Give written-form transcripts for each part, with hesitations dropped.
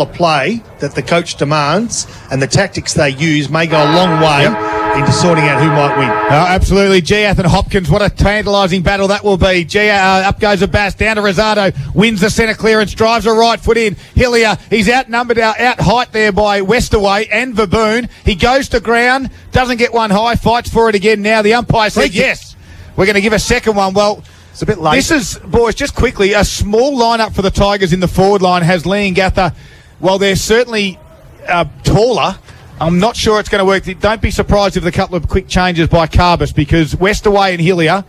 of play that the coach demands and the tactics they use may go a long way into sorting out who might win. Absolutely. Giath and Hopkins, what a tantalising battle that will be. Up goes Abbas, down to Rosado, wins the centre clearance, drives a right foot in. Hillier, he's outnumbered, out height there by Westerway and Verboon. He goes to ground, doesn't get one high, fights for it again now. The umpire said, yes, we're going to give a second one. Well, it's a bit late. This is, boys, just quickly, a small lineup for the Tigers in the forward line has Leongatha. Well, they're certainly taller. I'm not sure it's going to work. Don't be surprised if a couple of quick changes by Carbis, because Westerway and Hillier,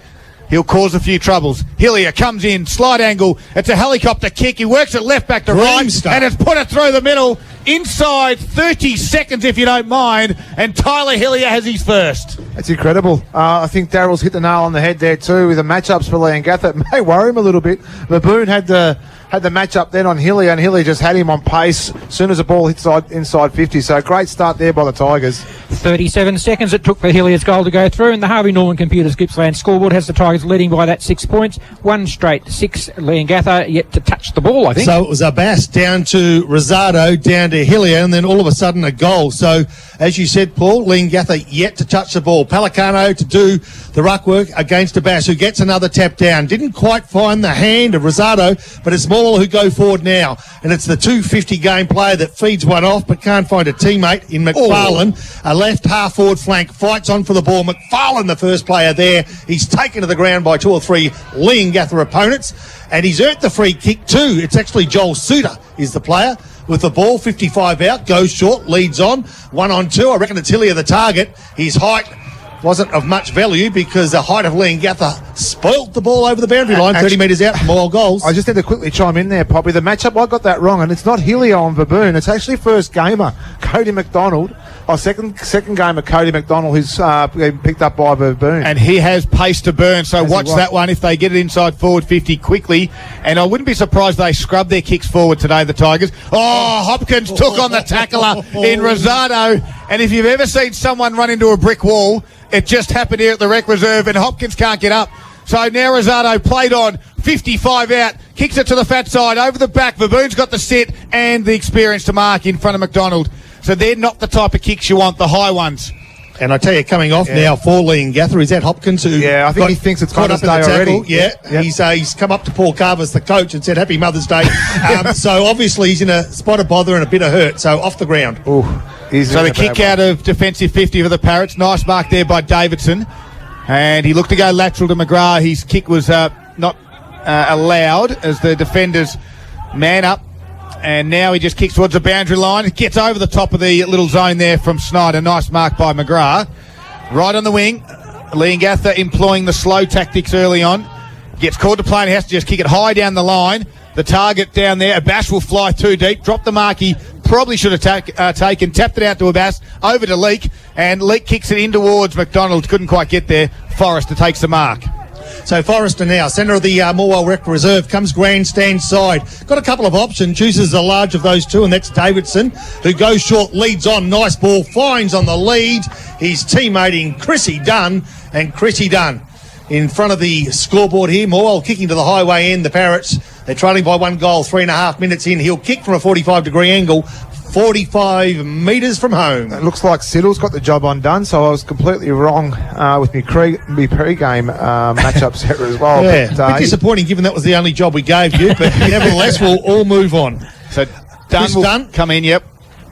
he'll cause a few troubles. Hillier comes in, slide angle. It's a helicopter kick. He works it left back to right, and it's put it through the middle. Inside 30 seconds, if you don't mind, and Tyler Hillier has his first. That's incredible. I think Darryl's hit the nail on the head there too with the matchups for Leongatha. It may worry him a little bit. Baboon had the matchup then on Hillier, and Hillier just had him on pace as soon as the ball hit inside 50. So great start there by the Tigers. 37 seconds it took for Hillier's goal to go through, and the Harvey Norman Computers Gippsland scoreboard has the Tigers leading by that 6 points. 1 straight 6. Leongatha yet to touch the ball, I think. So it was Abbas down to Rosado, down to Hillier, and then all of a sudden a goal. So, as you said, Paul, Leongatha yet to touch the ball. Pelicano to do the ruck work against Abbas, who gets another tap down. Didn't quite find the hand of Rosado, but it's Morwell who go forward now. And it's the 250 game player that feeds one off, but can't find a teammate in McFarlane. A left half-forward flank, fights on for the ball. McFarlane, the first player there. He's taken to the ground by 2 or 3 Leongatha opponents, and he's earned the free kick too. It's actually Joel Suter is the player with the ball. 55 out, goes short, leads on. 1 on 2. I reckon it's Hillier the target. His height wasn't of much value because the height of Leongatha spoilt the ball over the boundary line, 30 metres out from Morwell goals. I just had to quickly chime in there, Poppy. The matchup, I got that wrong, and it's not Hillier on Baboon. It's actually first gamer, Cody McDonald. Second gamer, Cody McDonald, who's been picked up by Baboon. And he has pace to burn, so watch that one if they get it inside forward 50 quickly. And I wouldn't be surprised they scrub their kicks forward today, the Tigers. Hopkins took on the tackler in Rosado. And if you've ever seen someone run into a brick wall, it just happened here at the Rec Reserve, and Hopkins can't get up. So now Rosado played on, 55 out, kicks it to the fat side, over the back. Baboon's got the sit and the experience to mark in front of McDonald. So they're not the type of kicks you want, the high ones. And I tell you, coming off now for Leongatha, is that Hopkins who I think he thinks it's caught up Mother's Day already. Yeah. He's come up to Paul Carver's, the coach, and said, Happy Mother's Day. So obviously he's in a spot of bother and a bit of hurt, so off the ground. So the kick out of defensive 50 for the Parrots. Nice mark there by Davidson. And he looked to go lateral to McGrath. His kick was not allowed as the defenders man up. And now he just kicks towards the boundary line. It gets over the top of the little zone there from Snyder. Nice mark by McGrath. Right on the wing. Leongatha employing the slow tactics early on. Gets called to play and he has to just kick it high down the line. The target down there. Abbas will fly too deep. Drop the mark he probably should have taken. Tapped it out to Abbas. Over to Leak. And Leak kicks it in towards McDonald. Couldn't quite get there. Forrester takes the mark. So Forrester now, centre of the Morwell Rec Reserve, comes grandstand side. Got a couple of options, chooses the large of those two, and that's Davidson, who goes short, leads on, nice ball, finds on the lead. His teammate in Chrissy Dunn, and Chrissy Dunn in front of the scoreboard here. Morwell kicking to the highway end, the Parrots. They're trailing by 1 goal, 3.5 minutes in. He'll kick from a 45-degree angle, 45 metres from home. It looks like Siddle's got the job undone, so I was completely wrong with me pre-game matchups here as well. Yeah, a bit disappointing given that was the only job we gave you, but nevertheless we'll all move on. So Dunn come in, yep.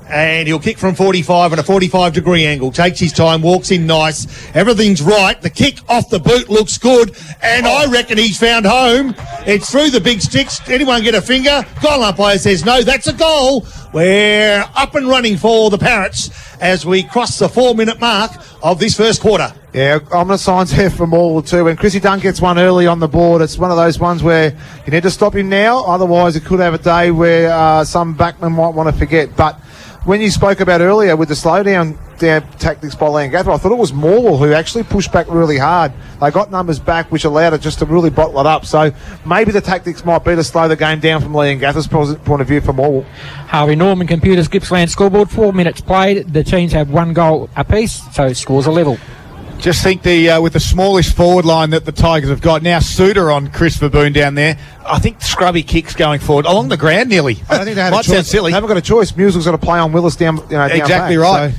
And he'll kick from 45 at a 45-degree angle. Takes his time, walks in nice. Everything's right. The kick off the boot looks good. And I reckon he's found home. It's through the big sticks. Anyone get a finger? Goal umpire says no. That's a goal. We're up and running for the Parrots as we cross the 4-minute mark of this first quarter. Yeah, ominous signs here from Morwell too. When Chrissy Dunn gets one early on the board, it's one of those ones where you need to stop him now. Otherwise, it could have a day where some backman might want to forget. But when you spoke about earlier with the slowdown tactics by Leongatha, I thought it was Morwell who actually pushed back really hard. They got numbers back, which allowed it just to really bottle it up. So maybe the tactics might be to slow the game down from Leongatha's point of view for Morwell. Harvey Norman Computers Gippsland scoreboard, 4 minutes played. The teams have 1 goal apiece, so scores are level. Just think with the smallest forward line that the Tigers have got now, Suter on Chris Verboon down there. I think scrubby kicks going forward along the ground nearly. I don't think they had Might a choice. sound silly. They haven't got a choice. Musel's got to play on Willis down. Exactly down right. So.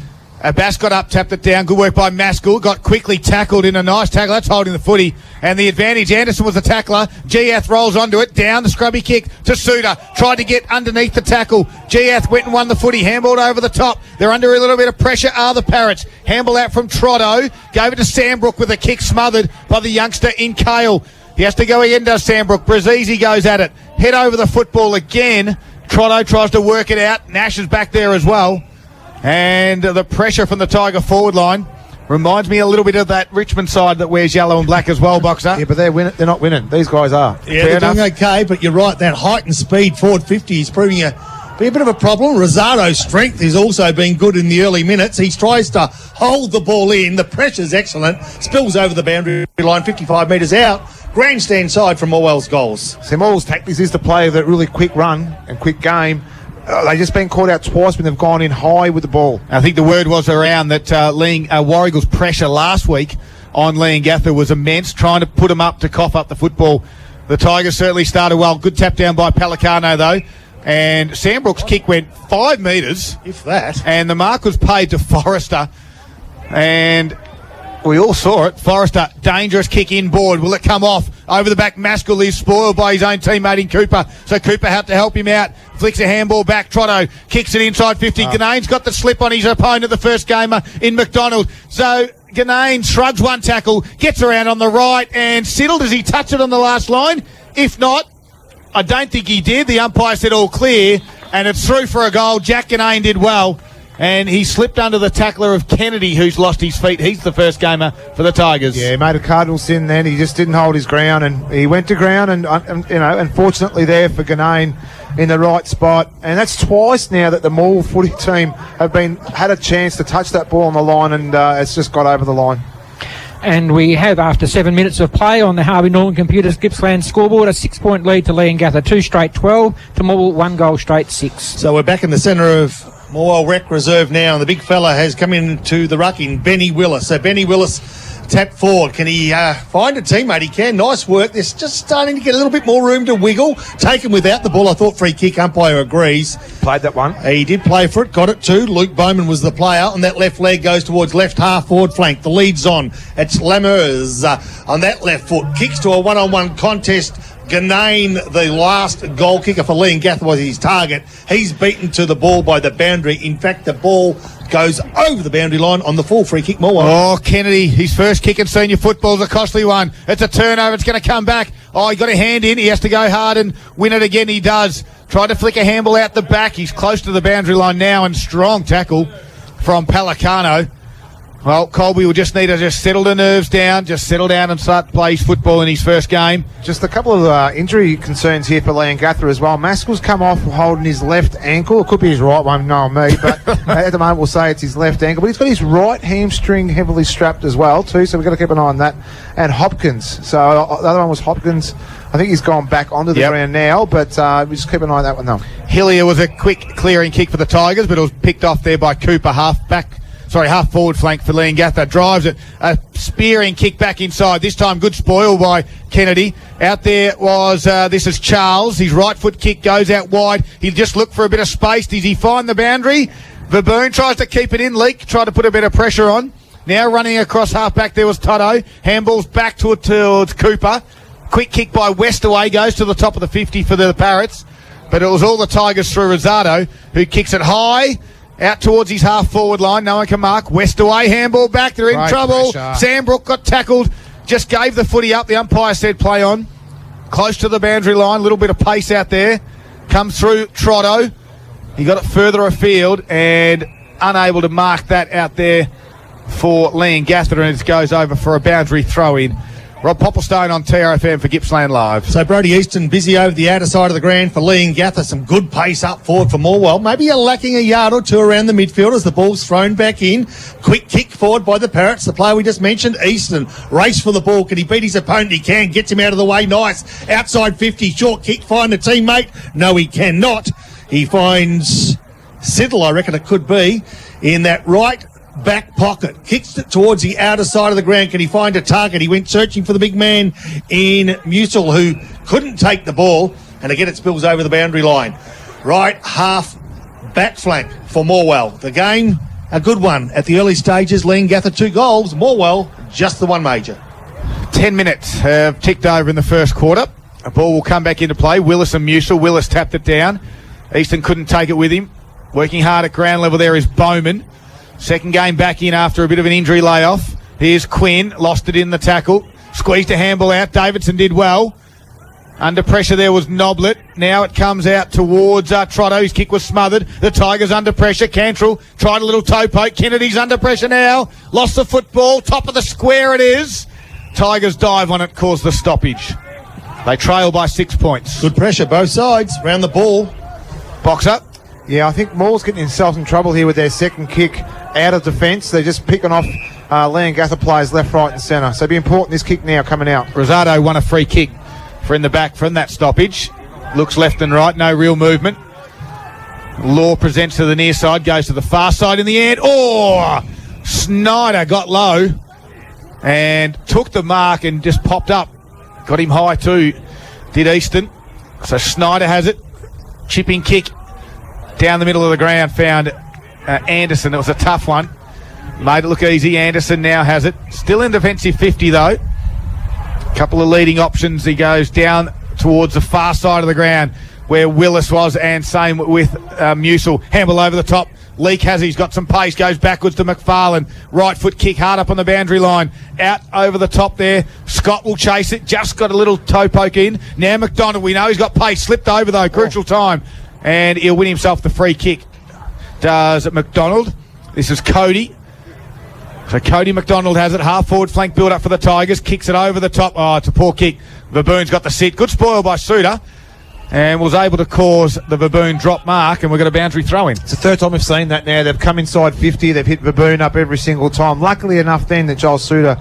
Bass got up, tapped it down. Good work by Maskell. Got quickly tackled in a nice tackle. That's holding the footy. And the advantage. Anderson was the tackler. Giath rolls onto it. Down the scrubby kick to Suter. Tried to get underneath the tackle. Giath went and won the footy. Handballed over the top. They're under a little bit of pressure, are the Parrots. Handball out from Trotto. Gave it to Sandbrook with a kick smothered by the youngster in Kale. He has to go again, does Sandbrook. Brazizi goes at it. Head over the football again. Trotto tries to work it out. Nash is back there as well. And the pressure from the Tiger forward line reminds me a little bit of that Richmond side that wears yellow and black as well, Boxer. Yeah, but they're not winning. These guys are. Yeah, they're doing okay, but you're right. That height and speed forward 50 is proving be a bit of a problem. Rosado's strength has also been good in the early minutes. He tries to hold the ball in. The pressure's excellent. Spills over the boundary line 55 metres out. Grandstand side from Morwell's goals. So Morwell's tactics is to play that really quick run and quick game. They've just been caught out twice when they've gone in high with the ball. I think the word was around that Warrigal's pressure last week on Leongatha was immense, trying to put them up to cough up the football. The Tigers certainly started well. Good tap down by Pelicano, though. And Sandbrook's kick went 5 metres. If that. And the mark was paid to Forrester. And we all saw it. Forrester, dangerous kick inboard. Will it come off? Over the back, Maskell is spoiled by his own teammate in Cooper. So Cooper had to help him out. Flicks a handball back. Trotto kicks it inside 50. Ganane's got the slip on his opponent, the first gamer in McDonald. So Ganane shrugs one tackle, gets around on the right, and Siddle, does he touch it on the last line? If not, I don't think he did. The umpire said all clear, and it's through for a goal. Jack Ganane did well. And he slipped under the tackler of Kennedy, who's lost his feet. He's the first gamer for the Tigers. Yeah, he made a Cardinal sin then. He just didn't hold his ground, and he went to ground, and unfortunately there for Ganane in the right spot. And that's twice now that the Morwell footy team have had a chance to touch that ball on the line, and it's just got over the line. And we have, after 7 minutes of play on the Harvey Norman Computers Gippsland scoreboard, a 6-point lead to Leongatha, 2 straight 12, to Morwell 1 goal straight 6. So we're back in the centre of Morwell Rec Reserve now, and the big fella has come into the ruck in Benny Willis. So Benny Willis tap forward. Can he find a teammate? He can. Nice work. They're just starting to get a little bit more room to wiggle. Taken without the ball. I thought free kick. Umpire agrees. Played that one. He did play for it. Got it too. Luke Bowman was the player. On that left leg goes towards left half forward flank. The lead's on. It's Lamers on that left foot. Kicks to a one-on-one contest. Ganane, the last goal kicker for Leongatha, was his target. He's beaten to the ball by the boundary. In fact, the ball goes over the boundary line on the full free kick. Morwell. Oh, Kennedy, his first kick in senior football is a costly one. It's a turnover. It's going to come back. Oh, he got a hand in. He has to go hard and win it again. He does. Tried to flick a handball out the back. He's close to the boundary line now, and strong tackle from Pelicano. Well, Colby will just need to just settle the nerves down, just settle down and start to play his football in his first game. Just a couple of injury concerns here for Leongatha as well. Maskell's come off holding his left ankle. It could be his right one, no me, but at the moment we'll say it's his left ankle. But he's got his right hamstring heavily strapped as well too, so we've got to keep an eye on that. And Hopkins. So the other one was Hopkins. I think he's gone back onto the ground now, but we just keep an eye on that one though. Hillier was a quick clearing kick for the Tigers, but it was picked off there by Cooper, half forward flank for Leongatha. Drives it, a spearing kick back inside. This time good spoil by Kennedy. Out there was, this is Charles. His right foot kick goes out wide. He just looked for a bit of space. Does he find the boundary? Verboon tries to keep it in. Leak tried to put a bit of pressure on. Now running across half back there was Toto. Handballs back towards Cooper. Quick kick by Westaway goes to the top of the 50 for the Parrots. But it was all the Tigers through Rosado, who kicks it high. Out towards his half-forward line. No one can mark. Westaway, handball back. They're in trouble. Pressure. Sandbrook got tackled. Just gave the footy up. The umpire said play on. Close to the boundary line. A little bit of pace out there. Comes through Trotto. He got it further afield and unable to mark that out there for Leongatha, and it goes over for a boundary throw-in. Rob Popplestone on TRFM for Gippsland Live. So Brody Easton busy over the outer side of the ground for Leongatha. Some good pace up forward for Morwell. Maybe you're lacking a yard or two around the midfield as the ball's thrown back in. Quick kick forward by the Parrots. The player we just mentioned, Easton. Race for the ball. Can he beat his opponent? He can. Gets him out of the way. Nice. Outside 50. Short kick. Find a teammate. No, he cannot. He finds Siddle, I reckon it could be, in that right back pocket, kicks it towards the outer side of the ground. Can he find a target? He went searching for the big man in Musil, who couldn't take the ball, and again it spills over the boundary line. Right half back flank for Morwell. The game, a good one at the early stages. Leongatha 2 goals, Morwell just the one major. 10 minutes have ticked over in the first quarter. A ball will come back into play. Willis and Musil. Willis tapped it down. Easton couldn't take it with him. Working hard at ground level there is Bowman. Second game back in after a bit of an injury layoff. Here's Quinn. Lost it in the tackle. Squeezed a handball out. Davidson did well. Under pressure there was Noblet. Now it comes out towards Trotto. His kick was smothered. The Tigers under pressure. Cantrell tried a little toe poke. Kennedy's under pressure now. Lost the football. Top of the square it is. Tigers dive on it, caused the stoppage. They trail by 6 points. Good pressure both sides. Round the ball. Box up. Yeah, I think Moore's getting himself in trouble here with their second kick out of defence. They're just picking off Leongatha players left, right and centre. So it'd be important this kick now coming out. Rosado won a free kick for in the back from that stoppage. Looks left and right, no real movement. Law presents to the near side, goes to the far side in the end. Oh! Snyder got low and took the mark and just popped up. Got him high too, did Easton. So Snyder has it. Chipping kick down the middle of the ground, found Anderson. It was a tough one. Made it look easy. Anderson now has it. Still in defensive 50 though. Couple of leading options. He goes down towards the far side of the ground where Willis was, and same with Musil. Handball over the top. Leake has it. He's got some pace. Goes backwards to McFarlane. Right foot kick hard up on the boundary line. Out over the top there. Scott will chase it. Just got a little toe poke in. Now McDonald, we know he's got pace. Slipped over though. Crucial time. And he'll win himself the free kick. Does McDonald. This is Cody. So Cody McDonald has it. Half forward flank build up for the Tigers. Kicks it over the top. Oh, it's a poor kick. Baboon's got the sit. Good spoil by Suter. And was able to cause the Baboon drop mark, and we've got a boundary throw in. It's the third time we've seen that now. They've come inside 50. They've hit Baboon up every single time. Luckily enough then that Joel Suter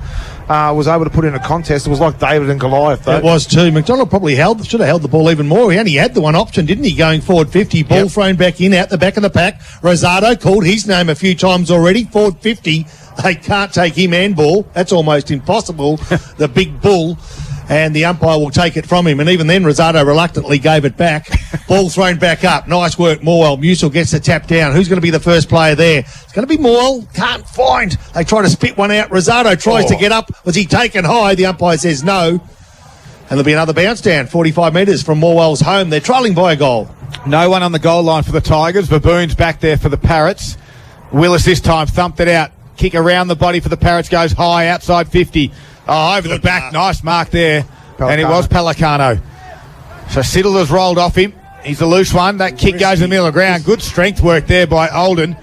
was able to put in a contest. It was like David and Goliath though. It was too. McDonald probably should have held the ball even more. He only had the one option, didn't he, going forward 50. Ball thrown back in, out the back of the pack. Rosado called his name a few times already. Forward 50. They can't take him and ball. That's almost impossible. The big bull. And the umpire will take it from him. And even then, Rosado reluctantly gave it back. Ball thrown back up. Nice work, Morwell. Musil gets the tap down. Who's going to be the first player there? It's going to be Morwell. Can't find. They try to spit one out. Rosado tries to get up. Was he taken high? The umpire says no. And there'll be another bounce down, 45 metres from Morwell's home. They're trailing by a goal. No one on the goal line for the Tigers. Baboon's back there for the Parrots. Willis this time thumped it out. Kick around the body for the Parrots. Goes high, outside 50. Oh, over the back. Nice mark there. Pelicano. And it was Pelicano. So Siddler's rolled off him. He's a loose one. That kick goes in the middle of the ground. Good strength work there by Olden,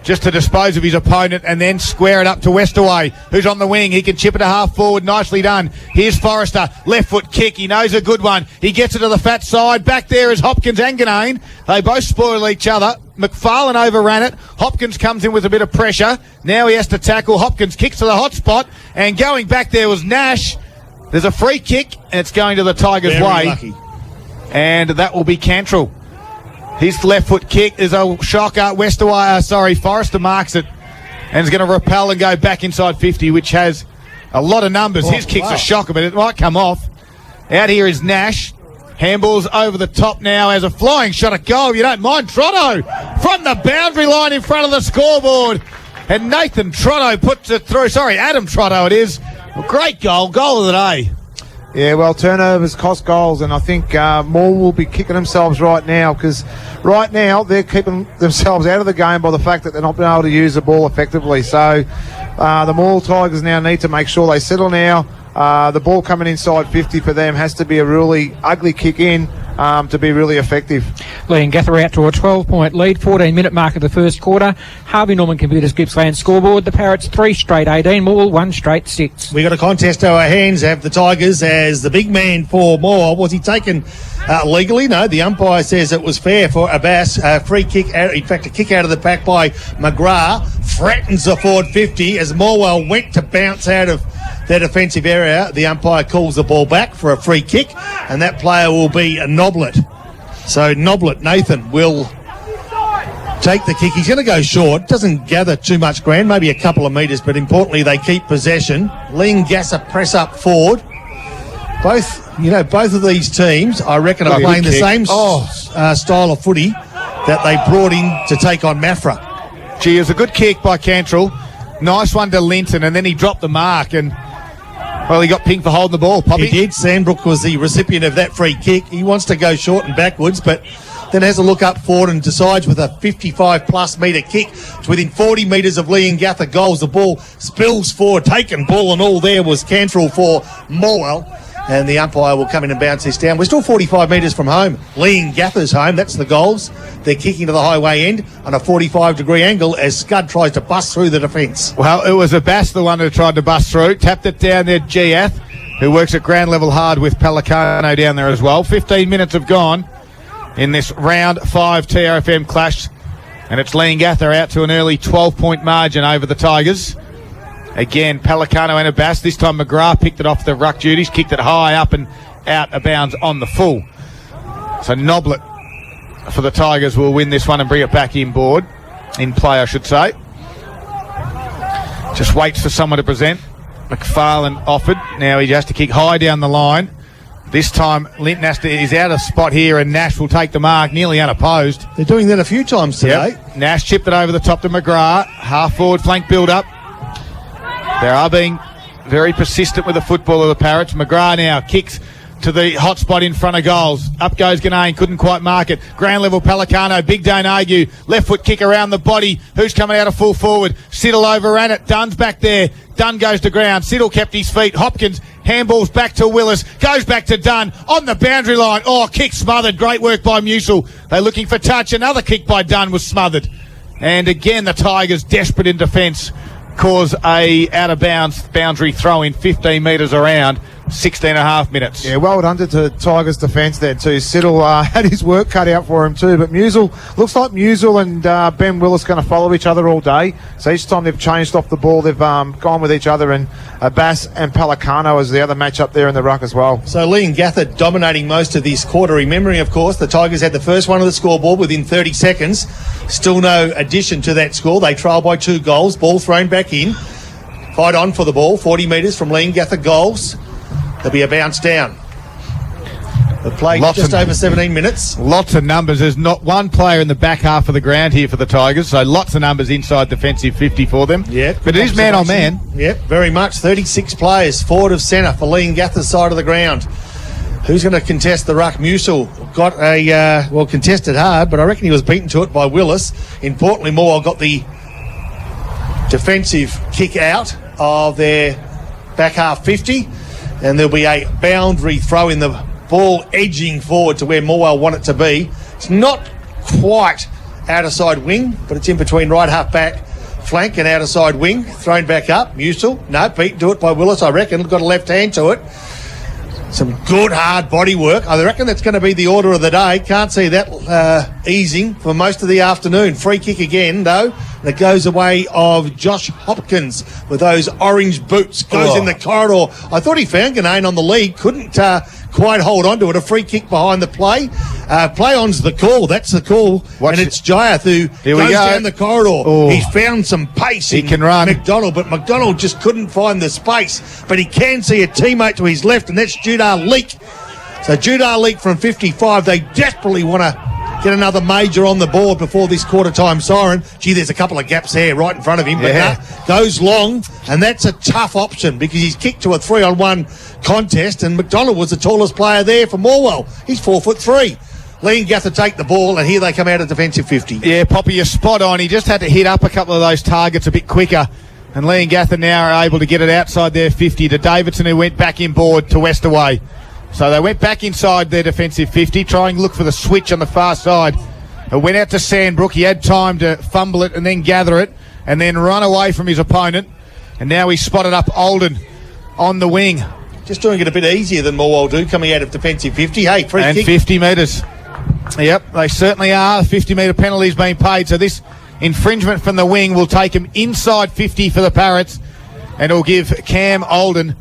just to dispose of his opponent and then square it up to Westaway, who's on the wing. He can chip it a half forward. Nicely done. Here's Forrester. Left foot kick. He knows a good one. He gets it to the fat side. Back there is Hopkins and Ganane. They both spoil each other. McFarlane overran it. Hopkins comes in with a bit of pressure. Now he has to tackle. Hopkins kicks to the hot spot, and going back there was Nash. There's a free kick, and it's going to the Tigers' way. Lucky. And that will be Cantrell. His left foot kick is a shocker. Forrester marks it and is going to repel and go back inside 50, which has a lot of numbers. His kick's a shocker, but it might come off. Out here is Nash. Handballs over the top now as a flying shot at goal. You don't mind. Trotto from the boundary line in front of the scoreboard. And Nathan Trotto puts it through. Adam Trotto it is. Great goal. Goal of the day. Yeah, well, turnovers cost goals, and I think more will be kicking themselves right now, because right now they're keeping themselves out of the game by the fact that they're not being able to use the ball effectively. So the Morwell Tigers now need to make sure they settle now. The ball coming inside 50 for them has to be a really ugly kick in to be really effective. Leongatha out to a 12-point lead, 14-minute mark of the first quarter. Harvey Norman Computers Gippsland scoreboard. The Parrots 3 straight 18, Morwell 1 straight 6. We got a contest to our hands, have the Tigers, as the big man for Morwell. Was he taken legally? No, the umpire says it was fair for Abbas. Free kick, in fact, a kick out of the pack by McGrath. Threatens the forward 50 as Morwell went to bounce out of their defensive area. The umpire calls the ball back for a free kick, and that player will be Noblet. So Noblet, Nathan, will take the kick. He's going to go short. Doesn't gather too much ground, maybe a couple of metres, but importantly, they keep possession. Leongatha press up forward. Both of these teams, I reckon, are playing the same style of footy that they brought in to take on Mafra. Gee, it was a good kick by Cantrell. Nice one to Linton, and then he dropped the mark, and, well, he got pinged for holding the ball. Poppy. He did. Sandbrook was the recipient of that free kick. He wants to go short and backwards, but then has a look up forward and decides with a 55-plus metre kick to within 40 metres of Leongatha goals. The ball spills forward, taken ball and all there was Cantrell for Morwell. And the umpire will come in and bounce this down. We're still 45 metres from home. Leongatha's home. That's the goals. They're kicking to the highway end on a 45-degree angle as Scud tries to bust through the defence. Well, it was Abbas the one who tried to bust through. Tapped it down there, Giath, who works at ground level hard with Pelicano down there as well. 15 minutes have gone in this round 5 TRFM clash. And it's Leongatha out to an early 12-point margin over the Tigers. Again, Pelicano and Abbas. This time McGrath picked it off the ruck duties, kicked it high up and out of bounds on the full. So Noblet for the Tigers will win this one and bring it back in play, I should say. Just waits for someone to present. McFarlane offered. Now he has to kick high down the line. This time Linton is out of spot here, and Nash will take the mark, nearly unopposed. They're doing that a few times today. Yep. Nash chipped it over the top to McGrath. Half forward flank build up. They are being very persistent with the football of the Parrots. McGrath now kicks to the hot spot in front of goals. Up goes Ganane, couldn't quite mark it. Ground level Pelicano, big don't argue. Left foot kick around the body. Who's coming out of full forward? Siddle overran it. Dunn's back there. Dunn goes to ground. Siddle kept his feet. Hopkins handballs back to Willis. Goes back to Dunn on the boundary line. Oh, kick smothered. Great work by Musil. They're looking for touch. Another kick by Dunn was smothered. And again, the Tigers desperate in defence. Cause a out of bounds boundary throw in 15 metres around, 16 and a half minutes. Yeah, well done to Tigers defence there too. Siddle had his work cut out for him too, but looks like Musil and Ben Willis going to follow each other all day. So each time they've changed off the ball, they've gone with each other, and Abbas and Pelicano as the other match up there in the ruck as well. So Leongatha dominating most of this quarter. Remembering, of course, the Tigers had the first one of the scoreboard within 30 seconds. Still no addition to that score. They trail by 2 goals. Ball thrown back in. Fight on for the ball. 40 metres from Leongatha goals. There'll be a bounce down. The play just over 17 minutes. Lots of numbers. There's not one player in the back half of the ground here for the Tigers, so lots of numbers inside defensive 50 for them. Yeah, but it is man on man. Yep, very much. 36 players forward of centre for Leongatha's side of the ground. Who's going to contest the ruck? Musil got contested hard, but I reckon he was beaten to it by Willis. Importantly, Morwell got the defensive kick out of their back half 50, and there'll be a boundary throw in, the ball edging forward to where Morwell want it to be. It's not quite outer side wing, but it's in between right half back flank and outer side wing. Thrown back up. Musil, no, beaten to it by Willis, I reckon. Got a left hand to it. Some good hard body work. I reckon that's going to be the order of the day. Can't see that easing for most of the afternoon. Free kick again, though. And it goes away of Josh Hopkins with those orange boots. Goes in the corridor. I thought he found Ganane on the lead. Couldn't quite hold on to it. A free kick behind the play. Play on's the call. That's the call. And it's Giath who goes down the corridor. Oh. He's found some pace. He can run. McDonald, but McDonald just couldn't find the space. But he can see a teammate to his left, and that's Judar Leak. So Judar Leak from 55. They desperately want to get another major on the board before this quarter-time siren. Gee, there's a couple of gaps there right in front of him. But goes long, and that's a tough option because he's kicked to a 3-on-1 contest, and McDonald was the tallest player there for Morwell. He's 4'3". Leongatha take the ball, and here they come out of defensive 50. Yeah, Poppy, you're spot on. He just had to hit up a couple of those targets a bit quicker, and Leongatha now are able to get it outside their 50 to Davidson, who went back inboard to Westaway. So they went back inside their defensive 50, trying to look for the switch on the far side. It went out to Sandbrook. He had time to fumble it and then gather it and then run away from his opponent. And now he's spotted up Olden on the wing. Just doing it a bit easier than Morwell do, coming out of defensive 50. Hey, free and kick. 50 metres. Yep, they certainly are. 50-metre penalties being paid. So this infringement from the wing will take him inside 50 for the Parrots, and it'll give Cam Olden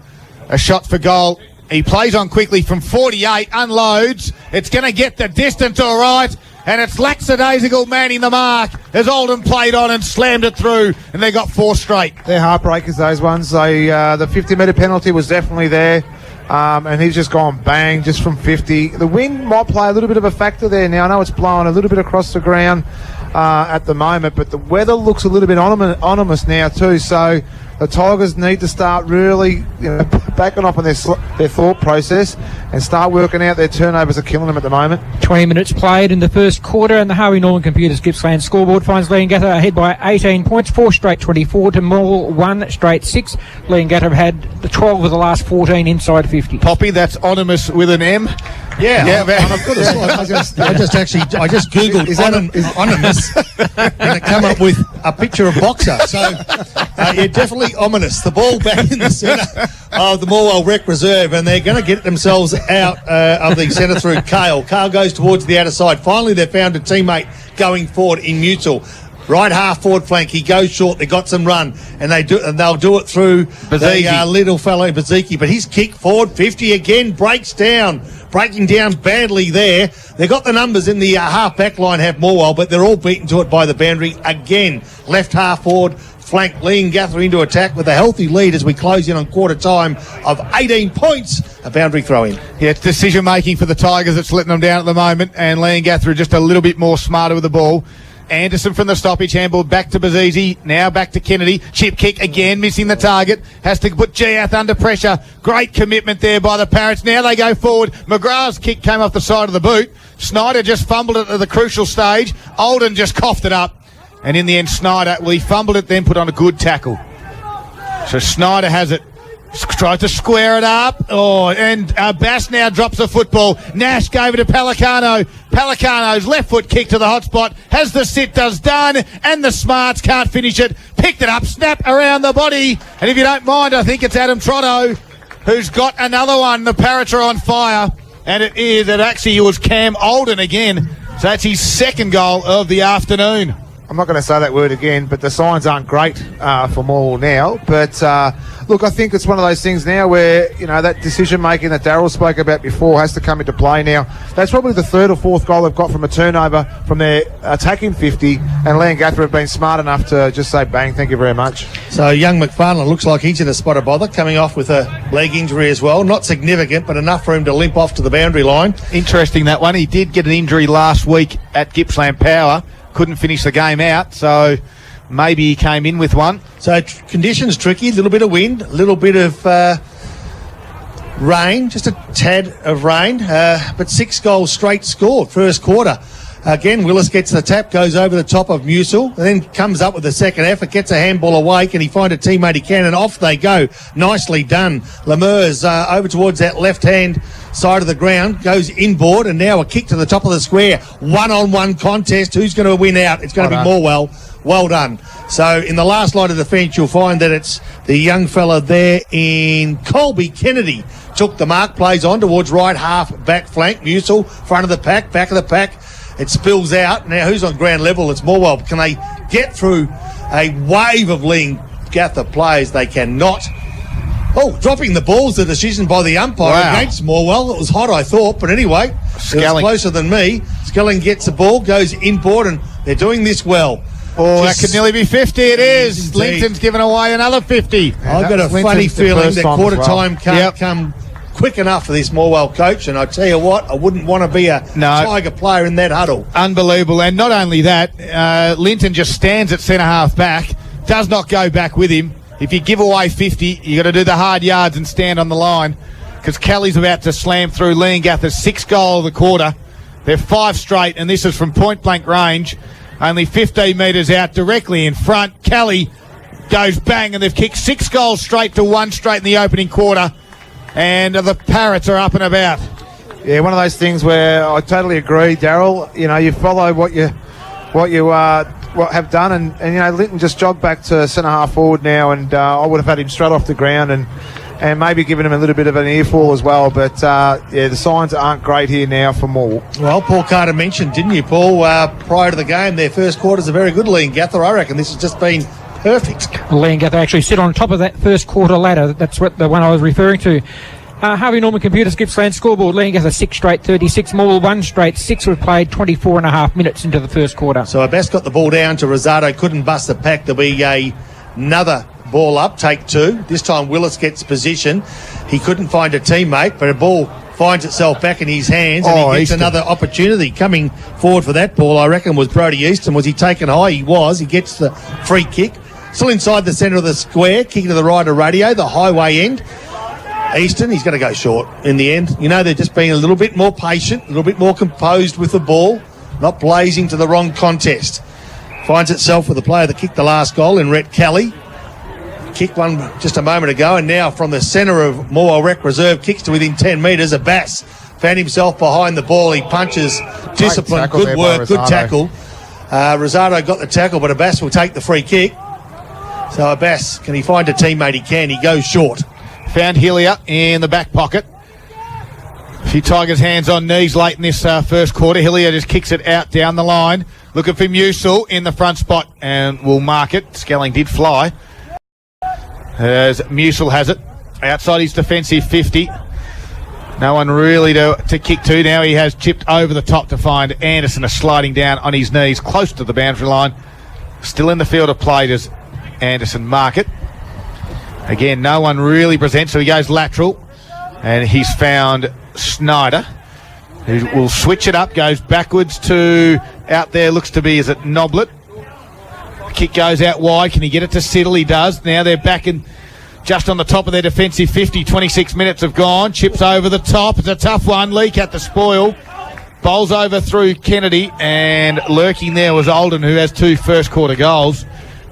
a shot for goal. He plays on quickly from 48, unloads. It's going to get the distance all right. and it's lackadaisical manning the mark as Oldham played on and slammed it through, and they got 4 straight. They're heartbreakers, those ones. The 50-metre penalty was definitely there, and he's just gone bang just from 50. The wind might play a little bit of a factor there now. I know it's blowing a little bit across the ground at the moment, but the weather looks a little bit ominous now too, so the Tigers need to start really backing up on their thought process and start working out. Their turnovers are killing them at the moment. 20 minutes played in the first quarter, and the Harvey Norman Computers Gippsland scoreboard finds Leongatha ahead by 18 points, 4 straight 24 to Morwell, 1 straight 6. Leongatha have had the 12 of the last 14 inside 50. Poppy, that's ominous with an M. Yeah, I just googled ominous and it come up with a picture of Boxer. So yeah, definitely ominous. The ball back in the centre of the Morwell Rec Reserve, and they're going to get themselves out of the centre through Kale. Kale goes towards the outer side. Finally, they've found a teammate going forward in Mutual. Right half forward flank, he goes short. They got some run, and they'll do it through the little fellow Baziki. But his kick forward 50 again breaking down badly there. They got the numbers in the half back line, have Morwell, but they're all beaten to it by the boundary again. Left half forward flank, Leongatha into attack with a healthy lead as we close in on quarter time of 18 points. A boundary throw in. Yeah, it's decision making for the Tigers that's letting them down at the moment, and Leongatha are just a little bit more smarter with the ball. Anderson from the stoppage, handball back to Bazizi, now back to Kennedy. Chip kick again, missing the target. Has to put Giath under pressure. Great commitment there by the Parrots. Now they go forward. McGrath's kick came off the side of the boot. Snyder just fumbled it at the crucial stage. Olden just coughed it up. And in the end, Snyder, he fumbled it, then put on a good tackle. So Snyder has it. Tries to square it up. And Bass now drops the football. Nash gave it to Pelicano. Pelicano's left foot kick to the hot spot. Has the sit, does done. And the Smarts can't finish it. Picked it up, snap around the body. And if you don't mind, I think it's Adam Trotto who's got another one. The Parrots are on fire. And it actually was Cam Olden again. So that's his second goal of the afternoon. I'm not going to say that word again, but the signs aren't great for Morwell now. But look, I think it's one of those things now where, that decision-making that Darryl spoke about before has to come into play now. That's probably the third or fourth goal they've got from a turnover from their attacking 50, and Leongatha have been smart enough to just say, bang, thank you very much. So young McFarlane looks like he's in a spot of bother, coming off with a leg injury as well. Not significant, but enough for him to limp off to the boundary line. Interesting, that one. He did get an injury last week at Gippsland Power. Couldn't finish the game out, so maybe he came in with one. So conditions tricky, a little bit of wind, a little bit of rain, just a tad of rain, but 6 goals straight scored first quarter. Again, Willis gets the tap, goes over the top of Musil, and then comes up with the second effort, gets a handball away. Can he find a teammate? He can, and off they go. Nicely done. Lemurs over towards that left-hand side of the ground, goes inboard, and now a kick to the top of the square. One-on-one contest. Who's going to win out? It's going to be Morwell. Well done. So in the last line of defence, you'll find that it's the young fella there in Colby, Kennedy, took the mark, plays on towards right half, back flank. Musil, front of the pack, back of the pack. It spills out. Now, who's on ground level? It's Morwell. Can they get through a wave of Leongatha players? They cannot. Oh, dropping the ball's the decision by the umpire against Morwell. It was hot, I thought, but anyway, it was closer than me. Skelling gets the ball, goes inboard, and they're doing this well. Oh, that could nearly be 50. It is. Linton's given away another 50. I've got a funny feeling that quarter time can't come quick enough for this Morwell coach, and I tell you what, I wouldn't want to be a Tiger player in that huddle. Unbelievable. And not only that, Linton just stands at centre half back, does not go back with him. If you give away 50, you got to do the hard yards and stand on the line, because Kelly's about to slam through Leongatha's 6th goal of the quarter. They're 5 straight, and this is from point blank range, only 15 metres out, directly in front. Kelly goes bang, and they've kicked 6 goals straight to 1 straight in the opening quarter. And the Parrots are up and about. Yeah, one of those things where I totally agree, Darryl. You follow what you have done, and Linton just jogged back to centre half forward now, and I would have had him straight off the ground and maybe given him a little bit of an earful as well. But the signs aren't great here now for Morwell. Well, Paul Carter mentioned, didn't you, Paul, prior to the game, their first quarter's a very good Leongatha. I reckon this has just been perfect. Leongatha actually sit on top of that first quarter ladder. That's what the one I was referring to. Harvey Norman Computers Gippsland scoreboard. Leongatha 6 straight 36. Morwell 1 straight 6 was played 24 and a half minutes into the first quarter. So Abbas got the ball down to Rosado, couldn't bust the pack. There'll be another ball up, take 2. This time Willis gets position. He couldn't find a teammate, but a ball finds itself back in his hands, and he gets another opportunity. Coming forward for that ball, I reckon, was Brodie Easton. Was he taken high? He was. He gets the free kick. Still inside the centre of the square, kicking to the right of Radio, the highway end. Easton, he's going to go short in the end. You know, they're just being a little bit more patient, a little bit more composed with the ball, not blazing to the wrong contest. Finds itself with the player that kicked the last goal in Rhett Kelly. Kicked one just a moment ago, and now from the centre of Morwell Rec Reserve, kicks to within 10 metres. Abbas found himself behind the ball. He punches, discipline, good work, good tackle. Rosado got the tackle, but Abbas will take the free kick. So Abbas, can he find a teammate? He can. He goes short. Found Hillier in the back pocket. A few Tigers hands on knees late in this first quarter. Hillier just kicks it out down the line. Looking for Musil in the front spot, and will mark it. Skelling did fly. As Musil has it outside his defensive 50. No one really to kick to. Now he has chipped over the top to find Anderson sliding down on his knees close to the boundary line. Still in the field of play does Anderson mark it. Again, no one really presents, so he goes lateral, and he's found Snyder, who will switch it up, goes backwards to out there, looks to be, is it Noblet? Kick goes out wide. Can he get it to Siddle? He does. Now they're back in just on the top of their defensive 50. 26 minutes have gone. Chips over the top. It's a tough one. Leak at the spoil. Bowls over through Kennedy, and lurking there was Olden, who has 2 first quarter goals.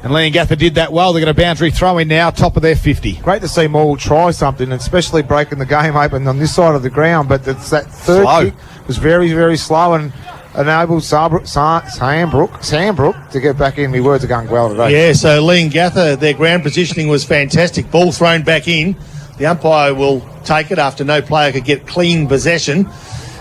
And Leongatha did that well. They've got a boundary throw in now, top of their 50. Great to see Morwell try something, especially breaking the game open on this side of the ground. But it's that third kick was very, very slow, and enabled Sandbrook to get back in. My words are going well today. Yeah, so Leongatha, their ground positioning was fantastic. Ball thrown back in. The umpire will take it after no player could get clean possession.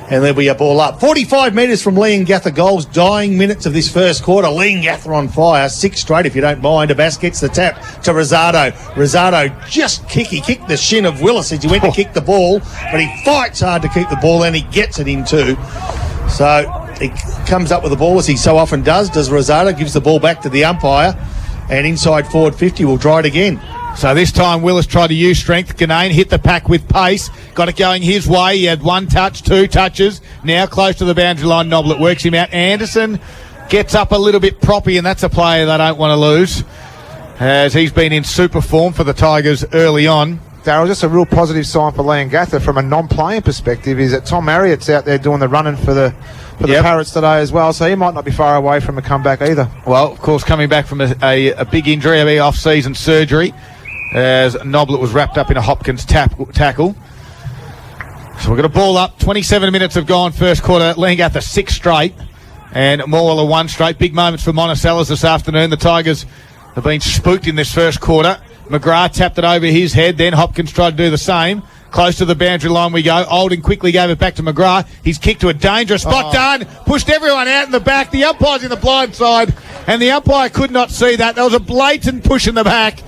And there'll be a ball up. 45 metres from Leongatha goals, dying minutes of this first quarter. Leongatha on fire, 6 straight if you don't mind. Abbas gets the tap to Rosado. Rosado just he kicked the shin of Willis as he went to kick the ball, but he fights hard to keep the ball and he gets it in too. So he comes up with the ball as he so often does Rosado, gives the ball back to the umpire, and inside forward 50 will try it again. So this time Willis tried to use strength. Ganane hit the pack with pace. Got it going his way. He had 1 touch, 2 touches. Now close to the boundary line. Noblet works him out. Anderson gets up a little bit proppy, and that's a player they don't want to lose, as he's been in super form for the Tigers early on. Darryl, just a real positive sign for Leongatha from a non-playing perspective is that Tom Marriott's out there doing the running for the Parrots today as well, so he might not be far away from a comeback either. Well, of course, coming back from a big injury, a off-season surgery, as Noblet was wrapped up in a Hopkins tackle. So we've got a ball up. 27 minutes have gone first quarter. Leongatha 6 straight, and Morwell 1 straight. Big moments for Monticello's this afternoon. The Tigers have been spooked in this first quarter. McGrath tapped it over his head, then Hopkins tried to do the same. Close to the boundary line we go. Olden quickly gave it back to McGrath. He's kicked to a dangerous spot. Done. Pushed everyone out in the back. The umpire's in the blind side, and the umpire could not see that. There was a blatant push in the back,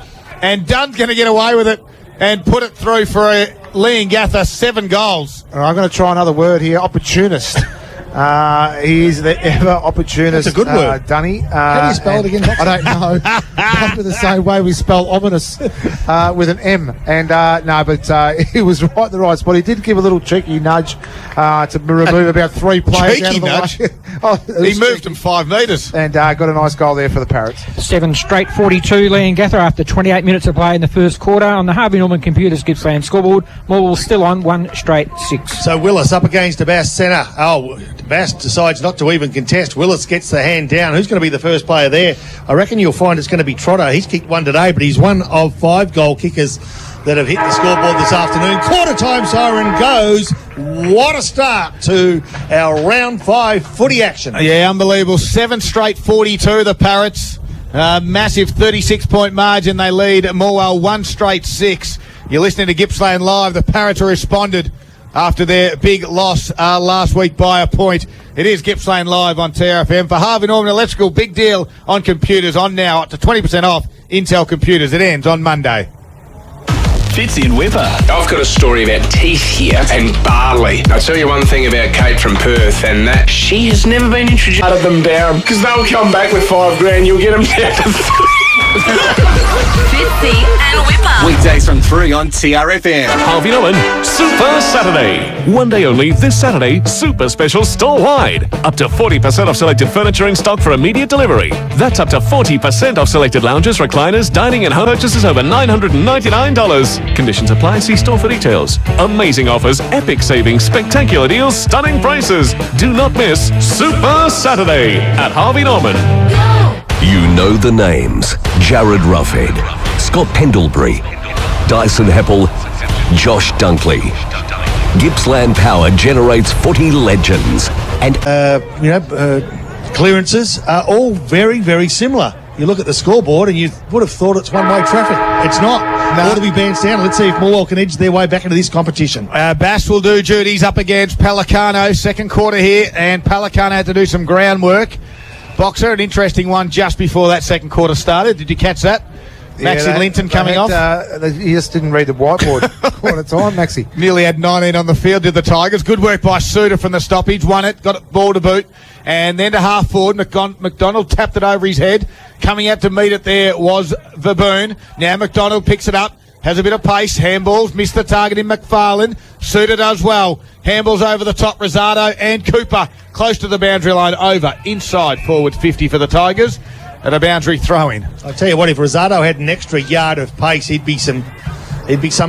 and Dunn's going to get away with it and put it through for a Leongatha 7 goals. I'm going to try another word here, opportunist. He is the ever opportunist. That's a good word. Dunny. How do you spell it again? I don't know. Probably the same way we spell ominous with an M. And he was right in the right spot. He did give a little cheeky nudge to remove about 3 players out of the nudge? He moved them 5 metres. And got a nice goal there for the Parrots. 7 straight 42 Leongatha after 28 minutes of play in the first quarter. On the Harvey Norman Computers Gippsland scoreboard, Morwell still on 1 straight 6. So Willis up against Abbas centre. Bass decides not to even contest. Willis gets the hand down. Who's going to be the first player there? I reckon you'll find it's going to be Trotter. He's kicked 1 today, but he's one of 5 goal kickers that have hit the scoreboard this afternoon. Quarter time siren goes. What a start to our round 5 footy action. Yeah, unbelievable. 7 straight 42, the Parrots. Massive 36-point margin. They lead Morwell 1 straight 6. You're listening to Gippsland Live. The Parrots have responded after their big loss last week by a point. It is Gippsland Live on TRFM. For Harvey Norman Electrical, big deal on computers on now, up to 20% off Intel computers. It ends on Monday. Fitzy and Whipper. I've got a story about teeth here and barley. I'll tell you one thing about Kate from Perth, and that she has never been introduced. Out of them down, because they'll come back with $5,000. You'll get them down to 3. Fitzy and Whipper. Weekdays from 3 on TRFM. Harvey Norman Super Saturday. One day only this Saturday, super special store-wide. Up to 40% off selected furniture in stock for immediate delivery. That's up to 40% off selected lounges, recliners, dining and home purchases over $999. Conditions apply. See store for details. Amazing offers, epic savings, spectacular deals, stunning prices. Do not miss Super Saturday at Harvey Norman. You know the names: Jared Roughhead, Scott Pendlebury, Dyson Heppel, Josh Dunkley. Gippsland Power generates footy legends, and clearances are all very, very similar. You look at the scoreboard and you would have thought it's one-way traffic. It's not. No. Ought to be bands down. Let's see if Morwell can edge their way back into this competition. Bass will do duties up against Pelicano. Second quarter here, and Pelicano had to do some groundwork. Boxer, an interesting one just before that second quarter started. Did you catch that? Maxi Linton coming off. He just didn't read the whiteboard quarter time, Maxi. Nearly had 19 on the field, did the Tigers. Good work by Suter from the stoppage. Won it, got it, ball to boot. And then to half forward, McDonald tapped it over his head. Coming out to meet it there was Verboon. Now McDonald picks it up. Has a bit of pace. Handballs. Missed the target in McFarlane. Suter does well. Handballs over the top. Rosado and Cooper. Close to the boundary line. Over. Inside. Forward 50 for the Tigers. And a boundary throw-in. I'll tell you what, if Rosado had an extra yard of pace, he'd be some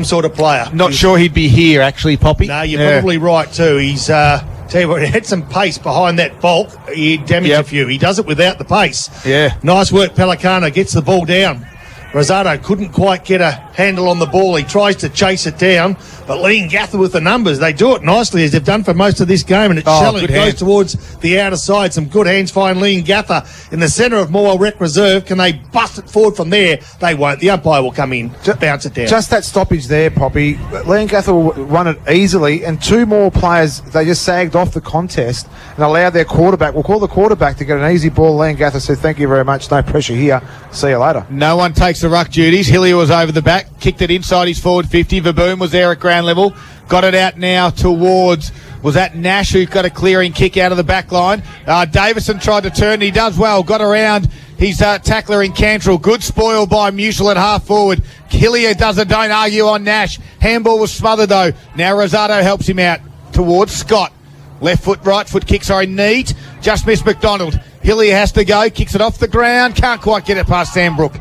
sort of player. Not sure he'd be here, actually, Poppy. No, you're probably right, too. He's... tell you what, he had some pace behind that bulk. He'd damage a few. He does it without the pace. Yeah. Nice work, Pelicano. Gets the ball down. Rosado couldn't quite get a handle on the ball. He tries to chase it down, but Leongatha with the numbers. They do it nicely, as they've done for most of this game, and it goes towards the outer side. Some good hands find Leongatha in the centre of Morwell Rec Reserve. Can they bust it forward from there? They won't. The umpire will come in, bounce it down. Just that stoppage there, Poppy. Leongatha won it easily, and two more players, they just sagged off the contest and allowed their quarterback. We'll call the quarterback to get an easy ball. Leongatha said, thank you very much. No pressure here. See you later. No one takes the ruck duties. Hillier was over the back, kicked it inside his forward 50. Verboon was there at ground level. Got it out now towards, was that Nash who got a clearing kick out of the back line. Davison tried to turn. He does well. Got around his tackler in Cantrell. Good spoil by Musil at half forward. Hillier does it. Don't argue on Nash. Handball was smothered though. Now Rosado helps him out towards Scott. Left foot, right foot kick, neat. Just missed McDonald. Hillier has to go. Kicks it off the ground. Can't quite get it past Sandbrook.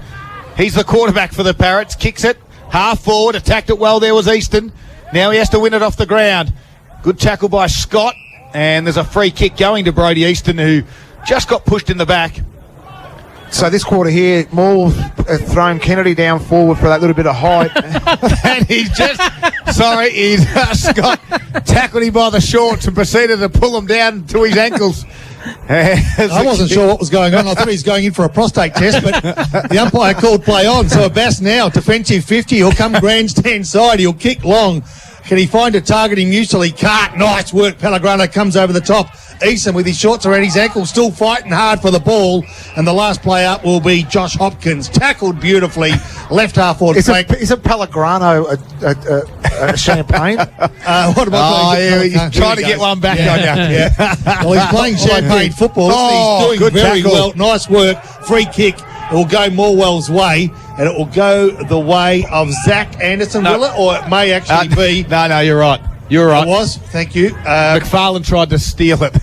He's the quarterback for the Parrots. Kicks it. Half forward. Attacked it well. There was Easton. Now he has to win it off the ground. Good tackle by Scott. And there's a free kick going to Brody Easton, who just got pushed in the back. So this quarter here, Moore thrown Kennedy down forward for that little bit of height. And he's just... Scott tackled him by the shorts and proceeded to pull him down to his ankles. I wasn't sure what was going on. I thought he was going in for a prostate test, but the umpire called play on. So Abbas now, defensive 50. He'll come grandstand side. He'll kick long. Can he find a target? He usually can't. Nice work. Pellegrino comes over the top. Eason with his shorts around his ankles, still fighting hard for the ball. And the last play up will be Josh Hopkins. Tackled beautifully. Left half forward flank. Isn't Pellegrino a champagne? What about he's trying to get one back on you. Yeah. Well, he's playing champagne football. He's doing very well. Nice work. Free kick. It will go Morwell's way, and it will go the way of Zach Anderson, will it? Or it may actually be... No, you're right. You're right. It was. Thank you. McFarlane tried to steal it.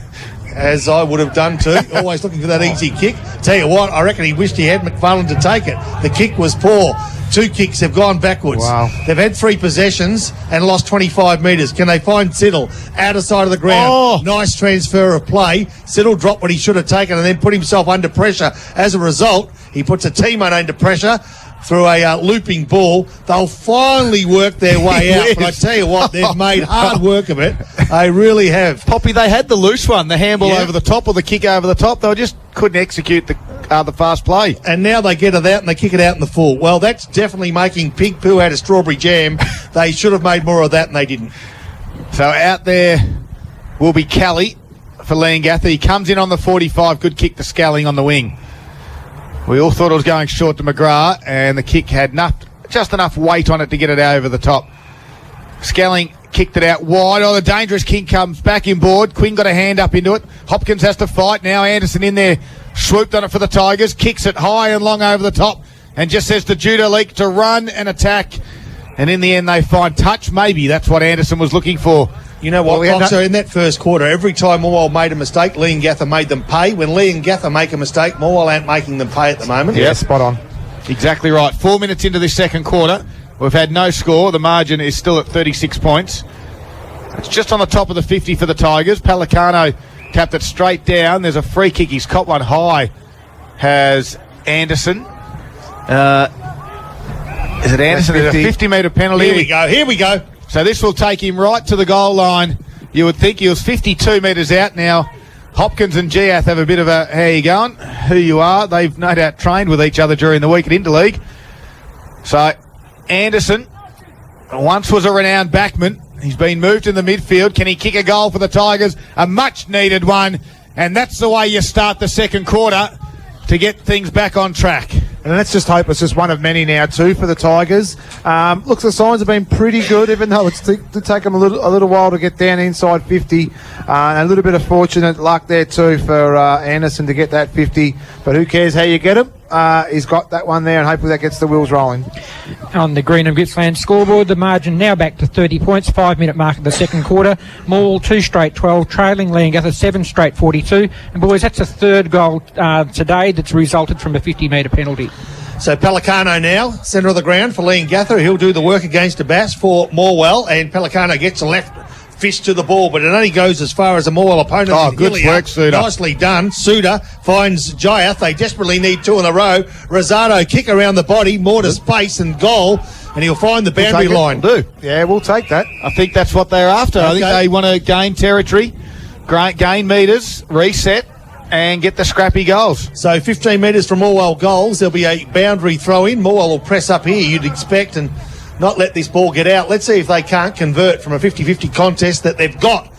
As I would have done too. Always looking for that easy kick. Tell you what, I reckon he wished he had McFarlane to take it. The kick was poor. 2 kicks have gone backwards. Wow. They've had 3 possessions and lost 25 metres. Can they find Siddle? Outer side of the ground. Oh. Nice transfer of play. Siddle dropped what he should have taken and then put himself under pressure. As a result, he puts a teammate under pressure through a looping ball. They'll finally work their way out. But I tell you what, they've made hard work of it. They really have. Poppy, they had the loose one, the handball over the top or the kick over the top. They just couldn't execute the fast play. And now they get it out and they kick it out in the full. Well, that's definitely making pig poo out of strawberry jam. They should have made more of that and they didn't. So out there will be Kelly for Leongatha. He comes in on the 45. Good kick to Sculling on the wing. We all thought it was going short to McGrath, and the kick had just enough weight on it to get it over the top. Skelling kicked it out wide. Oh, the dangerous King comes back inboard. Quinn got a hand up into it. Hopkins has to fight now. Anderson in there, swooped on it for the Tigers, kicks it high and long over the top, and just says to Judah Leake to run and attack. And in the end, they find touch. Maybe that's what Anderson was looking for. You know what, Boxer, in that first quarter, every time Morwell made a mistake, Leongatha made them pay. When Leongatha make a mistake, Morwell ain't making them pay at the moment. Yeah, spot on. Exactly right. 4 minutes into this second quarter, we've had no score. The margin is still at 36 points. It's just on the top of the 50 for the Tigers. Pelicano tapped it straight down. There's a free kick. He's caught one high. Has Anderson. Is it Anderson? There's a 50-metre penalty. Here we go. So this will take him right to the goal line. You would think he was 52 metres out now. Hopkins and Giath have a bit of a, how you going? Who you are? They've no doubt trained with each other during the week at Interleague. So Anderson once was a renowned backman. He's been moved in the midfield. Can he kick a goal for the Tigers? A much-needed one. And that's the way you start the second quarter to get things back on track. And let's just hope it's just one of many now too for the Tigers. Look, the signs have been pretty good, even though it's to take them a little while to get down inside 50. And a little bit of fortunate luck there too for Anderson to get that 50. But who cares how you get him? He's got that one there, and hopefully that gets the wheels rolling. On the Greenham Gippsland scoreboard, the margin now back to 30 points, 5-minute mark of the second quarter. Morwell 2 straight 12, trailing Leongatha 7 straight 42. And boys, that's a third goal today that's resulted from a 50-metre penalty. So Pelicano now, centre of the ground for Leongatha. He'll do the work against a Bass for Morwell, and Pelicano gets a left fist to the ball, but it only goes as far as a Morwell opponent. Oh, good work, Suda. Nicely done. Suda finds Giath. They desperately need 2 in a row. Rosado kick around the body, more to space and goal, and he'll find the boundary line. We'll do. Yeah, we'll take that. I think that's what they're after. Okay. I think they want to gain territory, gain metres, reset, and get the scrappy goals. So 15 metres from Morwell goals. There'll be a boundary throw-in. Morwell will press up here, you'd expect, and not let this ball get out. Let's see if they can't convert from a 50-50 contest that they've got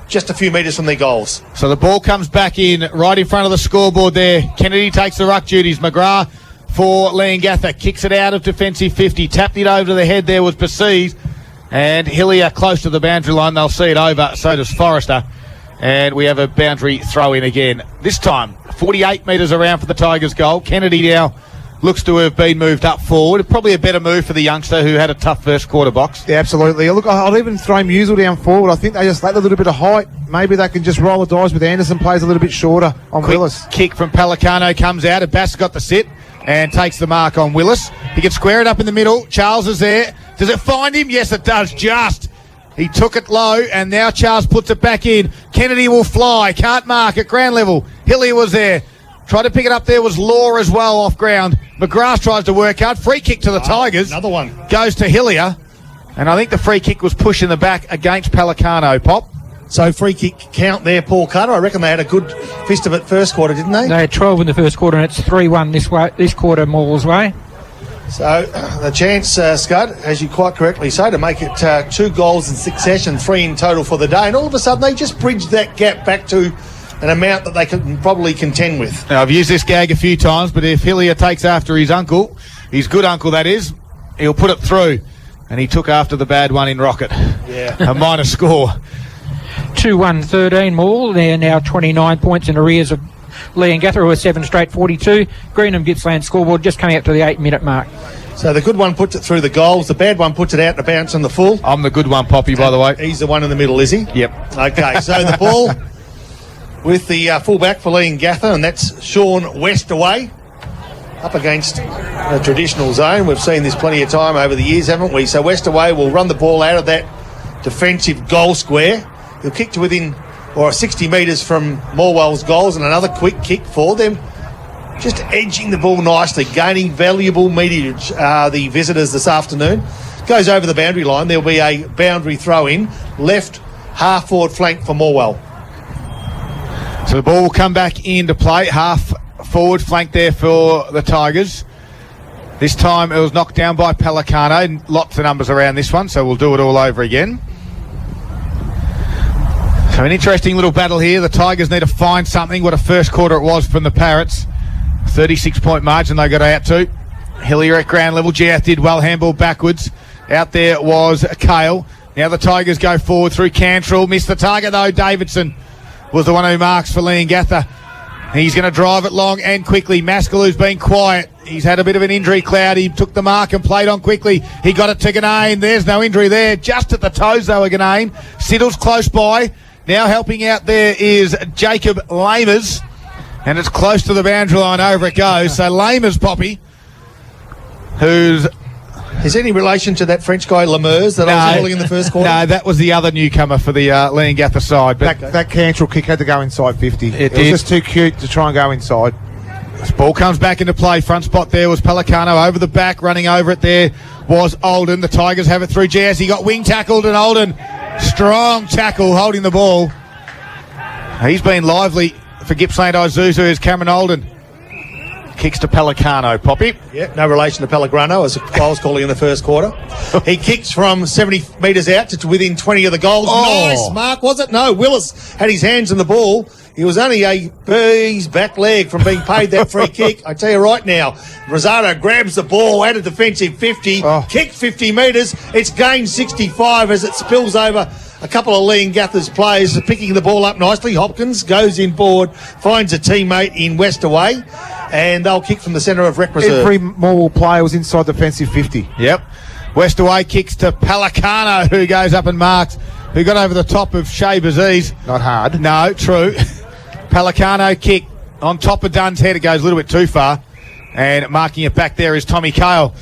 just a few metres from their goals. So the ball comes back in right in front of the scoreboard there. Kennedy takes the ruck duties. McGrath for Leongatha kicks it out of defensive 50. Tapped it over to the head there was Perceived. And Hillier close to the boundary line. They'll see it over. So does Forrester. And we have a boundary throw in again. This time 48 metres around for the Tigers goal. Kennedy now looks to have been moved up forward. Probably a better move for the youngster who had a tough first quarter, Box. Yeah, absolutely. Look, I'll even throw Musel down forward. I think they just lack a little bit of height. Maybe they can just roll the dice with Anderson, plays a little bit shorter on Willis. Kick from Pelicano comes out, and Bass got the sit and takes the mark on Willis. He can square it up in the middle. Charles is there. Does it find him? Yes, it does. Just. He took it low, and now Charles puts it back in. Kennedy will fly. Can't mark at ground level. Hillier was there. Tried to pick it up there was Law as well off ground. McGrath tries to work hard. Free kick to the Tigers. Another one. Goes to Hillier. And I think the free kick was pushed in the back against Pelicano, Pop. So free kick count there, Paul Cutter. I reckon they had a good fist of it first quarter, didn't they? They had 12 in the first quarter, and it's 3-1 this quarter Morwell's way. So the chance, Scud, as you quite correctly say, to make it 2 goals in succession, 3 in total for the day. And all of a sudden they just bridged that gap back to an amount that they could probably contend with. Now, I've used this gag a few times, but if Hillier takes after his uncle, his good uncle that is, he'll put it through. And he took after the bad one in Rocket. Yeah. A minor score. 2-1-13 Morwell. They're now 29 points in arrears of Leongatha, who are 7 straight 42. Greenham Gippsland scoreboard just coming up to the 8-minute mark. So the good one puts it through the goals. The bad one puts it out to bounce on the full. I'm the good one, Poppy, by the way. He's the one in the middle, is he? Yep. Okay, so the ball with the fullback for Leongatha, and that's Sean West away. Up against a traditional zone. We've seen this plenty of time over the years, haven't we? So West away will run the ball out of that defensive goal square. He'll kick to within 60 metres from Morwell's goals, and another quick kick for them. Just edging the ball nicely, gaining valuable meterage, the visitors this afternoon. Goes over the boundary line. There'll be a boundary throw in, left half forward flank for Morwell. So the ball will come back into play, half forward flank there for the Tigers. This time it was knocked down by Pelicano. Lots of numbers around this one, so we'll do it all over again. So an interesting little battle here. The Tigers need to find something. What a first quarter it was from the Parrots. 36-point margin they got out to. Hillier at ground level. Geoff did well, handball backwards. Out there was Kale. Now the Tigers go forward through Cantrell. Missed the target though. Davidson was the one who marks for Leongatha. He's going to drive it long and quickly. Maskell, who's been quiet, he's had a bit of an injury cloud. He took the mark and played on quickly. He got it to Ganane. There's no injury there. Just at the toes though, Ganane. Siddle's close by. Now helping out there is Jacob Lamers. And it's close to the boundary line. Over it goes. So Lamers, Poppy, who's... Is there any relation to that French guy Lemers that I was calling in the first quarter? No, that was the other newcomer for the Leongatha side. But That Cantrell kick had to go inside 50. It was just too cute to try and go inside. this ball comes back into play. Front spot there was Pelicano. Over the back, running over it there was Olden. The Tigers have it through Jazz. He got wing tackled, and Olden, strong tackle, holding the ball. He's been lively for Gippsland Isuzu is Cameron Olden. Kicks to Pelicano, Poppy. Yeah, no relation to Pellegrino, as I was calling in the first quarter. He kicks from 70 metres out to within 20 of the goals. Oh. Nice mark, was it? No, Willis had his hands on the ball. He was only a bird's back leg from being paid that free kick. I tell you right now, Rosado grabs the ball at a defensive 50, kick 50 metres. It's gained 65 as it spills over a couple of Leongatha's players, picking the ball up nicely. Hopkins goes in forward, finds a teammate in Westaway, and they'll kick from the centre of rec reserve. Every Morwell player was inside defensive 50. Yep. Westaway kicks to Pelicano, who goes up and marks, who got over the top of Shea Baziz. Not hard. No, true. Pelicano kick on top of Dunn's head. It goes a little bit too far. And marking it back there is Tommy Cale,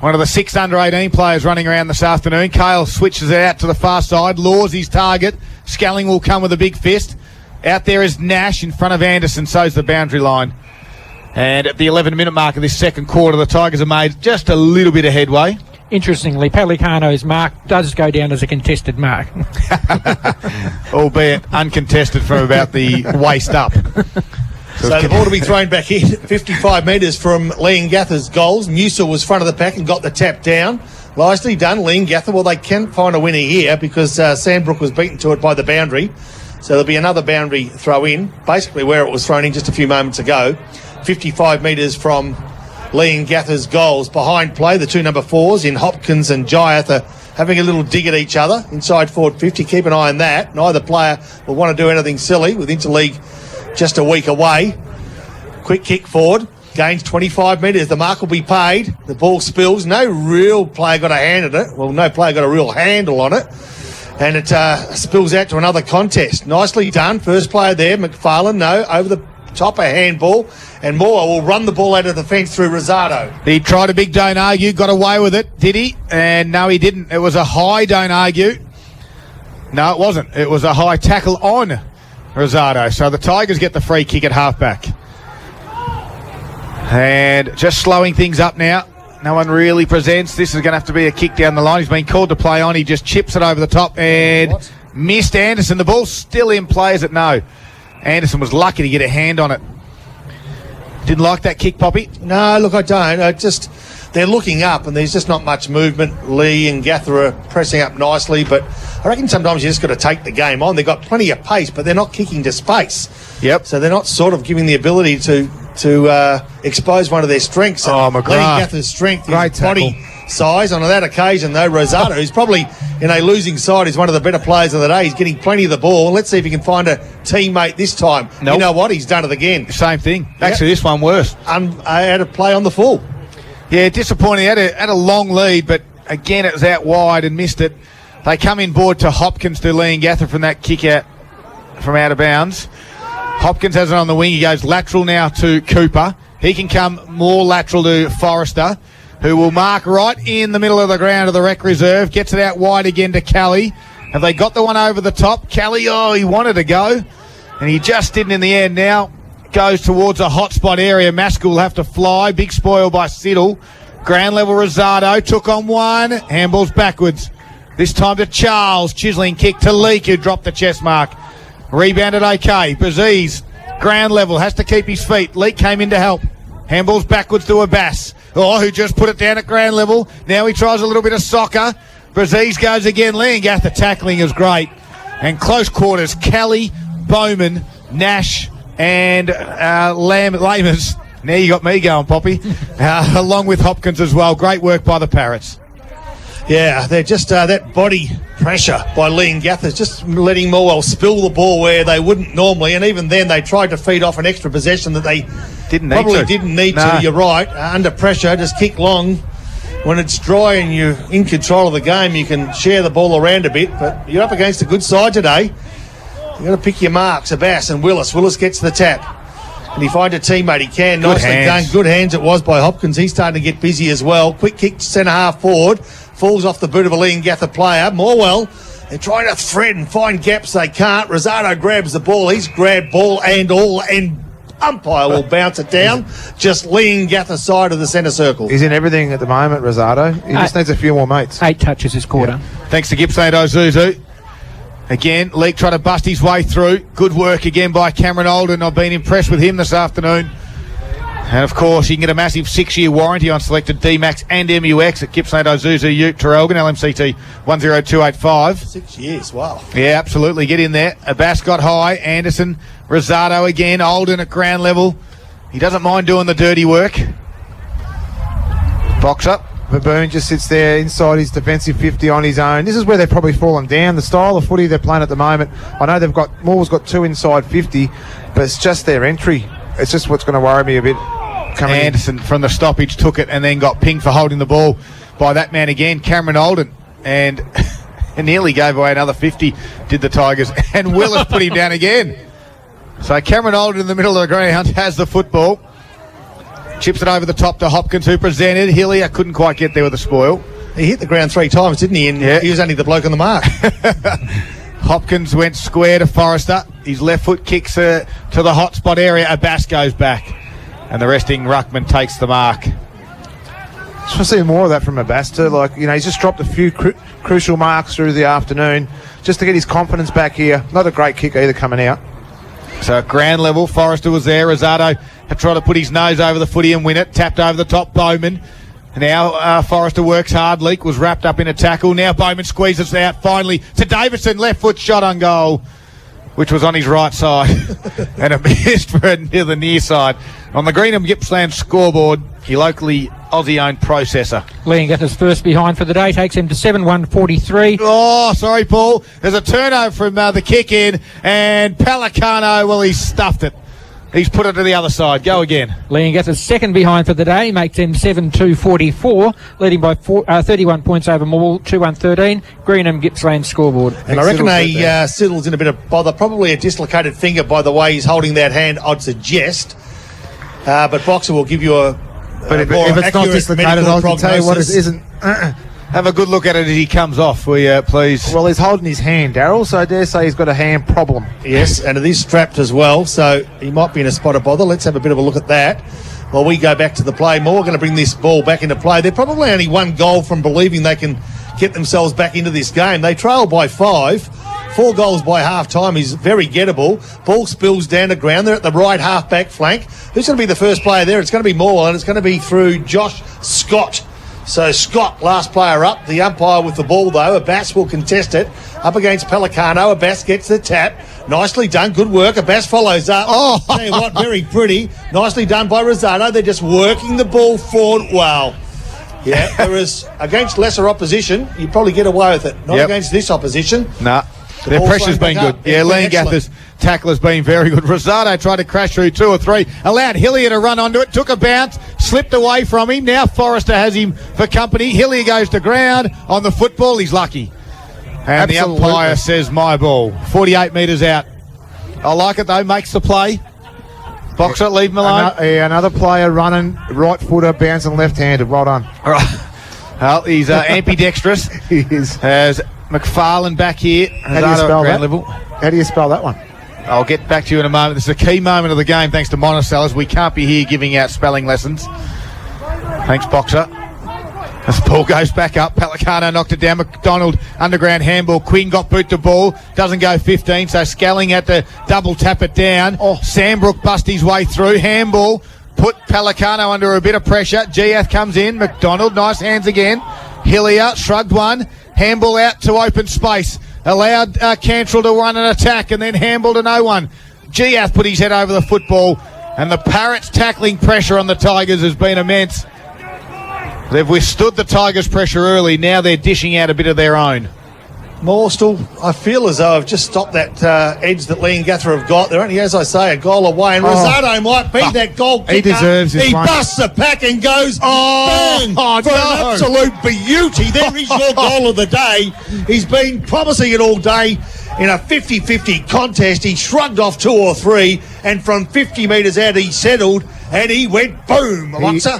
one of the 6 under-18 players running around this afternoon. Cale switches it out to the far side, lures his target. Skelling will come with a big fist. Out there is Nash in front of Anderson, so's the boundary line. And at the 11-minute mark of this second quarter, the Tigers have made just a little bit of headway. Interestingly, Pelicano's mark does go down as a contested mark. Albeit uncontested from about the waist up. So the ball to be thrown back in, 55 metres from Leongatha's goals. Musa was front of the pack and got the tap down. Nicely done, Leongatha. Well, they can find a winner here because Sandbrook was beaten to it by the boundary. So there'll be another boundary throw in, basically where it was thrown in just a few moments ago. 55 metres from Leongatha's goals. Behind play, the 2 number 4s in Hopkins and Giath are having a little dig at each other inside forward 50. Keep an eye on that. Neither player will want to do anything silly with Interleague just a week away. Quick kick forward. Gains 25 metres. The mark will be paid. The ball spills. No real player got a hand at it. Well, no player got a real handle on it. And it spills out to another contest. Nicely done. First player there, McFarlane. No, over the top, a handball. And Moore will run the ball out of the fence through Rosado. He tried a big don't argue, got away with it, did he? And no, he didn't. It was a high don't argue. No, it wasn't. It was a high tackle on Rosado. So the Tigers get the free kick at halfback. And just slowing things up now. No one really presents. This is going to have to be a kick down the line. He's been called to play on. He just chips it over the top and missed Anderson. The ball's still in play, is it? No. Anderson was lucky to get a hand on it. Didn't like that kick, Poppy? No, look, I don't. They're looking up and there's just not much movement. Lee and Gather are pressing up nicely, but I reckon sometimes you just got to take the game on. They've got plenty of pace, but they're not kicking to space. Yep. So they're not sort of giving the ability to expose one of their strengths. Oh, McGrath. Lee Gather's strength Great is body size. On that occasion, though, Rosado, who's probably in a losing side, is one of the better players of the day. He's getting plenty of the ball. Let's see if he can find a teammate this time. Nope. You know what? He's done it again. Same thing. Actually, this one worse. I had a play on the full. Yeah, disappointing. Had a long lead, but again, it was out wide and missed it. They come in board to Hopkins to Leongatha from that kick out from out of bounds. Hopkins has it on the wing. He goes lateral now to Cooper. He can come more lateral to Forrester, who will mark right in the middle of the ground of the rec reserve. Gets it out wide again to Kelly. Have they got the one over the top? Kelly, he wanted to go, and he just didn't in the end. Now goes towards a hotspot area. Maskell will have to fly. Big spoil by Siddle. Ground level Rosado took on one. Handballs backwards. This time to Charles. Chiseling kick to Leake, who dropped the chest mark. Rebounded okay. Baziz, ground level, has to keep his feet. Leake came in to help. Handballs backwards to Abbas. Who just put it down at ground level. Now he tries a little bit of soccer. Baziz goes again. Leongatha tackling is great. And close quarters, Kelly, Bowman, Nash, and Lamers Now you got me going, Poppy. Along with Hopkins as well. Great work by the Parrots. Yeah, they're just that body pressure by Leongatha is just letting Morwell spill the ball where they wouldn't normally, and even then they tried to feed off an extra possession that they didn't need to. You're right. Under pressure, just kick long. When it's dry and you're in control of the game, you can share the ball around a bit, but you're up against a good side today. You've got to pick your marks. Abbas and Willis. Willis gets the tap. Can he find a teammate? He can. Nicely done. Good hands it was by Hopkins. He's starting to get busy as well. Quick kick to centre half forward. Falls off the boot of a Leongatha player. Morwell, they're trying to thread and find gaps. They can't. Rosado grabs the ball. He's grabbed ball and all, and umpire will bounce it down. Just Leongatha side of the centre circle. He's in everything at the moment, Rosado. He just needs a few more mates. 8 touches this quarter. Yeah. Thanks to Gippsland Ozuzu. Again, Leake trying to bust his way through. Good work again by Cameron Olden. I've been impressed with him this afternoon. And, of course, you can get a massive 6-year warranty on selected D-Max and MUX at Gippsland Ozuzu Ute Terrelgan, LMCT 10285. 6 years, wow. Yeah, absolutely. Get in there. Abbas got high. Anderson, Rosado again. Olden at ground level. He doesn't mind doing the dirty work. Box up. Baboon just sits there inside his defensive 50 on his own. This is where they've probably fallen down. The style of footy they're playing at the moment. I know Morwell's got 2 inside 50, but it's just their entry. It's just what's going to worry me a bit. Anderson from the stoppage took it and then got pinged for holding the ball by that man again, Cameron Olden, and nearly gave away another 50, did the Tigers, and Willis put him down again. So Cameron Olden in the middle of the ground has the football, chips it over the top to Hopkins, who presented. Hillier couldn't quite get there with the spoil. He hit the ground 3 times, didn't he? And he was only the bloke on the mark. Hopkins went square to Forrester. His left foot kicks to the hot spot area. Abbas goes back. And the resting ruckman takes the mark. Just want to see more of that from Abbas too. He's just dropped a few crucial marks through the afternoon just to get his confidence back here. Not a great kick either coming out. So at ground level, Forrester was there. Rosado had tried to put his nose over the footy and win it. Tapped over the top, Bowman. Now Forrester works hard. Leake was wrapped up in a tackle. Now Bowman squeezes out finally to Davidson. Left foot shot on goal, which was on his right side. And it missed for near the near side. On the Greenham Gippsland scoreboard, your locally Aussie-owned processor. Leongatha's first behind for the day takes him to 7-1-43. Oh, sorry, Paul. There's a turnover from the kick-in, and Pelicano, well, he's stuffed it. He's put it to the other side. Go again. Leongatha's second behind for the day makes him 7-2-44, leading by 31 points over Morwell, 2-1-13. Greenham Gippsland scoreboard. And I reckon Siddle's in a bit of bother. Probably a dislocated finger by the way he's holding that hand, I'd suggest. But Boxer will give you a if it's not dislocated, I'll tell you what it isn't. Have a good look at it as he comes off, will you, please? Well, he's holding his hand, Daryl, so I dare say he's got a hand problem. Yes, and it is strapped as well, so he might be in a spot of bother. Let's have a bit of a look at that while we go back to the play. More going to bring this ball back into play. They're probably only 1 goal from believing they can get themselves back into this game. They trail by 5. 4 goals by half-time is very gettable. Ball spills down the ground. They're at the right half-back flank. Who's going to be the first player there? It's going to be Morwell, and it's going to be through Josh Scott. So Scott, last player up. The umpire with the ball, though. Abbas will contest it. Up against Pelicano. Abbas gets the tap. Nicely done. Good work. Abbas follows up. Oh, tell you what, very pretty. Nicely done by Rosado. They're just working the ball forward. Wow. Yeah, whereas against lesser opposition, you probably get away with it. Not against this opposition. Nah. Their pressure's been good. Yeah, Leongatha's tackle has been very good. Rosado tried to crash through 2 or 3, allowed Hillier to run onto it, took a bounce, slipped away from him. Now Forrester has him for company. Hillier goes to ground on the football. He's lucky. And the umpire says my ball. 48 metres out. I like it, though. Makes the play. Boxer, leave him alone. Another player running, right footer, bouncing left-handed. Well done. All right. Well, he's ambidextrous. He is. Has McFarlane back here. How do you spell that? Level. How do you spell that one? I'll get back to you in a moment. This is a key moment of the game, thanks to Monticello's. We can't be here giving out spelling lessons. Thanks, Boxer. As the ball goes back up, Pelicano knocked it down. McDonald, underground handball. Quinn got boot to ball. Doesn't go 15, so Skelling had to double tap it down. Sandbrook bust his way through. Handball put Pelicano under a bit of pressure. Giath comes in. McDonald, nice hands again. Hillier shrugged one. Handball out to open space. Allowed Cantrell to run an attack and then handball to no one. Giath put his head over the football And the Parrots' tackling pressure on the Tigers has been immense. They've withstood the Tigers' pressure early. Now they're dishing out a bit of their own. Morstal, I feel as though I've just stopped that edge that Leongatha have got. They're only, as I say, a goal away. And Rosado might be that goal kicker. He deserves this He one. busts a pack and goes bang for an absolute beauty. There is your goal of the day. He's been promising it all day. In a 50-50 contest, he shrugged off 2 or 3, and from 50 metres out, he settled, and he went boom.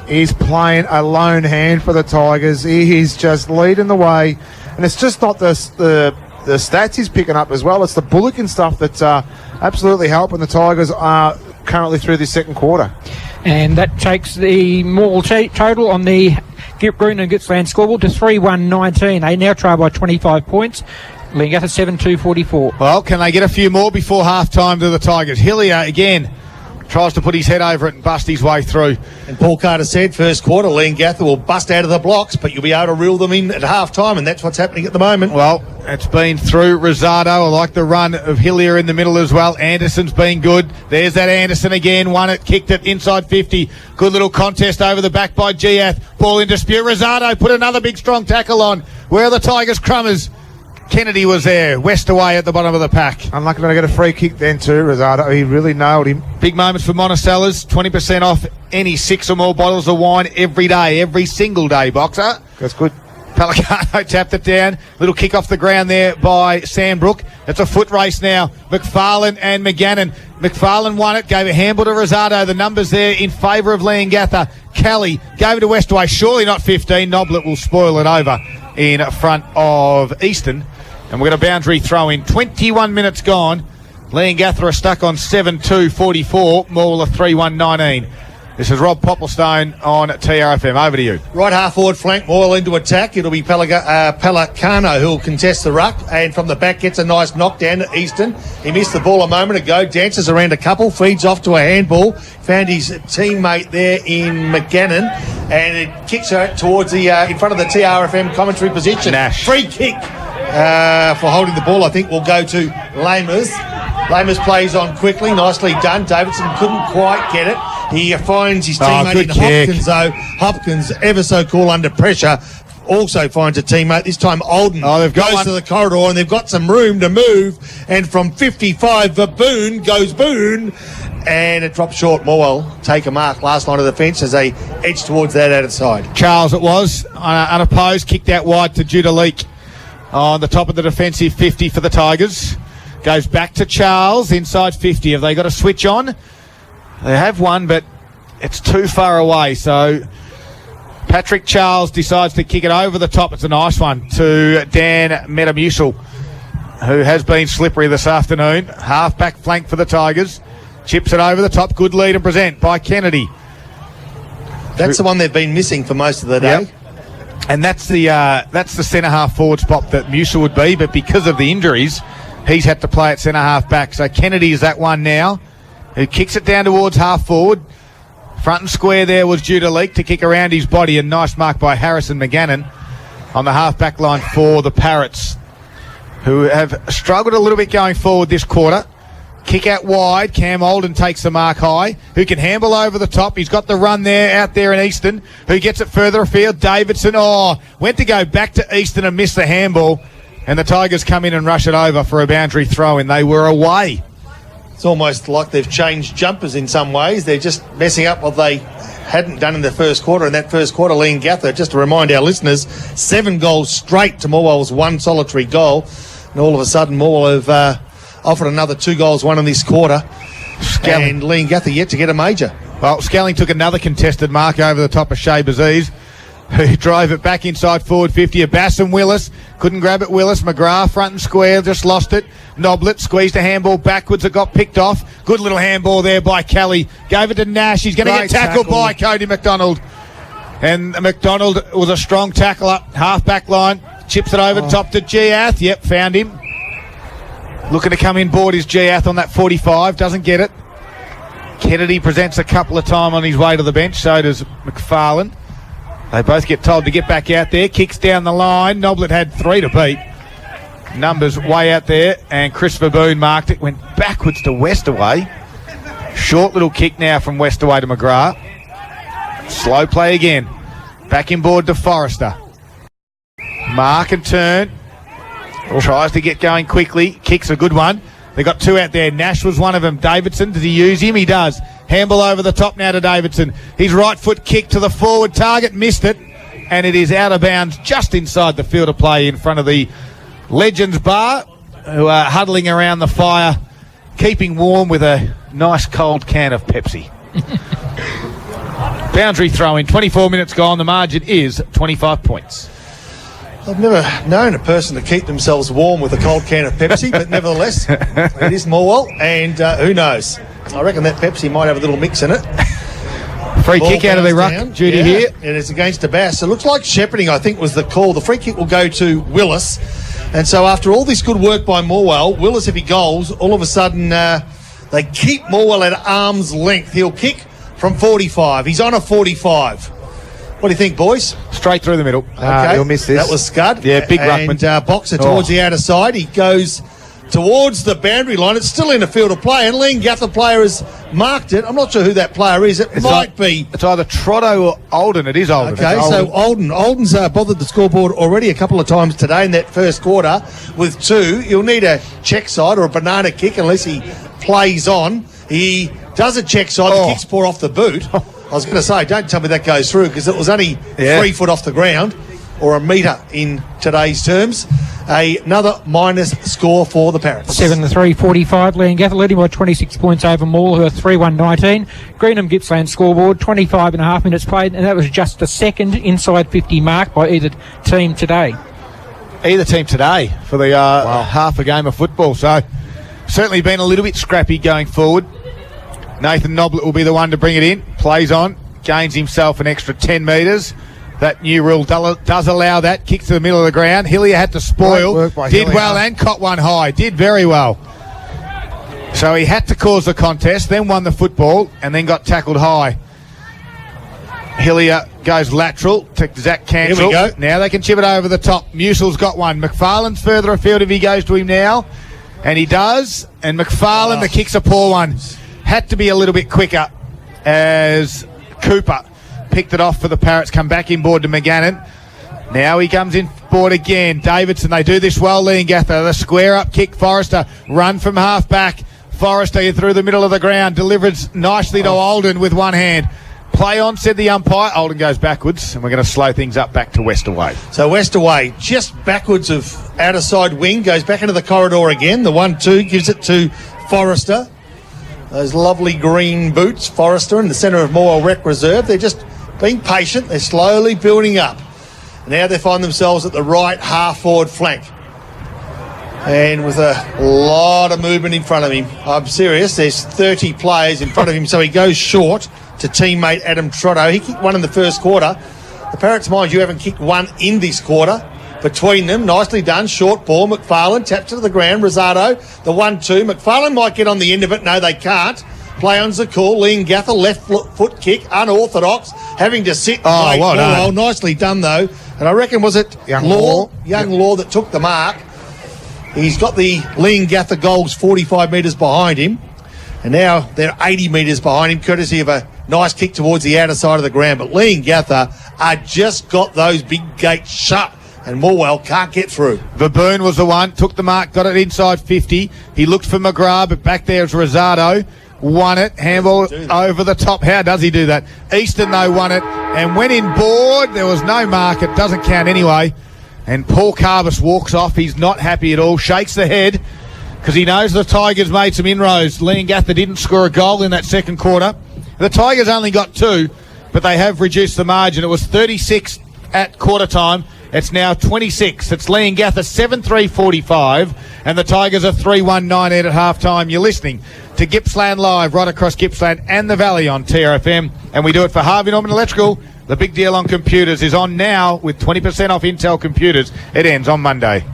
He's playing a lone hand for the Tigers. He is just leading the way. And it's just not the stats he's picking up as well. It's the bullock and stuff that's absolutely helping the Tigers currently through this second quarter. And that takes the Morwell total on the Green and Gippsland scoreboard to 3-1-19. They now trail by 25 points. Leongatha 7-2-44. Well, can they get a few more before half-time to the Tigers? Hillier, again, tries to put his head over it and bust his way through. And Paul Carter said, first quarter, Leongatha will bust out of the blocks, but you'll be able to reel them in at half-time, and that's what's happening at the moment. Well, it's been through Rosado. I like the run of Hillier in the middle as well. Anderson's been good. There's that Anderson again. Won it, kicked it inside 50. Good little contest over the back by Giath. Ball in dispute. Rosado put another big strong tackle on. Where are the Tigers crummers? Kennedy was there. West away at the bottom of the pack. Unlucky to get a free kick then too, Rosado. He really nailed him. Big moments for Monticello's. 20% off any 6 or more bottles of wine every day, every single day, Boxer. That's good. Pelicano tapped it down. Little kick off the ground there by Sandbrook. It's a foot race now. McFarlane and McGannon. McFarlane won it, gave a handball to Rosado. The numbers there in favour of Leongatha. Kelly gave it to Westaway. Surely not 15. Noblet will spoil it over in front of Easton. And we've got a boundary throw in. 21 minutes gone. Leongatha are stuck on 7-2-44. Morwell 3-1-19. This is Rob Popplestone on TRFM. Over to you. Right half forward flank, Morwell into attack. It'll be Pelicano who'll contest the ruck, and from the back gets a nice knockdown to Easton. He missed the ball a moment ago, dances around a couple, feeds off to a handball, found his teammate there in McGannon, and it kicks her towards the in front of the TRFM commentary position. Nash. Free kick for holding the ball, I think, will go to Lamers. Lamers plays on quickly, nicely done. Davidson couldn't quite get it. He finds his teammate in Hopkins, though. Hopkins, ever so cool under pressure, also finds a teammate. This time Olden goes to the corridor, and they've got some room to move. And from 55 for Boone goes Boone, and it drops short. Morwell take a mark last line of the fence as they edge towards that outside. Charles, it was unopposed, kicked out wide to Judah Leake on the top of the defensive 50 for the Tigers. Goes back to Charles inside 50. Have they got a switch on? They have one, but it's too far away. So Patrick Charles decides to kick it over the top. It's a nice one to Dan Metamucil, who has been slippery this afternoon. Half-back flank for the Tigers. Chips it over the top. Good lead and present by Kennedy. That's the one they've been missing for most of the day. Yep. And that's the centre-half forward spot that Musa would be, but because of the injuries, he's had to play at centre-half back. So Kennedy is that one now, who kicks it down towards half-forward. Front and square there was Judah Leake to kick around his body, and nice mark by Harrison McGannon on the half-back line for the Parrots, who have struggled a little bit going forward this quarter. Kick out wide. Cam Olden takes the mark high, who can handle over the top. He's got the run there out there in Easton, who gets it further afield. Davidson, went to go back to Easton and missed the handball, and the Tigers come in and rush it over for a boundary throw-in. They were away. It's almost like they've changed jumpers in some ways. They're just messing up what they hadn't done in the first quarter. In that first quarter, Leongatha, just to remind our listeners, 7 goals straight to Morwell's 1 solitary goal. And all of a sudden, Morwell have offered another 2 goals, 1 in this quarter. And Leongatha yet to get a major. Well, Skelling took another contested mark over the top of Shea Baziz, who drove it back inside forward 50. Abbas and Willis couldn't grab it. Willis, McGrath front and square, just lost it. Noblet squeezed a handball backwards. It got picked off. Good little handball there by Kelly. Gave it to Nash. He's going to get tackled by Cody McDonald. And McDonald was a strong tackle up half back line. Chips it over top to Giath. Yep, found him. Looking to come in board is Giath on that 45. Doesn't get it. Kennedy presents a couple of times on his way to the bench. So does McFarlane. They both get told to get back out there. Kicks down the line. Noblet had 3 to beat. Numbers way out there. And Christopher Boone marked it. Went backwards to Westaway. Short little kick now from Westaway to McGrath. Slow play again. Back inboard to Forrester. Mark and turn. Tries to get going quickly. Kicks a good one. They got two out there. Nash was one of them. Davidson, does he use him? He does. Handball over the top now to Davidson. His right foot kick to the forward target. Missed it. And it is out of bounds just inside the field of play in front of the Legends Bar, who are huddling around the fire, keeping warm with a nice cold can of Pepsi. Boundary throw in. 24 minutes gone. The margin is 25 points. I've never known a person to keep themselves warm with a cold can of Pepsi, but nevertheless, it is Morwell, and who knows? I reckon that Pepsi might have a little mix in it. Free Ball kick out of the ruck, down. Judy here. And it's against a Bass. It looks like shepherding, I think, was the call. The free kick will go to Willis. And so after all this good work by Morwell, Willis, if he goals, all of a sudden they keep Morwell at arm's length. He'll kick from 45. He's on a 45. What do you think, boys? Straight through the middle. Okay, he'll miss this. That was Scud. Yeah, big ruckman. And Boxer towards the outer side. He goes towards the boundary line. It's still in a field of play, and Leongatha player has marked it. I'm not sure who that player is. It might be. It's either Trotto or Olden. It is Olden. Okay, so Olden's bothered the scoreboard already a couple of times today in that first quarter with two. He'll need a check side or a banana kick unless he plays on. He does a check side. The kicks pour off the boot. I was going to say, don't tell me that goes through because it was only 3 foot off the ground, or a metre in today's terms. Another minus score for the Parrots. 7-3, 45. Leongatha leading by 26 points over Morwell, who are 3-1-19. Greenham Gippsland scoreboard, 25 and a half minutes played, and that was just the second inside 50 mark by either team today. Either team today for the half a game of football. So certainly been a little bit scrappy going forward. Nathan Noblet will be the one to bring it in. Plays on, gains himself an extra 10 metres. That new rule does allow that. Kicks to the middle of the ground. Hillier had to spoil. Did well and caught one high. Did very well. So he had to cause the contest, then won the football, and then got tackled high. Hillier goes lateral to Zach Cancel. Here we go. Now they can chip it over the top. Musel's got one. McFarlane's further afield if he goes to him now. And he does. And McFarlane, the kick's a poor one. Had to be a little bit quicker as Cooper picked it off for the Parrots. Come back inboard to McGannon. Now he comes in board again. Davidson, they do this well, Leongatha. The square up kick, Forrester. Run from half back. Forrester through the middle of the ground. Delivers nicely to Olden with one hand. Play on, said the umpire. Olden goes backwards, and we're going to slow things up back to Westaway. So Westaway, just backwards of outer side wing, goes back into the corridor again. The 1-2 gives it to Forrester. Those lovely green boots, Forrester in the centre of Morwell Rec Reserve. They're just being patient. They're slowly building up. Now they find themselves at the right half-forward flank. And with a lot of movement in front of him. I'm serious. There's 30 players in front of him, so he goes short to teammate Adam Trotto. He kicked one in the first quarter. The Parrots, mind you, haven't kicked one in this quarter. Between them, nicely done. Short ball. McFarlane taps it to the ground. Rosado, the 1-2. McFarlane might get on the end of it. No, they can't. Play on's the call. Leongatha, left foot kick. Unorthodox. Having to sit. Well done. Nicely done, though. And I reckon, was it Young Law that took the mark? He's got the Leongatha goals 45 metres behind him. And now they're 80 metres behind him, courtesy of a nice kick towards the outer side of the ground. But Leongatha are just got those big gates shut. And Morwell can't get through. Verboon was the one, took the mark, got it inside 50. He looked for McGrath, but back there is Rosado. Won it, handball over the top. How does he do that? Easton, though, won it and went in board. There was no mark. It doesn't count anyway. And Paul Carvis walks off. He's not happy at all. Shakes the head because he knows the Tigers made some inroads. Leongatha didn't score a goal in that second quarter. The Tigers only got 2, but they have reduced the margin. It was 36 at quarter time. It's now 26. It's Leongatha 7-3-45, and the Tigers are 3-1-19 at half-time. You're listening to Gippsland Live right across Gippsland and the Valley on TRFM, and we do it for Harvey Norman Electrical. The big deal on computers is on now with 20% off Intel computers. It ends on Monday.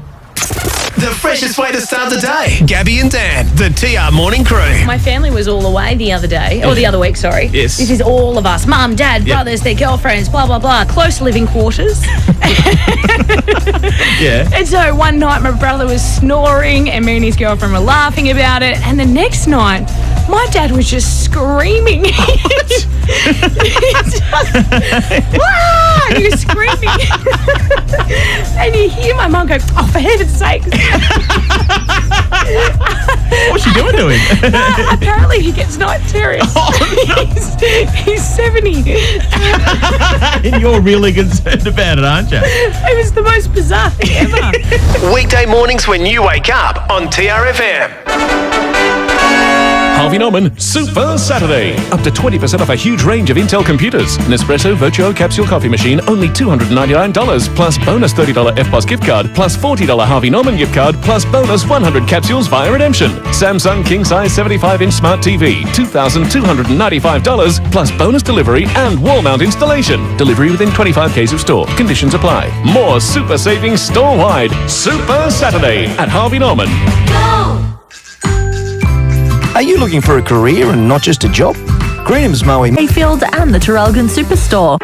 The freshest way to start the day. Gabby and Dan, the TR Morning Crew. My family was all away the other day, or the other week, sorry. Yes. This is all of us. Mum, Dad, brothers, their girlfriends, blah, blah, blah. Close living quarters. Yeah. And so one night my brother was snoring and me and his girlfriend were laughing about it. And the next night My dad was just screaming. He was screaming. And you hear my mum go, oh, for heaven's sake. What's she doing to him? Apparently he gets night terrors. Oh, no. He's 70. And you're really concerned about it, aren't you? It was the most bizarre thing ever. Weekday mornings when you wake up on TRFM. Harvey Norman Super Saturday. Up to 20% off a huge range of Intel computers. Nespresso Virtuo Capsule Coffee Machine, only $299, plus bonus $30 FBOS gift card, plus $40 Harvey Norman gift card, plus bonus 100 capsules via redemption. Samsung King Size 75-inch Smart TV, $2,295, plus bonus delivery and wall mount installation. Delivery within 25 Ks of store. Conditions apply. More super savings store-wide. Super Saturday at Harvey Norman. Are you looking for a career and not just a job? Greenham's Mowing, Mayfield and the Traralgon Superstore.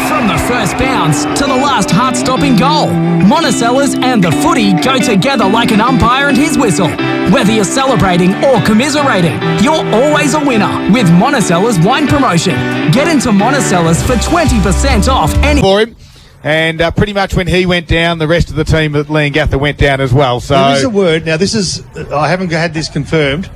From the first bounce to the last heart-stopping goal, Monticello's and the footy go together like an umpire and his whistle. Whether you're celebrating or commiserating, you're always a winner with Monticello's wine promotion. Get into Monticello's for 20% off any... For him. And pretty much when he went down, the rest of the team at Leongatha went down as well. So there is a word. Now, this is... I haven't had this confirmed.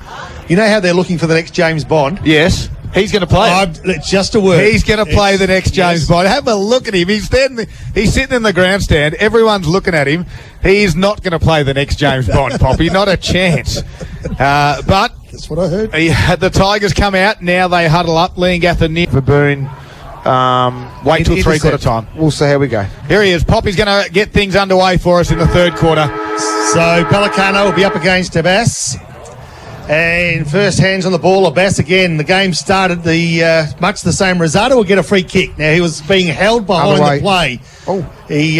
You know how they're looking for the next James Bond? Yes. He's going to play. It's just a word. He's going to play the next James Bond. Have a look at him. He's sitting in the grandstand. Everyone's looking at him. He's not going to play the next James Bond, Poppy. Not a chance. But... That's what I heard. The Tigers come out. Now they huddle up. Leongatha near... Baboon. Wait till three-quarter time. We'll see how we go. Here he is. Poppy's going to get things underway for us in the third quarter. So Pelicano will be up against Abbas. And first hands on the ball, Abbas again. The game started much the same. Rosado will get a free kick. Now, he was being held behind the play. Oh. He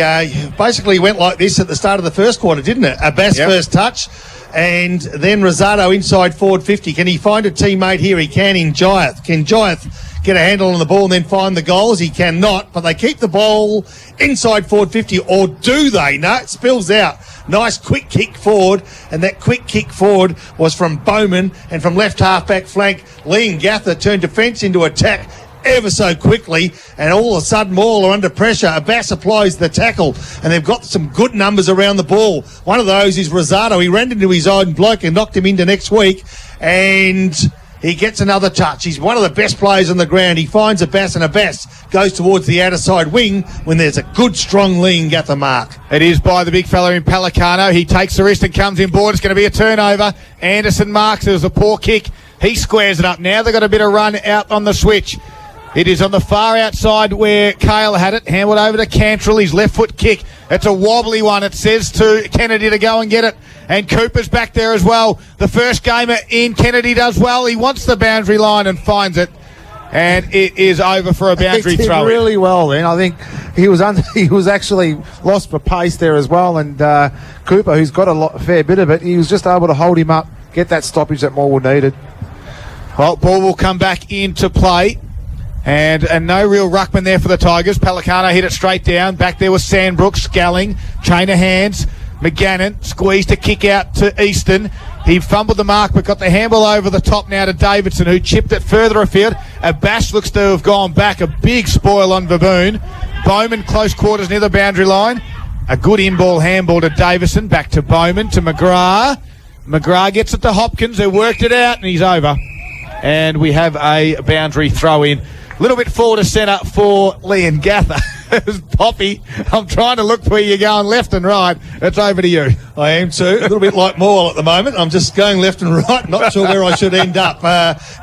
basically went like this at the start of the first quarter, didn't it? Abbas first touch. And then Rosado inside forward 50. Can he find a teammate here? He can in Giath. Can Giath get a handle on the ball and then find the goals? He cannot, but they keep the ball inside forward 50, or do they? No, it spills out. Nice quick kick forward, and that quick kick forward was from Bowman, and from left half-back flank, Leongatha turned defence into attack ever so quickly, and all of a sudden Morwell are under pressure. Abbas applies the tackle, and they've got some good numbers around the ball. One of those is Rosado. He ran into his own bloke and knocked him into next week, and he gets another touch. He's one of the best players on the ground. He finds Abbas, and Abbas goes towards the outer side wing when there's a good, strong Leongatha mark. It is by the big fella in Pelicano. He takes the wrist and comes in board. It's going to be a turnover. Anderson marks. It was a poor kick. He squares it up. Now they've got a bit of run out on the switch. It is on the far outside where Cale had it. Handled over to Cantrell. His left foot kick. It's a wobbly one. It says to Kennedy to go and get it. And Cooper's back there as well. The first gamer in. Kennedy does well. He wants the boundary line and finds it. And it is over for a boundary He did throw. really well then. I think he was actually lost for pace there as well. And Cooper, who's got a fair bit of it, he was just able to hold him up, get that stoppage that Morwell needed. Well, ball will come back into play. And no real ruckman there for the Tigers. Pelicano hit it straight down. Back there was Sandbrook, Skelling, chain of hands. McGannon squeezed a kick out to Easton. He fumbled the mark but got the handball over the top now to Davidson, who chipped it further afield. Abbas looks to have gone back. A big spoil on Baboon. Bowman close quarters near the boundary line. A good in-ball handball to Davison. Back to Bowman to McGrath. McGrath gets it to Hopkins, who worked it out, and he's over. And we have a boundary throw in. A little bit forward to centre for Leongatha. Poppy, I'm trying to look where you're going left and right. It's over to you. I am too. A little bit like Morwell at the moment. I'm just going left and right. Not sure where I should end up.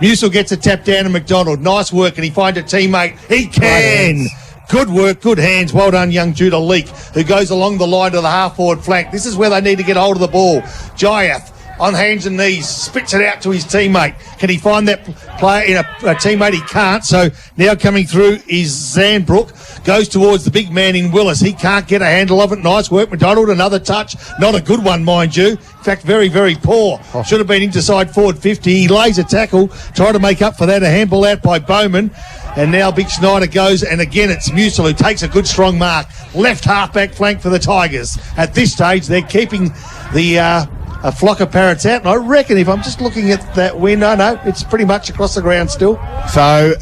Musil gets a tap down to McDonald. Nice work. And he finds a teammate. He can. Good work, good hands. Well done, young Judah Leak, who goes along the line to the half-forward flank. This is where they need to get hold of the ball. Giath on hands and knees, spits it out to his teammate. Can he find that player in a teammate? He can't. So now coming through is Zandbrook. Goes towards the big man in Willis. He can't get a handle of it. Nice work, McDonald. Another touch. Not a good one, mind you. In fact, very, very poor. Should have been inside forward 50. He lays a tackle, trying to make up for that. A handball out by Bowman. And now Big Schneider goes, and again it's Musil who takes a good strong mark. Left half-back flank for the Tigers. At this stage, they're keeping the a flock of parrots out. And I reckon if I'm just looking at that window, no, it's pretty much across the ground still. So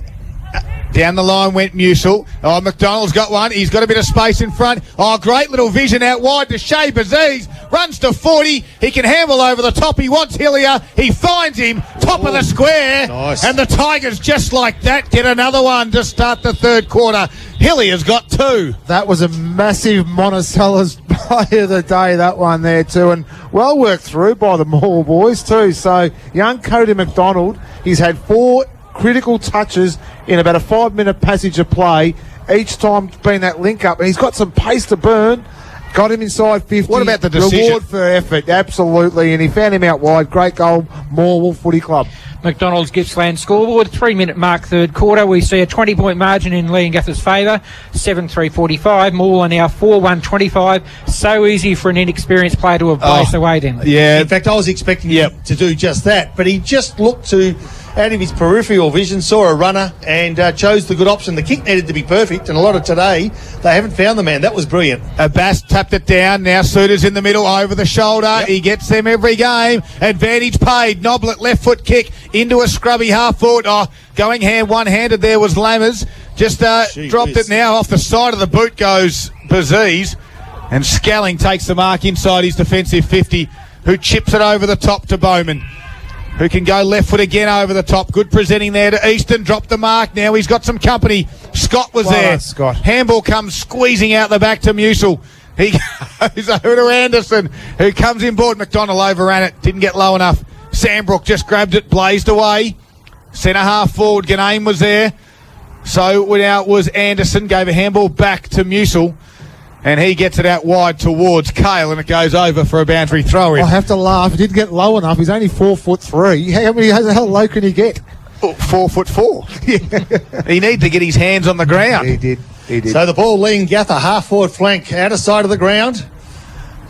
down the line went Musil. Oh, McDonald's got one. He's got a bit of space in front. Oh, great little vision out wide to Shea Baziz. Runs to 40. He can handle over the top. He wants Hillier. He finds him. Top of the square. Nice. And the Tigers, just like that, get another one to start the third quarter. Hillier's got 2. That was a massive Monticello's play of the day, that one there too, and well worked through by the Morwell boys too. So young Cody McDonald, he's had 4 critical touches in about a 5-minute passage of play. Each time been that link up, and he's got some pace to burn. Got him inside 50. What about the decision? Reward for effort, absolutely, and he found him out wide. Great goal, Morwell Footy Club. McDonald's Gippsland scoreboard, 3-minute mark third quarter. We see a 20-point margin in Leongatha's favour, 7-3-45. Morwell are now 4-1-25. So easy for an inexperienced player to have placed away then. Yeah. In fact, I was expecting him to do just that, but he just looked to, out of his peripheral vision, saw a runner and chose the good option. The kick needed to be perfect, and a lot of today, they haven't found the man. That was brilliant. Bass tapped it down. Now Suter's in the middle, over the shoulder. Yep. He gets them every game. Advantage paid. Noblet left foot kick into a scrubby half forward. Oh, going hand one-handed there was Lammers. Just dropped it now. Off the side of the boot goes Baziz. And Scalling takes the mark inside his defensive 50, who chips it over the top to Bowman, who can go left foot again over the top. Good presenting there to Easton. Dropped the mark. Now he's got some company. Scott was there. Scott. Handball comes squeezing out the back to Musil. He goes over to Anderson, who comes in board. McDonald overran it. Didn't get low enough. Sandbrook just grabbed it, blazed away. Centre half forward. Ganane was there. So now it was Anderson. Gave a handball back to Musil. And he gets it out wide towards Cale, and it goes over for a boundary throw in. I have to laugh. He didn't get low enough. He's only 4'3". How low can he get? 4'4". He needed to get his hands on the ground. He did. So the ball, Leongatha, half-forward flank, outer side of the ground.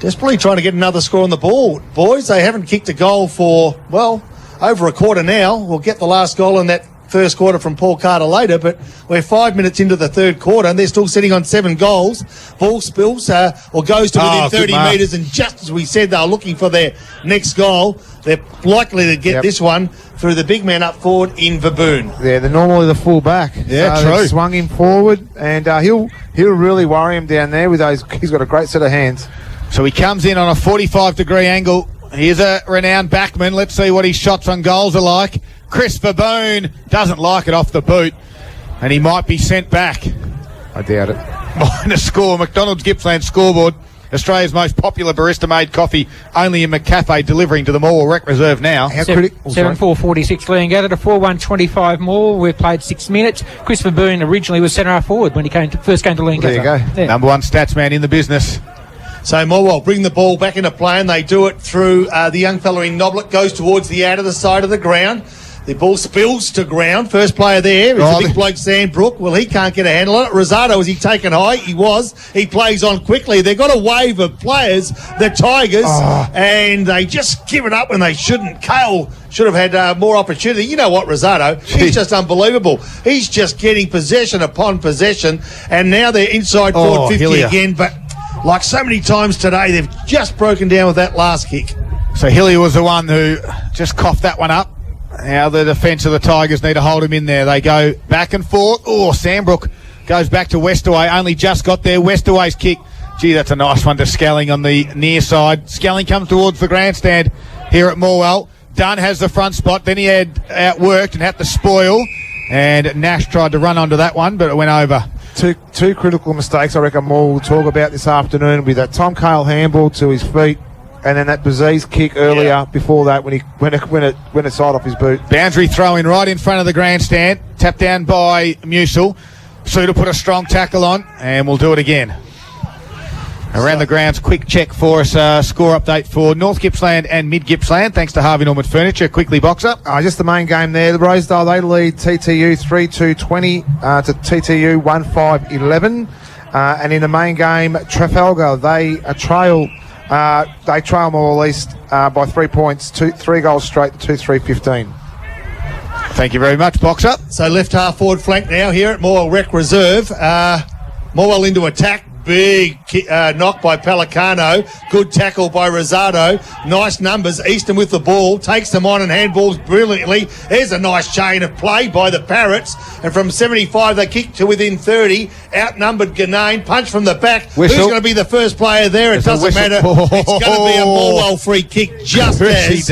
Desperately trying to get another score on the ball. Boys, they haven't kicked a goal for, well, over a quarter now. We'll get the last goal in that first quarter from Paul Carter later, but we're 5 minutes into the third quarter and they're still sitting on 7 goals. Ball spills or goes to within 30 metres, and just as we said, they're looking for their next goal. They're likely to get this one through the big man up forward in Baboon. Yeah, they're normally the full back. Yeah, so true. They've swung him forward, and he'll really worry him down there with those. He's got a great set of hands. So he comes in on a 45-degree angle. Here's a renowned backman. Let's see what his shots on goals are like. Chris Baboon doesn't like it off the boot, and he might be sent back. I doubt it. Minus score. McDonald's Gippsland scoreboard. Australia's most popular barista-made coffee, only in McCafe, delivering to the Morwell Rec Reserve now. 7-4-46 Leongatha to 4-1-25 more. We've played 6 minutes. Chris Baboon originally was centre half forward when he first came to Leongatha. There you go. Yeah. Number 1 stats man in the business. So Morwell bring the ball back into play, and they do it through the young fellow in Noblet, goes towards the outer side of the ground. The ball spills to ground. First player there is the big bloke, Sandbrook. Well, he can't get a handle on it. Rosado, is he taken high? He was. He plays on quickly. They've got a wave of players, the Tigers, and they just give it up when they shouldn't. Cale should have had more opportunity. You know what, Rosado? He's just unbelievable. He's just getting possession upon possession, and now they're inside forward 50 Hillier again, but like so many times today, they've just broken down with that last kick. So Hillier was the one who just coughed that one up. Now the defence of the Tigers need to hold him in there. They go back and forth. Oh, Sandbrook goes back to Westaway. Only just got there. Westaway's kick. Gee, that's a nice one to Scalling on the near side. Scalling comes towards the grandstand here at Morwell. Dunn has the front spot. Then he had outworked and had to spoil. And Nash tried to run onto that one, but it went over. Two critical mistakes I reckon Morwell will talk about this afternoon with that Tom Cale handball to his feet, and then that Baziz kick earlier before that when it side off his boot. Boundary throw in right in front of the grandstand. Tapped down by Musil. Suter put a strong tackle on, and we'll do it again. Around the grounds, quick check for us. Score update for North Gippsland and Mid Gippsland. Thanks to Harvey Norman Furniture. Quickly, Boxer. Just the main game there. The Rosedale, they lead TTU 3-2-20 to TTU 1-5-11. And in the main game, Trafalgar, they trail Morwell East by 3 points, 3 goals straight to 2-3-15. Thank you very much, Boxer. So left half forward flank now here at Morwell Rec Reserve. Morwell into attack. big knock by Pelicano. Good tackle by Rosado. Nice numbers. Easton with the ball. Takes them on and handballs brilliantly. There's a nice chain of play by the Parrots. And from 75, they kick to within 30. Outnumbered Ganane. Punch from the back. Whistle. Who's going to be the first player there? It doesn't matter. It's going to be a Morwell free kick just as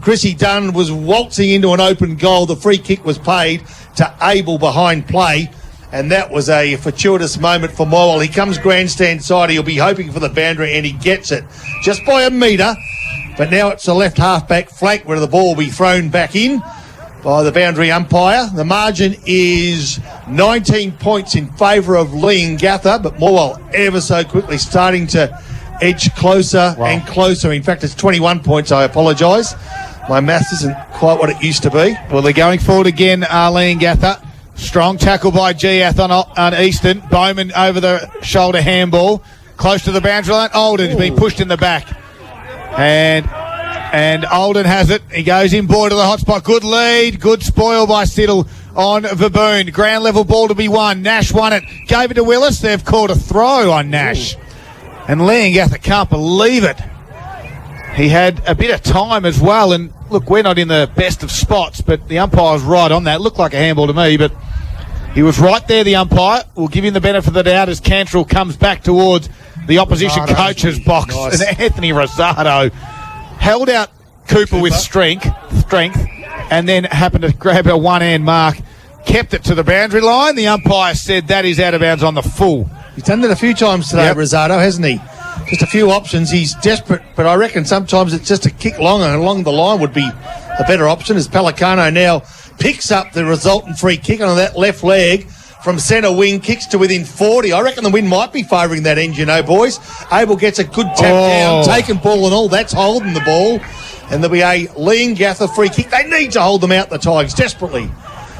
Chrissy Dunn was waltzing into an open goal. The free kick was paid to Abel behind play. And that was a fortuitous moment for Morwell. He comes grandstand side. He'll be hoping for the boundary, and he gets it just by a metre. But now it's a left half-back flank where the ball will be thrown back in by the boundary umpire. The margin is 19 points in favour of Leongatha, but Morwell ever so quickly starting to edge closer and closer. In fact, it's 21 points. I apologise. My maths isn't quite what it used to be. Well, they're going forward again, Leongatha. Strong tackle by Giath on Easton. Bowman over the shoulder handball. Close to the boundary line. Alden's been pushed in the back. And Alden has it. He goes in board to the hot spot. Good lead. Good spoil by Siddle on Verboon. Ground level ball to be won. Nash won it. Gave it to Willis. They've called a throw on Nash. And Leongatha can't believe it. He had a bit of time as well. And look, we're not in the best of spots, but the umpire's right on that. Looked like a handball to me, but he was right there, the umpire. We'll give him the benefit of the doubt as Cantrell comes back towards the opposition coach's box. Nice. And Anthony Rosado held out Cooper with strength, and then happened to grab a one-hand mark, kept it to the boundary line. The umpire said that is out of bounds on the full. He's done it a few times today, Rosado, hasn't he? Just a few options. He's desperate, but I reckon sometimes it's just a kick long and along the line would be a better option, as Pelicano now picks up the resultant free kick on that left leg from centre wing, kicks to within 40. I reckon the wind might be favouring that end, boys. Abel gets a good tap down, taking ball and all. That's holding the ball. And there'll be a Leongatha free kick. They need to hold them out, the Tigers, desperately.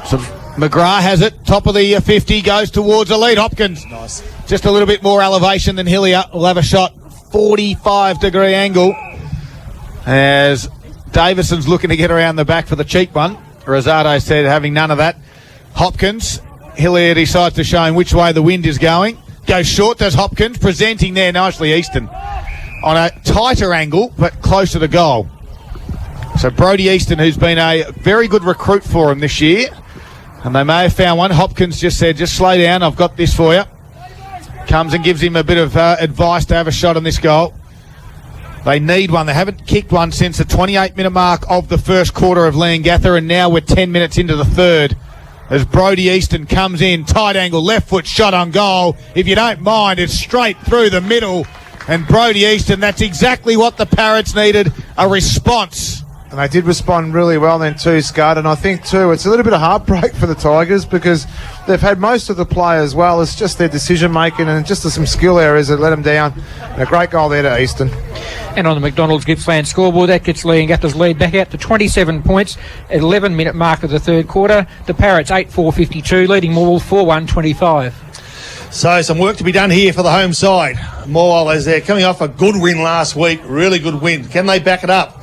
So McGrath has it, top of the 50, goes towards the lead. Hopkins. Nice. Just a little bit more elevation than Hillier. Will have a shot, 45-degree angle, as Davison's looking to get around the back for the cheap one. Rosado said having none of that. Hopkins, Hillier decides to show him which way the wind is going. Goes short, does Hopkins, presenting there nicely Easton on a tighter angle, but closer to goal. So Brodie Easton, who's been a very good recruit for him this year, and they may have found one. Hopkins just said, just slow down, I've got this for you. Comes and gives him a bit of advice to have a shot on this goal. They need one. They haven't kicked one since the 28-minute mark of the first quarter of Leongatha, and now we're 10 minutes into the third. As Brodie Easton comes in, tight angle, left foot shot on goal. If you don't mind, it's straight through the middle. And Brodie Easton, that's exactly what the Parrots needed, a response. And they did respond really well then too, Scud. And I think too, it's a little bit of heartbreak for the Tigers because they've had most of the play as well. It's just their decision making and just some skill areas that let them down. And a great goal there to Easton. And on the McDonald's Gippsland scoreboard, that gets Leongatha's lead back out to 27 points, 11-minute mark of the third quarter. The Parrots 8-4-52, leading Morwell 4-1-25. So some work to be done here for the home side. Morwell, as they're coming off a good win last week, really good win. Can they back it up?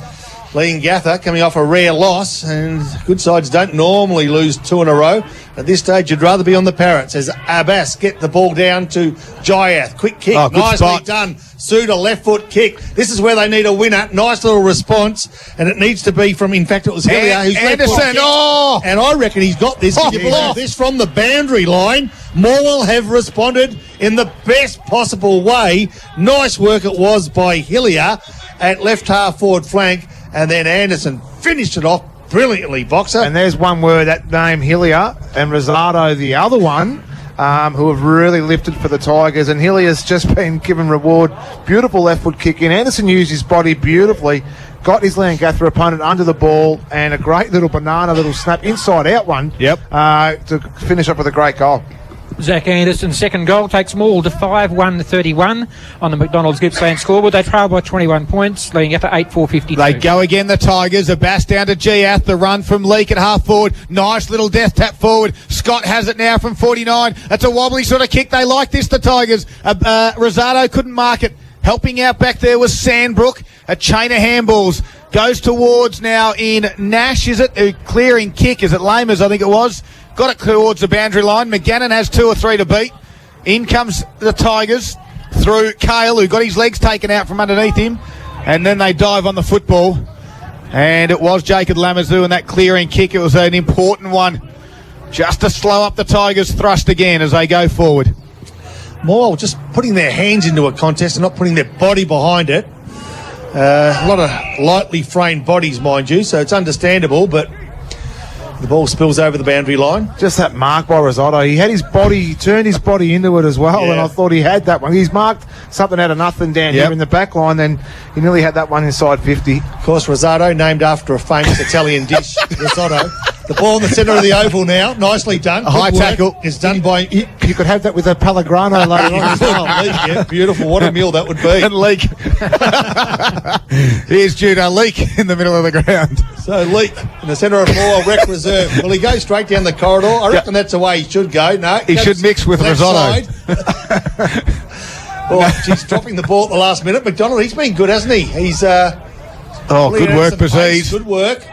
Leongatha coming off a rare loss, and good sides don't normally lose two in a row. At this stage, you'd rather be on the Parrots as Abbas get the ball down to Giath. Quick kick, nicely spot. done. Suda, left foot kick. This is where they need a winner. Nice little response, and it needs to be from, in fact, it was Hillier who's Anderson. And I reckon he's got this. Can you believe this from the boundary line? Morwell have responded in the best possible way. Nice work it was by Hillier at left half forward flank. And then Anderson finished it off brilliantly, Boxer. And there's one word, that name, Hillier, and Rosado, the other one, who have really lifted for the Tigers. And Hillier's just been given reward. Beautiful left foot kick in. Anderson used his body beautifully, got his Leongatha opponent under the ball, and a great little snap, inside out one, to finish up with a great goal. Zach Anderson's second goal takes Morwell to 5-1-31 on the McDonald's Gippsland scoreboard. They trail by 21 points, Leongatha 8-4-52. They go again, the Tigers. A bass down to Giath. The run from Leake at half forward. Nice little death tap forward. Scott has it now from 49. That's a wobbly sort of kick. They like this, the Tigers. Rosado couldn't mark it. Helping out back there was Sandbrook. A chain of handballs. Goes towards now in Nash, is it? A clearing kick. Is it Lamers, I think it was? Got it towards the boundary line. McGannon has 2 or 3 to beat. In comes the Tigers. through Cale, who got his legs taken out from underneath him, and then they dive on the football. And it was Jacob Lamazou and that clearing kick. It was an important one just to slow up the Tigers' thrust again as they go forward. Morwell just putting their hands into a contest and not putting their body behind it. A lot of lightly framed bodies, mind you, so it's understandable, but the ball spills over the boundary line. Just that mark by Risotto. He had his body, he turned his body into it as well, and I thought he had that one. He's marked something out of nothing down here in the back line, then he nearly had that one inside 50. Of course, risotto, named after a famous Italian dish, risotto. The ball in the centre of the oval now, nicely done. A high tackle. It's done by... You could have that with a Pellegrino later on as well. Beautiful, what a meal that would be. And Leak. Here's Judah Leak in the middle of the ground. So Leak in the centre of Morwell Rec Reserve. Will he go straight down the corridor? I reckon that's the way he should go. No, he should mix with Risotto. Oh, he's dropping the ball at the last minute. McDonald, he's been good, hasn't he? He's good work, Baziz. Good work.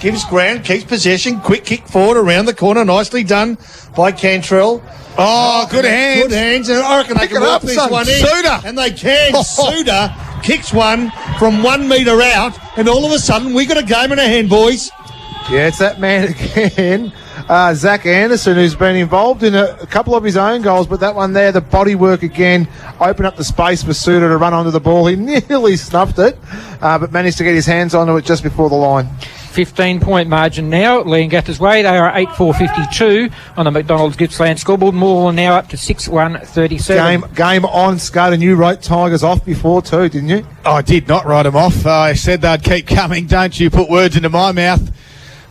Gives ground, keeps possession. Quick kick forward around the corner. Nicely done by Cantrell. Oh, good hands. Good hands. And I reckon they can walk this one in. Suda. And they can. Suda kicks one from 1 metre out. And all of a sudden, we got a game in our hand, boys. Yeah, it's that man again. Zach Anderson, who's been involved in a couple of his own goals, but that one there, the body work again, opened up the space for Suda to run onto the ball. He nearly snuffed it, but managed to get his hands onto it just before the line. 15-point margin now, Leongatha's way. They are 8-4-52 on the McDonald's Gippsland scoreboard. Morwell now up to 6-1-37. Game on, Scud, and you wrote Tigers off before too, didn't you? I did not write them off. I said they'd keep coming. Don't you put words into my mouth.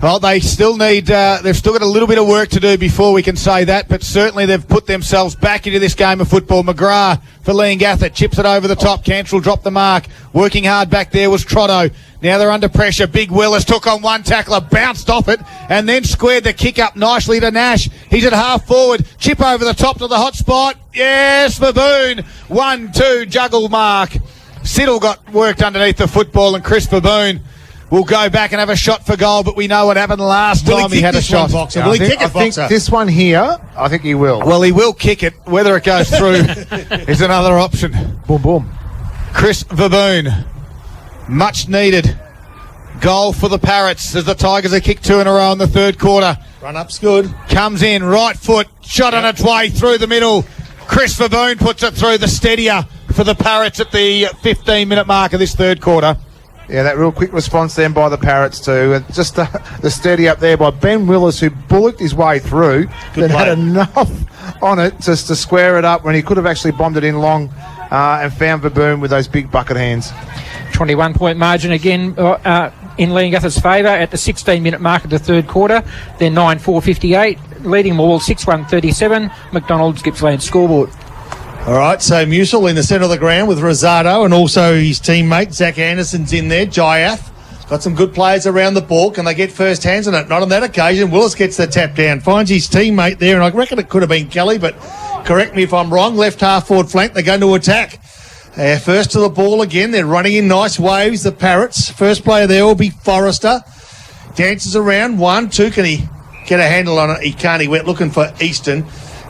Well, they still need, they've still got a little bit of work to do before we can say that, but certainly they've put themselves back into this game of football. McGrath for Leongatha, chips it over the top. Cantrell dropped the mark. Working hard back there was Trotto. Now they're under pressure. Big Willis took on one tackler, bounced off it, and then squared the kick up nicely to Nash. He's at half forward. Chip over the top to the hot spot. Yes, Baboon. 1-2 juggle mark. Siddle got worked underneath the football, and Chris Baboon will go back and have a shot for goal, but we know what happened last time he had a shot. Boxer? Will he kick it, Boxer? I think this one here, I think he will. Well, he will kick it. Whether it goes through is another option. Boom, boom. Chris Baboon. Much needed goal for the Parrots as the Tigers have kicked 2 in a row in the third quarter. Run up's good. Comes in, right foot, shot on its way through the middle. Chris Baboon puts it through the steadier for the Parrots at the 15-minute mark of this third quarter. Yeah, that real quick response then by the Parrots too. And just the steady up there by Ben Willis, who bullocked his way through, but had enough on it just to square it up when he could have actually bombed it in long and found Baboon with those big bucket hands. 21-point margin again in Leongatha's favour at the 16-minute mark of the third quarter. They're 9-4-58, leading Morwell 6-1-37, McDonald's Gippsland scoreboard. All right, so Musil in the centre of the ground with Rosado and also his teammate, Zach Anderson's in there. Jyath got some good players around the ball. Can they get first hands on it? Not on that occasion. Willis gets the tap down, finds his teammate there, and I reckon it could have been Kelly, but correct me if I'm wrong. Left half forward flank, they're going to attack. First to the ball again. They're running in nice waves, the Parrots. First player there will be Forrester. Dances around, 1-2. Can he get a handle on it? He can't. He went looking for Easton.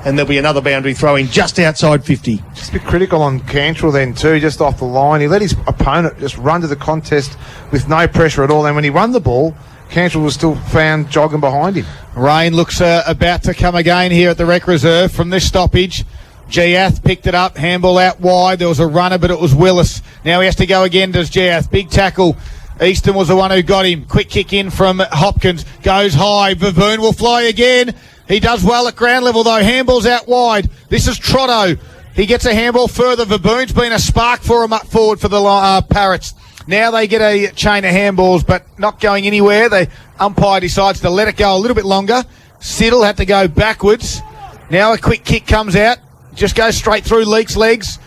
And there'll be another boundary throw in just outside 50. Just a bit critical on Cantrell then too, just off the line. He let his opponent just run to the contest with no pressure at all. And when he won the ball, Cantrell was still found jogging behind him. Rain looks about to come again here at the Rec Reserve from this stoppage. Giath picked it up, handball out wide. There was a runner, but it was Willis. Now he has to go again, does Giath. Big tackle. Easton was the one who got him. Quick kick in from Hopkins. Goes high. Baboon will fly again. He does well at ground level, though. Handball's out wide. This is Trotto. He gets a handball further. Baboon's been a spark for him up forward for the Parrots. Now they get a chain of handballs, but not going anywhere. The umpire decides to let it go a little bit longer. Siddle had to go backwards. Now a quick kick comes out. Just goes straight through Leak's legs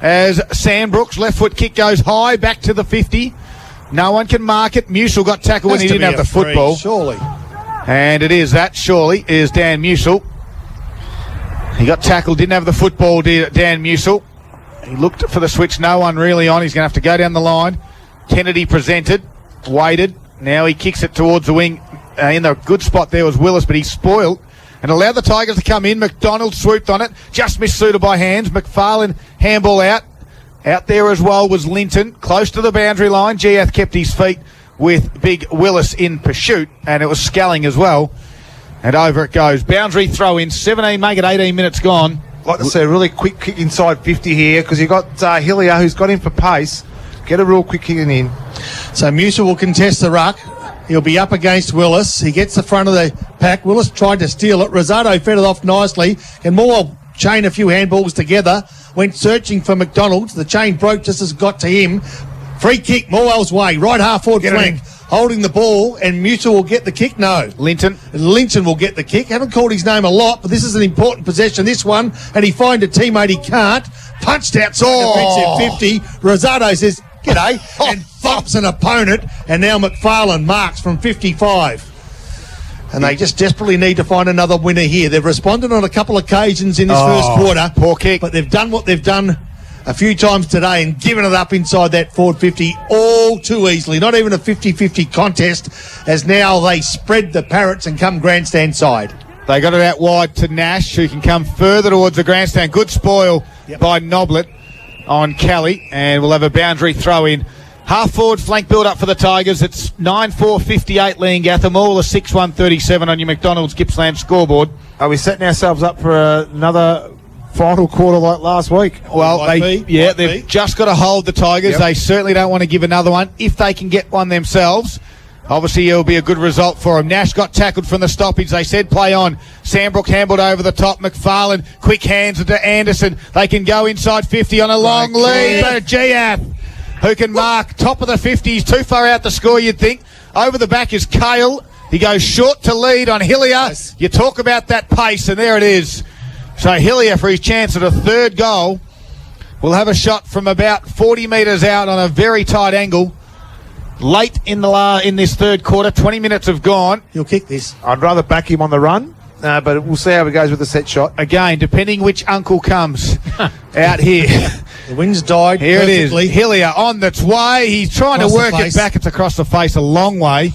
as Sandbrook's left foot kick goes high back to the 50. No one can mark it. Musil got tackled when he didn't have the football. Surely. And it is that, surely, is Dan Musil. He got tackled, didn't have the football, Dan Musil. He looked for the switch, no one really on. He's going to have to go down the line. Kennedy presented, waited. Now he kicks it towards the wing. In the good spot there was Willis, but he's spoiled and allowed the Tigers to come in. McDonald swooped on it, just missed Suter by hands. McFarlane handball out. Out there as well was Linton, close to the boundary line. Giath kept his feet with Big Willis in pursuit, and it was Skelling as well. And over it goes. Boundary throw in, 17, make it 18 minutes gone. I'd like to see a really quick kick inside 50 here, because you've got Hillier, who's got in for pace. Get a real quick kicking in. So Musa will contest the ruck. He'll be up against Willis. He gets the front of the pack. Willis tried to steal it. Rosado fed it off nicely. And Morwell chain a few handballs together. Went searching for McDonald. The chain broke just as it got to him. Free kick, Morwell's way. Right half forward flank. Holding the ball, and Musa will get the kick. No. Linton will get the kick. Haven't called his name a lot, but this is an important possession, this one. And he find a teammate he can't. Punched outside defensive 50. Rosado says, g'day, and thumps an opponent. And now McFarlane marks from 55. And they just desperately need to find another winner here. They've responded on a couple of occasions in this first quarter. Poor kick. But they've done what they've done a few times today and given it up inside that forward 50 all too easily. Not even a 50-50 contest, as now they spread the Parrots and come grandstand side. They got it out wide to Nash, who can come further towards the grandstand. Good spoil by Noblet on Kelly, and we'll have a boundary throw in. Half forward flank build up for the Tigers. It's 9-4-58 Leongatha. All a 6-1-37 on your McDonald's Gippsland scoreboard. Are we setting ourselves up for another final quarter like last week? Well, they've just got to hold the Tigers. They certainly don't want to give another one. If they can get one themselves, obviously it'll be a good result for them. Nash got tackled from the stoppage. They said play on. Sandbrook handled over the top. McFarlane, quick hands to Anderson. They can go inside 50 on a long lead. But Giath, who can mark top of the 50s, too far out the score, you'd think. Over the back is Cale. He goes short to lead on Hillier. Nice. You talk about that pace, and there it is. So Hillier, for his chance at a third goal, will have a shot from about 40 metres out on a very tight angle. Late in this third quarter, 20 minutes have gone. He'll kick this. I'd rather back him on the run, but we'll see how it goes with the set shot. Again, depending which uncle comes out here. The wind's died. Here perfectly. it is. Hillier on its way. He's trying to work it back. It's across the face a long way.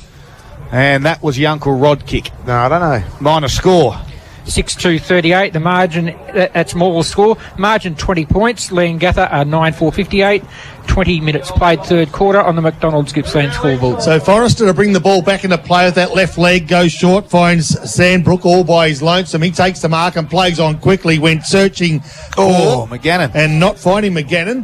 And that was your Uncle Rod kick. No, I don't know. Minor score. 6-2-38, the margin, that's Morwell's score. Margin 20 points. Leongatha are 9-4-58. 20 minutes played third quarter on the McDonald's Gippsland scoreboard. So Forrester to bring the ball back into play with that left leg, goes short, finds Sandbrook all by his lonesome. He takes the mark and plays on quickly, went searching for McGannon. And not finding McGannon.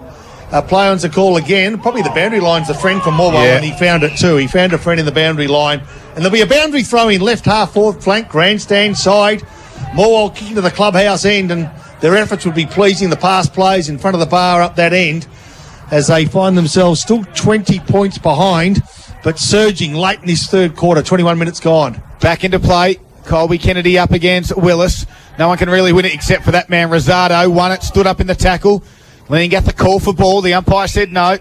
Play on's a call again. Probably the boundary line's a friend from Morwell, and he found it too. He found a friend in the boundary line. And there'll be a boundary throw in left half forward flank, grandstand side. Morwell kicking to the clubhouse end, and their efforts would be pleasing. The pass plays in front of the bar up that end as they find themselves still 20 points behind, but surging late in this third quarter. 21 minutes gone. Back into play. Colby Kennedy up against Willis. No one can really win it except for that man, Rosado. Won it, stood up in the tackle. Leongatha call for ball. The umpire said no.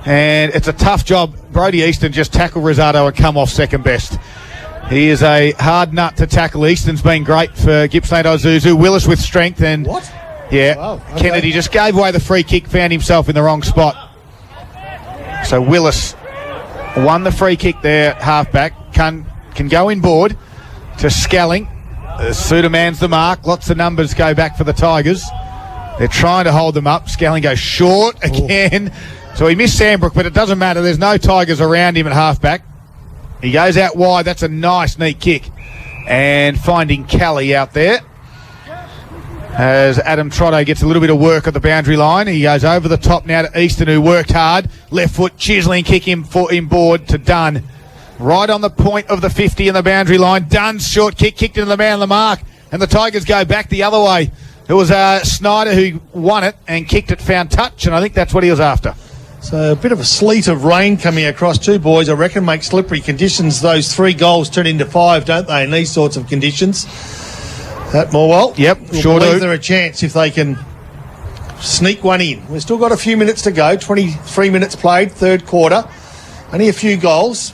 And it's a tough job. Brody Easton just tackled Rosado and come off second best. He is a hard nut to tackle. Easton's been great for Gippsland Isuzu. Willis with strength and... What? Yeah. Wow, okay. Kennedy just gave away the free kick, found himself in the wrong spot. So Willis won the free kick there, halfback. Can go inboard to Skelling. Suter mans the mark. Lots of numbers go back for the Tigers. They're trying to hold them up. Skelling goes short again. So he missed Sandbrook, but it doesn't matter. There's no Tigers around him at halfback. He goes out wide. That's a nice, neat kick. And finding Kelly out there. As Adam Trotto gets a little bit of work at the boundary line. He goes over the top now to Easton, who worked hard. Left foot chiseling kick him inboard to Dunn. Right on the point of the 50 in the boundary line. Dunn's short kick kicked into the man on the mark. And the Tigers go back the other way. It was Snyder who won it and kicked it, found touch, and I think that's what he was after. So a bit of a sleet of rain coming across two boys, I reckon, make slippery conditions. Those 3 goals turn into 5, don't they, in these sorts of conditions? At Morwell. Yep, sure do. They're a chance if they can sneak one in. We've still got a few minutes to go. 23 minutes played, third quarter. Only a few goals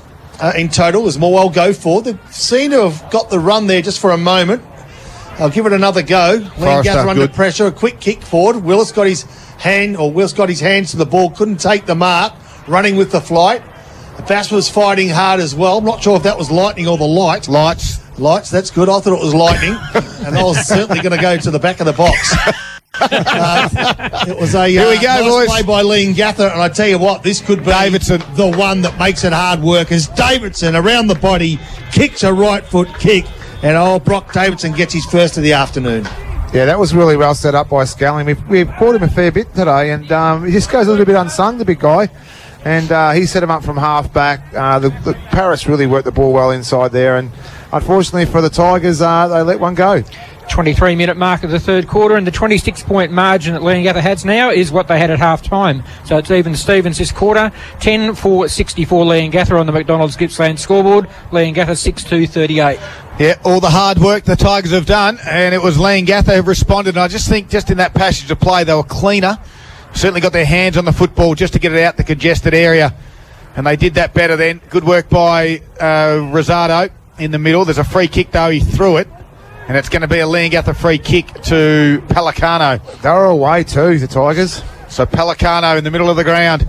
in total as Morwell go forward. They seem to have got the run there just for a moment. I'll give it another go. Leongatha under pressure. A quick kick forward. Willis got his hands to the ball. Couldn't take the mark. Running with the flight. Bass was fighting hard as well. I'm not sure if that was lightning or the light. Lights. Lights, that's good. I thought it was lightning, and I was certainly going to go to the back of the box. It was a Here we go, nice boys. play by Leongatha, and I tell you what, this could be Davidson. the one that makes it hard work. As Davidson around the body kicks a right foot kick, and Brock Davidson gets his first of the afternoon. Yeah, that was really well set up by Scalling. We've caught him a fair bit today, and he just goes a little bit unsung, the big guy. And he set him up from half back. The Paris really worked the ball well inside there, and unfortunately for the Tigers, they let one go. 23-minute mark of the third quarter, and the 26-point margin that Leongatha has now is what they had at half-time. So it's even Stevens this quarter. 10-4-64 Leongatha on the McDonald's Gippsland scoreboard. Leongatha 6-2-38. Yeah, all the hard work the Tigers have done, and it was Leongatha who responded. And I just think just in that passage of play, they were cleaner. Certainly got their hands on the football just to get it out the congested area. And they did that better then. Good work by Rosado in the middle. There's a free kick, though. He threw it. And it's going to be a Leongatha free kick to Pelicano. They were away too, the Tigers. So Pelicano in the middle of the ground.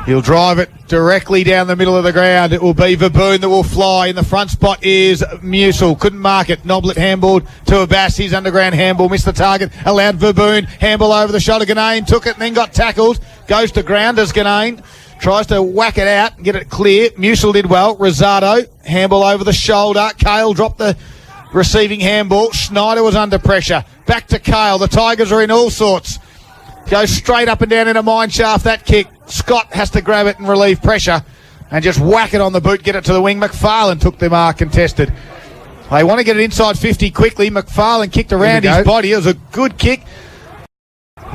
He'll drive it directly down the middle of the ground. It will be Verboon that will fly. In the front spot is Musil. Couldn't mark it. Noblet handballed to Abbas. His underground handball missed the target. Allowed Verboon. Handball over the shoulder. Ganane took it and then got tackled. Goes to grounders. Ganane tries to whack it out and get it clear. Musil did well. Rosado. Handball over the shoulder. Cale dropped the receiving handball. Schneider was under pressure. Back to Cale. The Tigers are in all sorts. Goes straight up and down in a mine shaft, that kick. Scott has to grab it and relieve pressure and just whack it on the boot, get it to the wing. McFarlane took the mark contested. They want to get it inside 50 quickly. McFarlane kicked around his body. It was a good kick.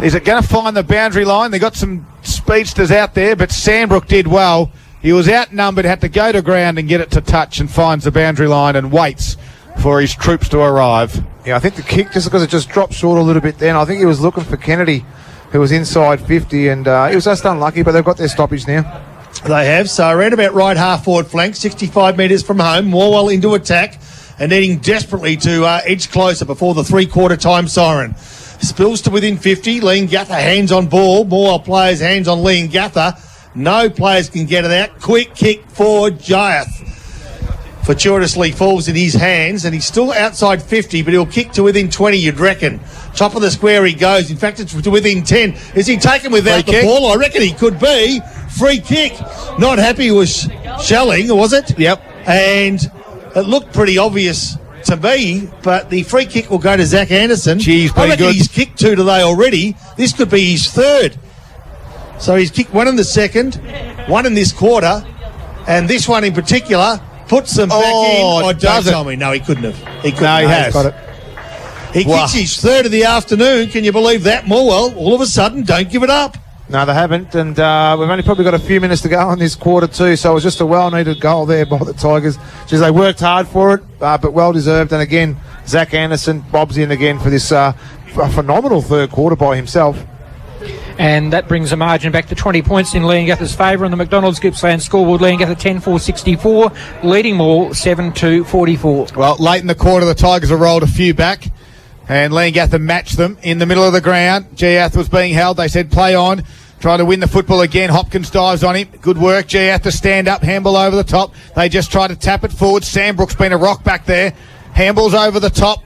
Is it going to find the boundary line? They got some speedsters out there, but Sandbrook did well. He was outnumbered, had to go to ground and get it to touch, and finds the boundary line and waits for his troops to arrive. Yeah, I think the kick, just because it just dropped short a little bit then, I think he was looking for Kennedy, who was inside 50, and he was just unlucky, but they've got their stoppage now. They have. So around about right half forward flank, 65 metres from home. Morwell into attack and needing desperately to edge closer before the three-quarter time siren. Spills to within 50. Leongatha hands on ball. Morwell players hands on Leongatha. No players can get it out. Quick kick for Jayath. Fortuitously falls in his hands, and he's still outside 50, but he'll kick to within 20, you'd reckon. Top of the square he goes. In fact, it's to within 10. Is he taken without the ball? I reckon he could be. Free kick. Not happy with Shelling, was it? Yep. And it looked pretty obvious to me, but the free kick will go to Zach Anderson. Geez, I reckon good. he's kicked two today already. This could be his third. So he's kicked one in the second, one in this quarter, and this one in particular puts them back in. Oh, don't tell me. No, he couldn't have. He couldn't. No, he has. He's got it. He kicks his third of the afternoon. Can you believe that? Morwell, all of a sudden, don't give it up. No, they haven't, and we've only probably got a few minutes to go on this quarter too, so it was just a well-needed goal there by the Tigers. Jeez, they worked hard for it, but well-deserved, and again, Zach Anderson bobs in again for this phenomenal third quarter by himself. And that brings the margin back to 20 points in Leongatha's favour on the McDonald's Gippsland scoreboard. Leongatha 10-4-64, leading Morwell 7-2-44. Well, late in the quarter, the Tigers have rolled a few back, and Leongatha matched them in the middle of the ground. Giath was being held. They said, play on. Trying to win the football again. Hopkins dives on him. Good work. Giath to stand up. Handball over the top. They just try to tap it forward. Sandbrook's been a rock back there. Handballs over the top.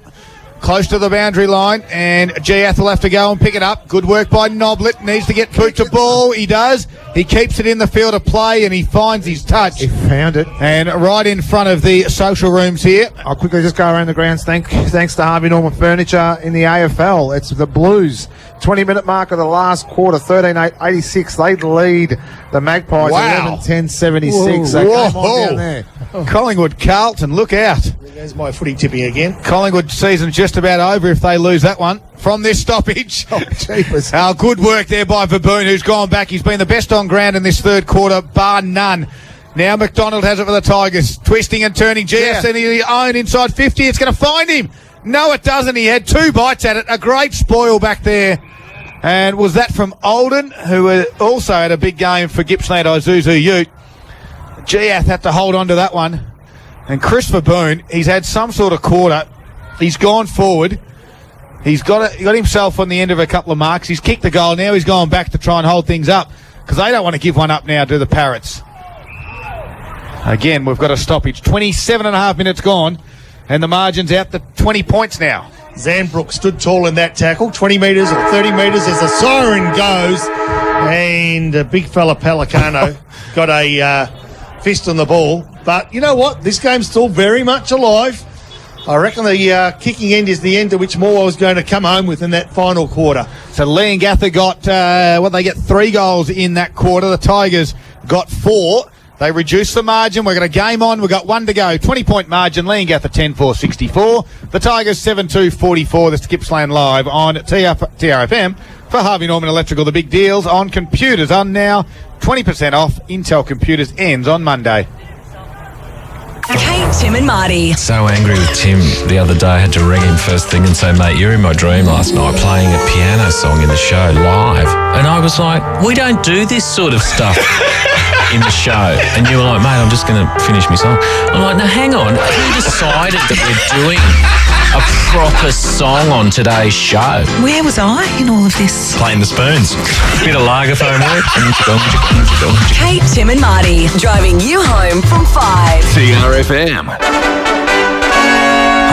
Close to the boundary line, and Giath will have to go and pick it up. Good work by Noblet. Needs to get boot to ball. He does. He keeps it in the field of play, and he finds his touch. He found it. And right in front of the social rooms here. I'll quickly just go around the grounds. Thanks to Harvey Norman Furniture in the AFL. It's the Blues. 20-minute mark of the last quarter, 13-8-86. They lead the Magpies 11-10-76. So come on down there. Collingwood, Carlton, look out. There's my footy tipping again. Collingwood season's just about over if they lose that one from this stoppage. Good work there by Verboon, who's gone back. He's been the best on ground in this third quarter, bar none. Now McDonald has it for the Tigers. Twisting and turning. GS in his own inside 50. It's going to find him. No, it doesn't. He had two bites at it. A great spoil back there. And was that from Olden, who also had a big game for Gippsland Isuzu Ute. Giath had to hold on to that one. And Chris Verboon, he's had some sort of quarter. He's gone forward. He got himself on the end of a couple of marks. He's kicked the goal. Now he's going back to try and hold things up because they don't want to give one up now, do the Parrots. Again, we've got a stoppage. 27 and a half minutes gone. And the margin's out to 20 points now. Zanbrook stood tall in that tackle, 20 metres or 30 metres as the siren goes. And big fella Pelicano got a fist on the ball. But you know what? This game's still very much alive. I reckon the kicking end is the end to which Morwell was going to come home with in that final quarter. So Leongatha got, they get 3 goals in that quarter. The Tigers got 4. They reduced the margin. We've got a game on. We've got 1 to go. 20-point margin. Leongatha 10-4-64. The Tigers 7-2-44. This is Gippsland Live on TRFM for Harvey Norman Electrical. The big deals on computers on now. 20% off. Intel Computers ends on Monday. Kate, Tim and Marty. So angry with Tim the other day. I had to ring him first thing and say, mate, you're in my dream last night playing a piano song in the show live. And I was like, we don't do this sort of stuff in the show. And you were like, mate, I'm just going to finish my song. I'm like, now hang on. Who decided that we're doing a proper song on today's show? Where was I in all of this? Playing the spoons. Bit of lagerphone work. Kate, Tim and Marty, driving you home from 5. TRFM.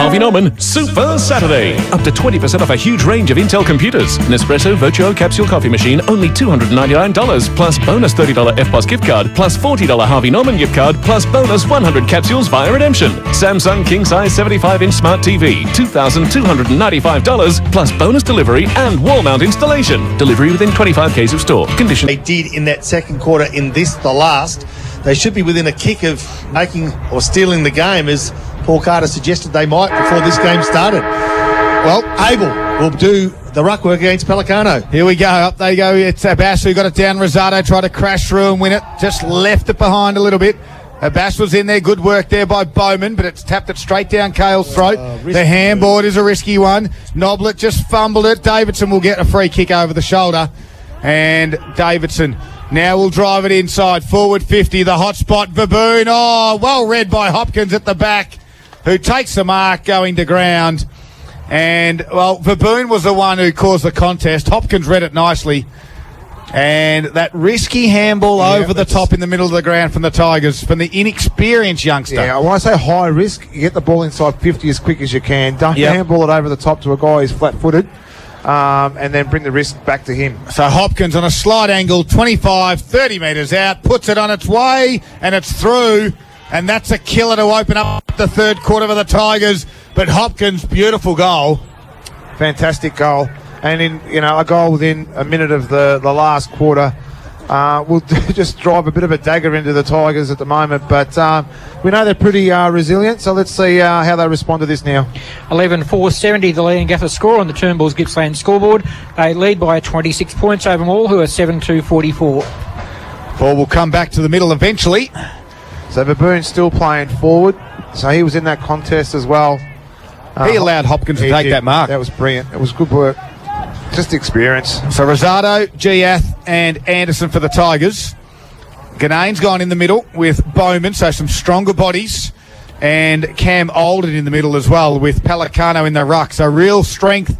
Harvey Norman Super Saturday. Up to 20% off a huge range of Intel computers. Nespresso Virtuo capsule coffee machine, only $299. Plus bonus $30 FBOS gift card. Plus $40 Harvey Norman gift card. Plus bonus 100 capsules via redemption. Samsung King Size 75-inch Smart TV, $2,295. Plus bonus delivery and wall mount installation. Delivery within 25 k's of store. Condition. They did in that second quarter in this, the last. They should be within a kick of making or stealing the game, as Paul Carter suggested they might before this game started. Well, Abel will do the ruck work against Pelicano. Here we go. Up they go. It's Abbas who got it down. Rosado tried to crash through and win it. Just left it behind a little bit. Abbas was in there. Good work there by Bowman, but it's tapped it straight down Cale's throat. The handboard is a risky one. Noblet just fumbled it. Davidson will get a free kick over the shoulder. And Davidson now will drive it inside. Forward 50. The hot spot. Baboon. Oh, well read by Hopkins at the back, who takes the mark going to ground. And, well, Baboon was the one who caused the contest. Hopkins read it nicely. And that risky handball over the top in the middle of the ground from the Tigers, from the inexperienced youngster. Yeah, when I say high risk, you get the ball inside 50 as quick as you can. Don't handball it over the top to a guy who's flat-footed. And then bring the risk back to him. So Hopkins on a slight angle, 25, 30 metres out, puts it on its way, and it's through. And that's a killer to open up the third quarter for the Tigers. But Hopkins, beautiful goal. Fantastic goal. And in a goal within a minute of the last quarter will just drive a bit of a dagger into the Tigers at the moment. But we know they're pretty resilient, so let's see how they respond to this now. 11-4-70, the Leongatha score on the Turnbull's Gippsland scoreboard. They lead by 26 points over Morwell, who are 7-2-44. Ball will come back to the middle eventually. So Baboon's still playing forward, so he was in that contest as well. He allowed Hopkins to take that mark. That was brilliant. It was good work. Just experience. So Rosado, Giath and Anderson for the Tigers. Ganane's gone in the middle with Bowman, so some stronger bodies. And Cam Olden in the middle as well with Pelicano in the ruck. So real strength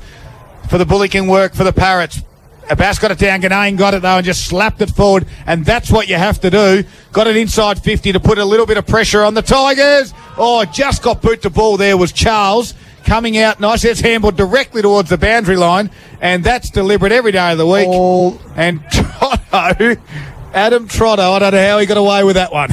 for the bullying work for the Parrots. Abbas got it down, Ganane got it though and just slapped it forward, and that's what you have to do. Got it inside 50 to put a little bit of pressure on the Tigers. Oh, just got boot the ball there was Charles. Coming out nice, it's handballed directly towards the boundary line, and that's deliberate every day of the week. And Trotto, Adam Trotto, I don't know how he got away with that one.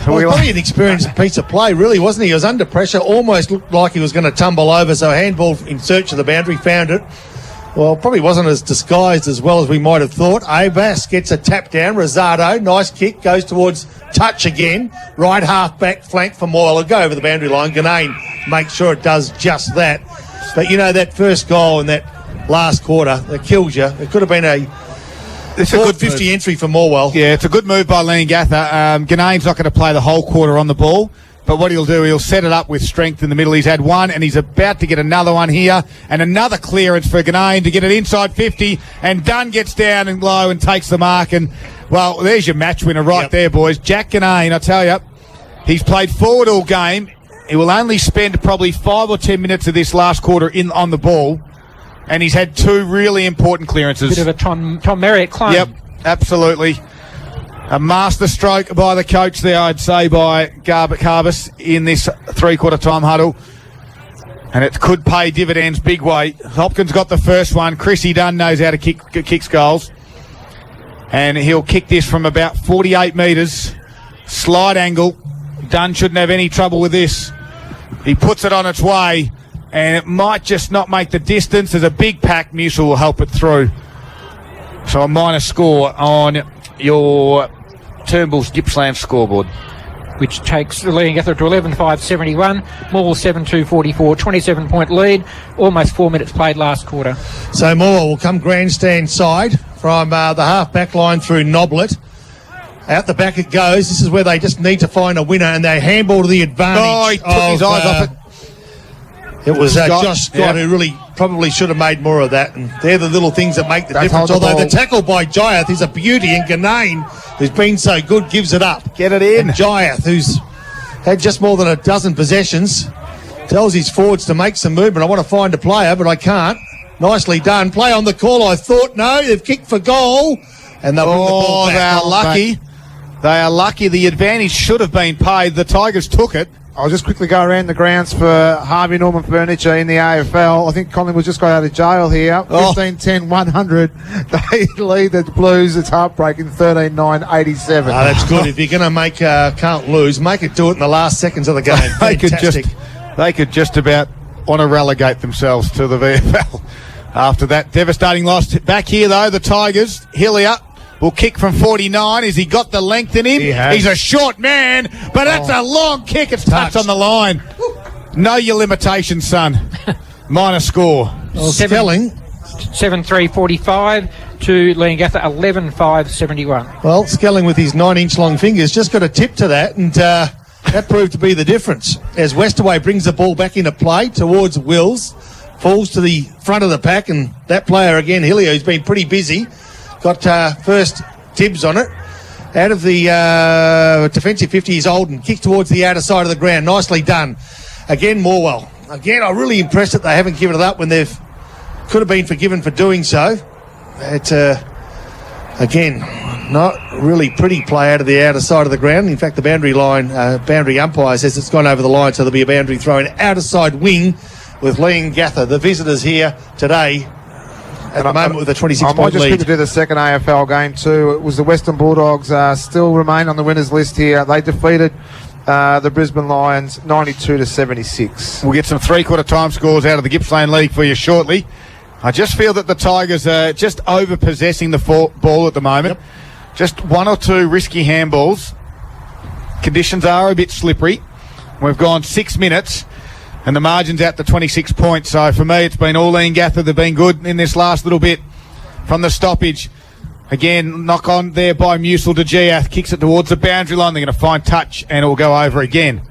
Well, probably an experienced piece of play, really, wasn't he? He was under pressure, almost looked like he was going to tumble over, so handball in search of the boundary, found it. Well, probably wasn't as disguised as well as we might have thought. Abbas gets a tap down. Rosado, nice kick, goes towards touch again. Right half back flank for Morwell. Go over the boundary line. Ganane makes sure it does just that. But, that first goal in that last quarter, that kills you. It could have been a good 50 entry for Morwell. Yeah, it's a good move by Leongatha. Ganane's not going to play the whole quarter on the ball. But what he'll do, he'll set it up with strength in the middle. He's had one, and he's about to get another one here. And another clearance for Ganane to get it inside 50. And Dunn gets down and low and takes the mark. And, well, there's your match winner right there, boys. Jack Ganane, I tell you, he's played forward all game. He will only spend probably 5 or 10 minutes of this last quarter on the ball. And he's had 2 really important clearances. Bit of a Tom Marriott clone. Yep, absolutely. A master stroke by the coach there, I'd say, by Carbis in this three-quarter time huddle. And it could pay dividends big way. Hopkins got the first one. Chrissy Dunn knows how to kick goals. And he'll kick this from about 48 metres. Slide angle. Dunn shouldn't have any trouble with this. He puts it on its way, and it might just not make the distance. There's a big pack. Musil will help it through. So a minor score on your Turnbull's Gippsland scoreboard, which takes Leongatha to 11-5-71. Morwell 7-2-44, 27-point lead. Almost 4 minutes played last quarter. So Morwell will come grandstand side from the half-back line through Noblet. Out the back it goes. This is where they just need to find a winner, and they handball to the advantage. Oh, he took his eyes off it. It was Josh Scott who really probably should have made more of that, and they're the little things that make the difference. Although the tackle by Jayath is a beauty, and Ganane, who's been so good, gives it up. Get it in. And Jayath, who's had just more than a dozen possessions, tells his forwards to make some movement. I want to find a player, but I can't. Nicely done. Play on the call, I thought. No, they've kicked for goal, and they'll bring the ball back. They are lucky. They are lucky. The advantage should have been paid. The Tigers took it. I'll just quickly go around the grounds for Harvey Norman Furniture in the AFL. I think Collingwood just got out of jail here. 15-10-100. They lead the Blues. It's heartbreaking. 13-9-87. That's good. If you're going to make can't lose, make it do it in the last seconds of the game. They could just about want to relegate themselves to the VFL after that devastating loss. Back here though, the Tigers. Hillier will kick from 49. Has he got the length in him? He's a short man, but that's a long kick. It's touched on the line. Know your limitations, son. Minor score. Skelling. 7-3-45 to Leongatha 11-5-71. Well, Skelling with his 9-inch long fingers just got a tip to that, and that proved to be the difference. As Westaway brings the ball back into play towards Wills, falls to the front of the pack, and that player again, Hillier, who's been pretty busy, got first dibs on it. Out of the defensive 50 is Olden. Kick towards the outer side of the ground. Nicely done. Again, Morwell. Again, I'm really impressed that they haven't given it up when they've could have been forgiven for doing so. It's, again, not really pretty play out of the outer side of the ground. In fact, the boundary umpire says it's gone over the line, so there'll be a boundary throw in outer side wing with Leongatha, the visitors here today. At the moment with a 26-point lead. I might just quickly do the second AFL game too. It was the Western Bulldogs still remain on the winners list here. They defeated the Brisbane Lions 92-76. We'll get some three-quarter time scores out of the Gippsland League for you shortly. I just feel that the Tigers are just over-possessing the ball at the moment. Yep. Just one or two risky handballs. Conditions are a bit slippery. We've gone 6 minutes. And the margin's out to 26 points. So for me, it's been all Leongatha. They've been good in this last little bit from the stoppage. Again, knock on there by Musil to Giath. Kicks it towards the boundary line. They're going to find touch and it will go over again.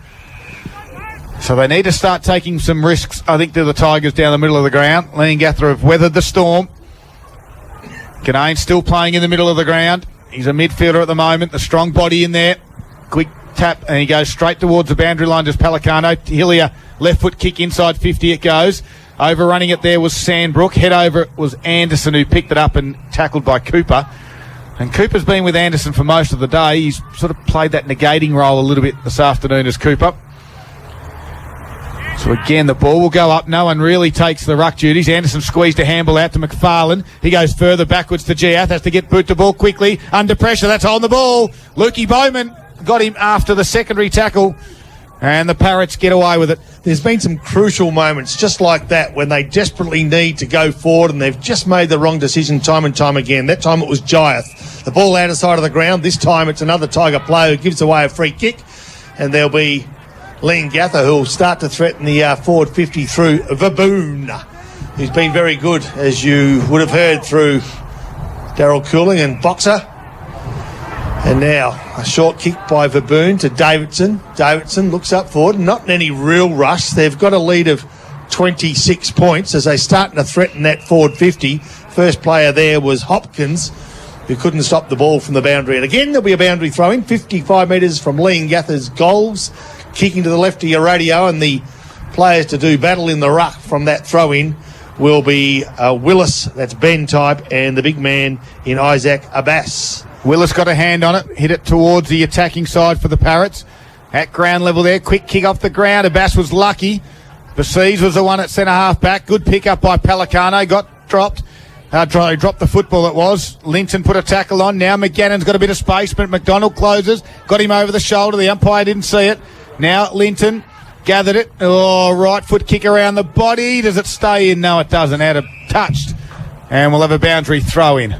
So they need to start taking some risks, I think, to the Tigers down the middle of the ground. Leongatha have weathered the storm. Ganane still playing in the middle of the ground. He's a midfielder at the moment. The strong body in there. Quick tap and he goes straight towards the boundary line. Just Pelicano. Hillier. Left foot kick inside 50 it goes. Overrunning it there was Sandbrook. Head over it was Anderson who picked it up and tackled by Cooper. And Cooper's been with Anderson for most of the day. He's sort of played that negating role a little bit this afternoon as Cooper. So again, the ball will go up. No one really takes the ruck duties. Anderson squeezed a handball out to McFarlane. He goes further backwards to Giath. Has to get boot the ball quickly. Under pressure. That's holding the ball. Lukey Bowman got him after the secondary tackle. And the Parrots get away with it. There's been some crucial moments just like that when they desperately need to go forward and they've just made the wrong decision time and time again. That time it was Giath. The ball out of side of the ground. This time it's another Tiger player who gives away a free kick. And there'll be Leongatha who will start to threaten the forward 50 through Vaboon, who's been very good, as you would have heard through Daryl Cooling and Boxer. And now a short kick by Vaboon to Davidson. Davidson looks up forward, not in any real rush. They've got a lead of 26 points as they're starting to threaten that forward 50. First player there was Hopkins, who couldn't stop the ball from the boundary. And again, there'll be a boundary throw-in, 55 metres from Leongatha's goals. Kicking to the left of your radio, and the players to do battle in the ruck from that throw-in will be Willis, that's Ben type, and the big man in Isaac Abbas. Willis got a hand on it, hit it towards the attacking side for the Parrots. At ground level there, quick kick off the ground. Abbas was lucky. Besiege was the one at centre-half back. Good pick up by Pelicano. Got dropped. Dropped the football, it was. Linton put a tackle on. Now McGannon's got a bit of space, but McDonald closes. Got him over the shoulder. The umpire didn't see it. Now Linton gathered it. Oh, right foot kick around the body. Does it stay in? No, it doesn't. Out of touched. And we'll have a boundary throw in.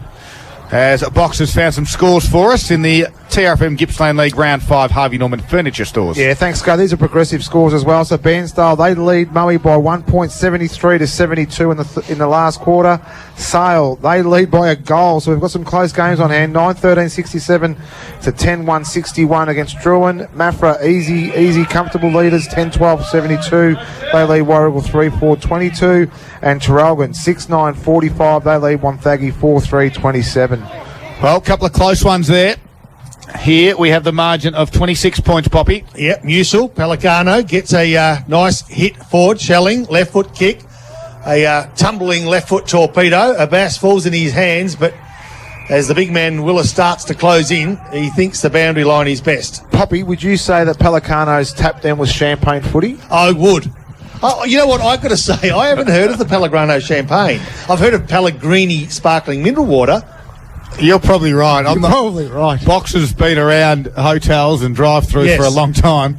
As Boxers found some scores for us in the TRFM Gippsland League Round 5 Harvey Norman Furniture Stores. Yeah, thanks, Scott. These are progressive scores as well. So Bairnsdale, they lead Moe by 1 point, 73 to 72 in the last quarter. Sale, they lead by a goal. So we've got some close games on hand. 9-13, 67 to 10-1, 61 against Druin. Mafra, easy, comfortable leaders, 10-12, 72. They lead Warragul 3-4, 22. And Traralgon, 6-9, 45. They lead Wonthaggi 4-3, 27. Well, a couple of close ones there. Here we have the margin of 26 points, Poppy. Yep, Musil, Pelicano gets a nice hit forward, Shelling, left foot kick, a tumbling left foot torpedo. Abbas falls in his hands, but as the big man Willis starts to close in, he thinks the boundary line is best. Poppy, would you say that Pelicano's tap down was champagne footy? I would. Oh, you know what I've got to say? I haven't heard of the Pellegrino champagne. I've heard of Pellegrini sparkling mineral water. You're probably right. You're probably right. Boxers been around hotels and drive-throughs for a long time,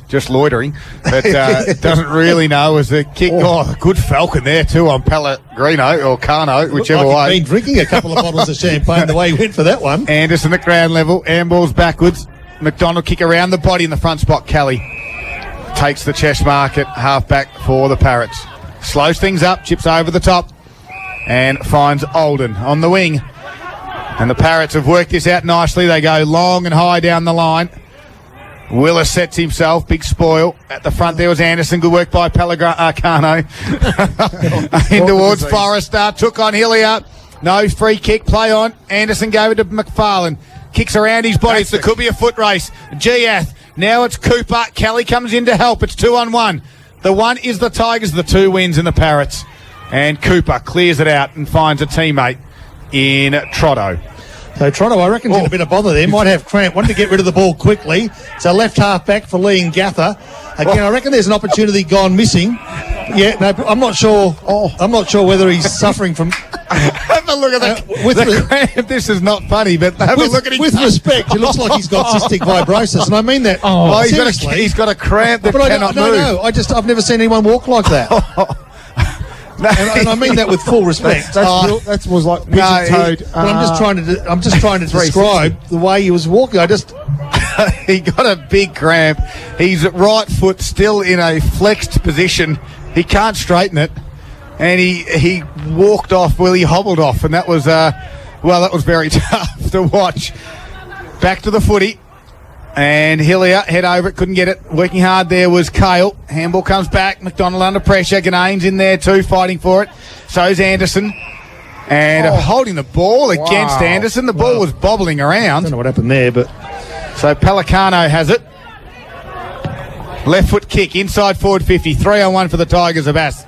just loitering, but doesn't really know as a kick. Oh, good falcon there too on Pellegrino or Carno, whichever way. He's been drinking a couple of bottles of champagne the way he went for that one. Anderson at ground level, handballs backwards. McDonald kick around the body in the front spot. Kelly takes the chest mark at half-back for the Parrots. Slows things up, chips over the top, and finds Olden on the wing. And the Parrots have worked this out nicely. They go long and high down the line. Willis sets himself, big spoil. At the front there was Anderson, good work by Pellegrino. In towards Forrester, took on Hillier. No free kick, play on. Anderson gave it to McFarlane. Kicks around his body, so it could be a foot race. Giath, now it's Cooper. Kelly comes in to help, it's 2-on-1. The one is the Tigers, the two wins in the Parrots. And Cooper clears it out and finds a teammate in Trotto. So Trotto, I reckon, in a bit of bother there. Might have cramp. Wanted to get rid of the ball quickly. So left half back for Leongatha. Again, I reckon there's an opportunity gone missing. Yeah, no, I'm not sure. I'm not sure whether he's suffering from. Have a look at the cramp. This is not funny, but have a look at him. With respect, it looks like he's got cystic fibrosis, and I mean that. He's got a cramp that cannot move. No, I've never seen anyone walk like that. And I mean that with full respect. That was like pigeon-toed. But I'm just trying to describe the way he was walking. He got a big cramp. His right foot still in a flexed position. He can't straighten it, and he walked off. Well, he hobbled off, and that was very tough to watch. Back to the footy. And Hillier, head over it, couldn't get it. Working hard there was Cale. Handball comes back. McDonald under pressure. Ganane's in there too, fighting for it. So's Anderson. And holding the ball against Anderson. The ball was bobbling around. I don't know what happened there, but... So Pelicano has it. Left foot kick, inside forward 50. 3-on-1 for the Tigers. Abbas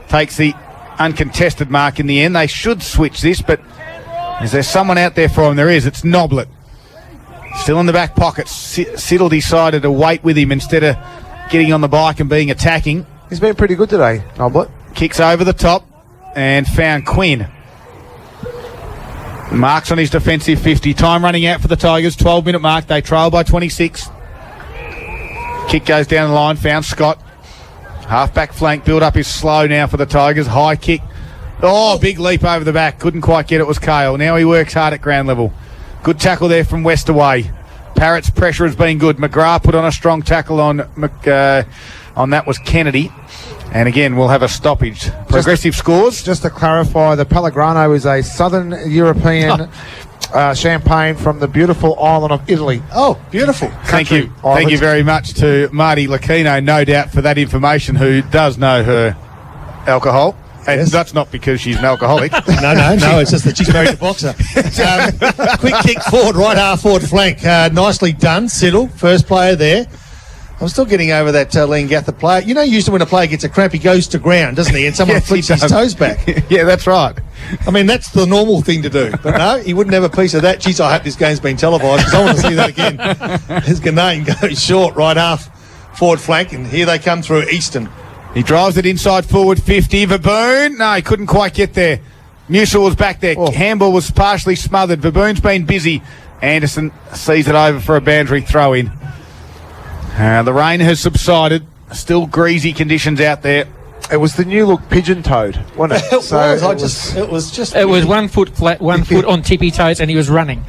takes the uncontested mark in the end. They should switch this, but is there someone out there for him? There is. It's Noblet. Still in the back pocket. Siddle decided to wait with him instead of getting on the bike and being attacking. He's been pretty good today, Noblet. Kicks over the top and found Quinn. Marks on his defensive 50. Time running out for the Tigers. 12-minute mark. They trail by 26. Kick goes down the line. Found Scott. Half-back flank. Build-up is slow now for the Tigers. High kick. Oh, big leap over the back. Couldn't quite get it. Was Cale. Now he works hard at ground level. Good tackle there from West away. Parrots' pressure has been good. McGrath put on a strong tackle on that was Kennedy. And again, we'll have a stoppage. Progressive scores. Just to clarify, the Pellegrino is a southern European champagne from the beautiful island of Italy. Oh, beautiful. Thank you. Thank you very much to Marty Lucchino, no doubt, for that information, who does know her alcohol. And that's not because she's an alcoholic. No, it's just that she's married a boxer. Quick kick forward, right half forward flank. Nicely done, Siddle, first player there. I'm still getting over that Leongatha player. You know, usually when a player gets a cramp, he goes to ground, doesn't he? And someone Yes, flicks he his does. toes back. Yeah, that's right. I mean, that's the normal thing to do. But no, he wouldn't have a piece of that. Jeez, I hope this game's been televised because I want to see that again. His Ganane goes short, right half forward flank, and here they come through Easton. He drives it inside forward 50. Verboon, no, he couldn't quite get there. Musil was back there. Handball was partially smothered. Verboon's been busy. Anderson sees it over for a boundary throw-in. The rain has subsided. Still greasy conditions out there. It was the new look pigeon-toed, wasn't it? It was 1 foot flat, 1 foot on tippy toes, and he was running.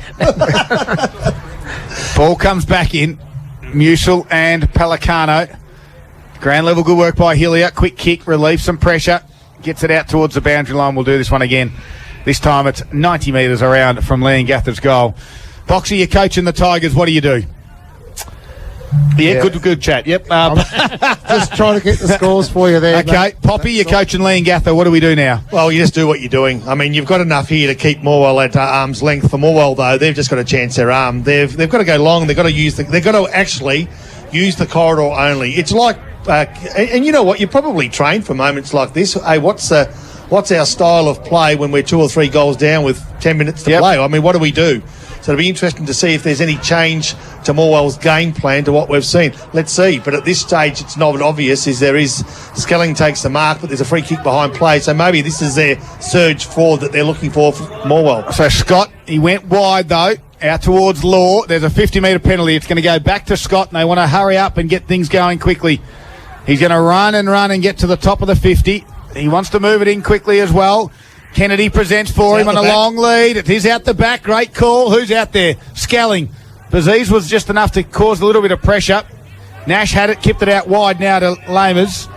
Ball comes back in. Musil and Pelicano. Ground level good work by Hillier. Quick kick, relieves some pressure. Gets it out towards the boundary line. We'll do this one again. This time it's 90 metres around from Leongatha's goal. Boxy, you're coaching the Tigers. What do you do? Yeah, good chat. Yep. Just trying to get the scores for you there. Okay, mate. Poppy, you're coaching Leongatha. What do we do now? Well, you just do what you're doing. I mean, you've got enough here to keep Morwell at arm's length. For Morwell, though, they've just got to chance their arm. They've got to go long. They've got to actually use the corridor only. It's like, and you know what? You're probably trained for moments like this. Hey, what's our style of play when we're 2 or 3 goals down with 10 minutes to play? I mean, what do we do? So it'll be interesting to see if there's any change to Morwell's game plan to what we've seen. Let's see. But at this stage, it's not obvious. Skelling takes the mark, but there's a free kick behind play. So maybe this is their surge forward that they're looking for Morwell. So Scott, he went wide though, out towards Law. There's a 50-metre penalty. It's going to go back to Scott, and they want to hurry up and get things going quickly. He's going to run and get to the top of the 50. He wants to move it in quickly as well. Kennedy presents for him on a long lead. It is out the back. Great call. Who's out there? Skelling. Baziz was just enough to cause a little bit of pressure. Nash had it, kicked it out wide now to Lamers.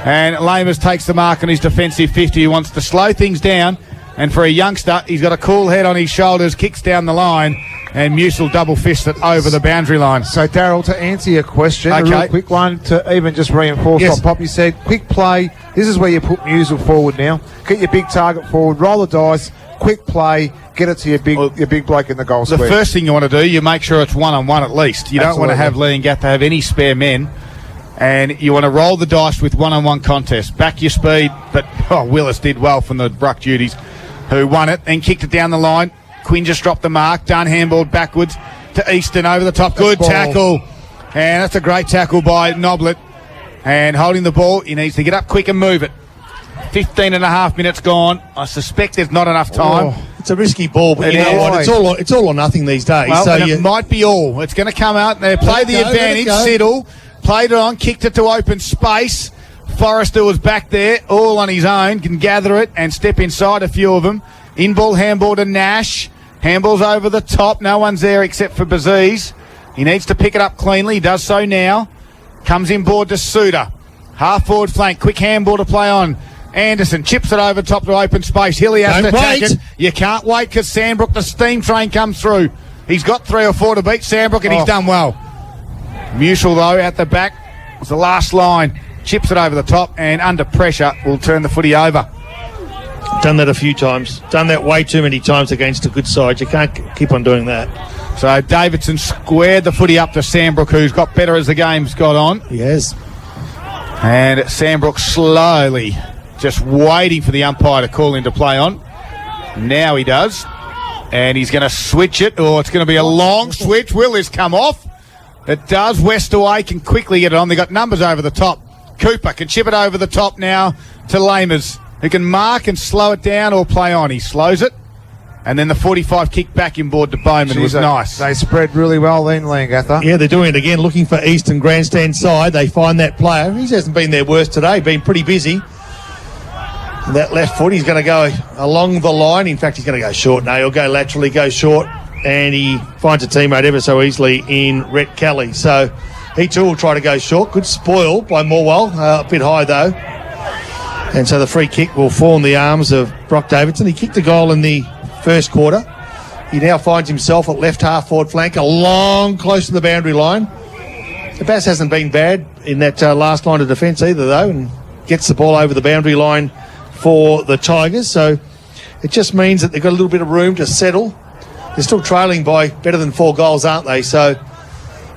And Lamers takes the mark on his defensive 50. He wants to slow things down. And for a youngster, he's got a cool head on his shoulders, kicks down the line, and Musil double fists it over the boundary line. So, Daryl, to answer your question, a real quick one to even just reinforce what Poppy said. Quick play. This is where you put Musil forward now. Get your big target forward, roll the dice, quick play, get it to your big bloke in the goal square. The first thing you want to do, you make sure it's one-on-one at least. You don't want to have Leongatha have any spare men. And you want to roll the dice with one-on-one contests. Back your speed. But Willis did well from the ruck duties, who won it and kicked it down the line. Quinn just dropped the mark. Dunn handballed backwards to Easton over the top. Good tackle. And that's a great tackle by Noblet. And holding the ball, he needs to get up quick and move it. 15 and a half minutes gone. I suspect there's not enough time. It's a risky ball, but you know what? It's all or nothing these days. Well, so it might be all. It's going to come out. They play the advantage. Siddle played it on, kicked it to open space. Forrester was back there, all on his own, can gather it and step inside a few of them. In-ball handball to Nash. Handball's over the top. No one's there except for Baziz. He needs to pick it up cleanly. He does so now. Comes inboard to Suter. Half-forward flank. Quick handball to play on. Anderson chips it over top to open space. Hilly has to attack it. You can't wait because Sandbrook, the steam train, comes through. He's got 3 or 4 to beat Sandbrook, and he's done well. Musil, though, at the back. Was the last line. Chips it over the top, and under pressure will turn the footy over. Done that a few times. Done that way too many times against a good side. You can't keep on doing that. So Davidson squared the footy up to Sandbrook, who's got better as the game's got on. He has. And Sandbrook slowly just waiting for the umpire to call into play on. Now he does. And he's going to switch it. Oh, it's going to be a long switch. Will this come off? It does. Westaway can quickly get it on. They've got numbers over the top. Cooper can chip it over the top now to Lamers, who can mark and slow it down or play on. He slows it. And then the 45 kick back inboard to Bowman was nice. They spread really well then, Leongatha. Yeah, they're doing it again, looking for Eastern grandstand side. They find that player. He hasn't been their worst today, been pretty busy. And that left foot, he's going to go along the line. In fact, he's going to go short now. He'll go laterally, go short. And he finds a teammate ever so easily in Rhett Kelly. So he too will try to go short. Good spoil by Morwell. A bit high though. And so the free kick will fall in the arms of Brock Davidson. He kicked a goal in the first quarter. He now finds himself at left half forward flank, close to the boundary line. The Bass hasn't been bad in that last line of defence either though, and gets the ball over the boundary line for the Tigers. So it just means that they've got a little bit of room to settle. They're still trailing by better than 4 goals, aren't they? So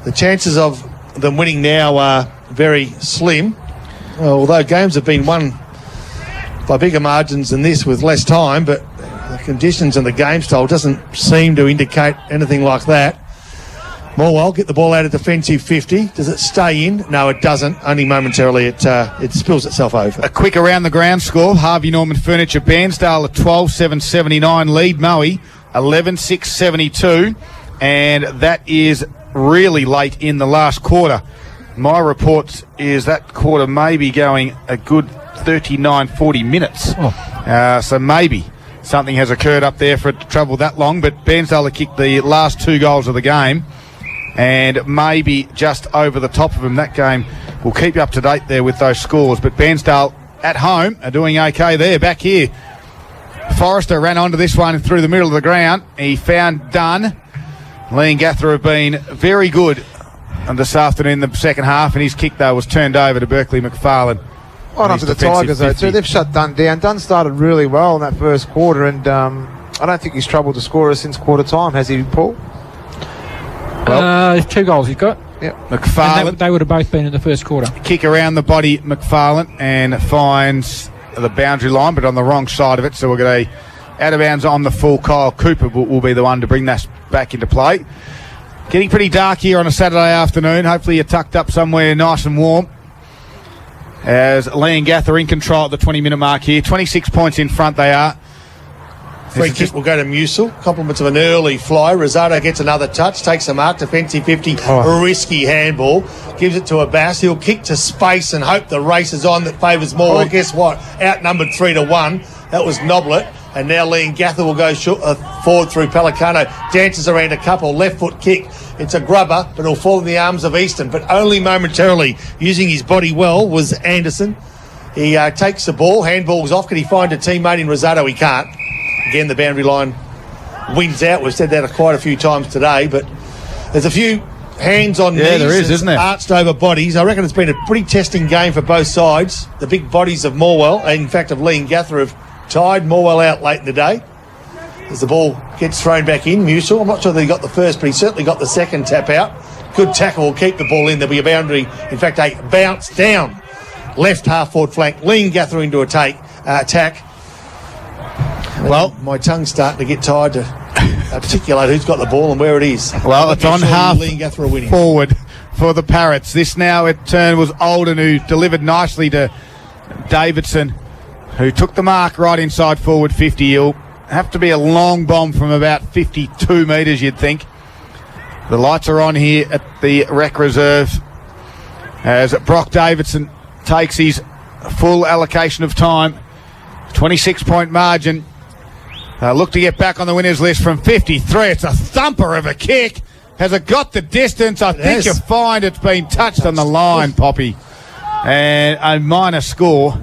the chances of them winning now are very slim. Although games have been won by bigger margins than this with less time, but the conditions and the game style doesn't seem to indicate anything like that. Morwell get the ball out of defensive 50. Does it stay in? No, it doesn't. Only momentarily it spills itself over. A quick around the ground score. Harvey Norman Furniture Bairnsdale at 12-7-79 lead Moe 11-6-72, and that is really late in the last quarter. My report is that quarter may be going a good 39-40 minutes. So maybe something has occurred up there for it to travel that long, but Bairnsdale have kicked the last 2 goals of the game and maybe just over the top of them. That game will keep you up to date there with those scores, but Bairnsdale at home are doing okay there. Back here, Forrester ran onto this one through the middle of the ground. He found Dunn. Leongatha have been very good this afternoon in the second half, and his kick, though, was turned over to Berkeley McFarlane. On up to the Tigers, though, too. They've shut Dunn down. Dunn started really well in that first quarter, and I don't think he's troubled to score since quarter time, has he, Paul? Well, 2 goals he's got. Yep. McFarlane. They would have both been in the first quarter. Kick around the body, McFarlane, and finds the boundary line, but on the wrong side of it, so we're going to out of bounds on the full. Kyle Cooper will be the one to bring that back into play. Getting pretty dark here on a Saturday afternoon. Hopefully you're tucked up somewhere nice and warm. As Leongatha in control at the 20-minute mark here. 26 points in front they are. Free kick will go to Musil. Compliments of an early fly. Rosado gets another touch, takes a mark, defensive 50, risky handball. Gives it to Abbas. He'll kick to space and hope the race is on that favours Morwell. Guess what? Outnumbered 3-1. That was Noblet. And now Leongatha will go forward through Pelicano. Dances around a couple. Left foot kick. It's a grubber, but it'll fall in the arms of Easton. But only momentarily. Using his body well was Anderson. He takes the ball. Handball's off. Can he find a teammate in Rosado? He can't. Again, the boundary line wins out. We've said that quite a few times today, but there's a few hands on knees. There is, isn't there? Arched over bodies. I reckon it's been a pretty testing game for both sides. The big bodies of Morwell, and in fact of Leongatha, have tied Morwell out late in the day. As the ball gets thrown back in, Musil, I'm not sure that he got the first, but he certainly got the second tap out. Good tackle will keep the ball in. There'll be a boundary, in fact a bounce down left half forward flank. Leongatha into attack. Well, my tongue's starting to get tired to articulate who's got the ball and where it is. Well, it's on half winning forward for the Parrots. This now at turn was Olden, who delivered nicely to Davidson, who took the mark right inside forward 50. He'll have to be a long bomb from about 52 metres, you'd think. The lights are on here at the rec reserve as Brock Davidson takes his full allocation of time. 26-point margin. Look to get back on the winners list from 53. It's a thumper of a kick. Has it got the distance? I think you find it's been touched on the line, Poppy. And a minor score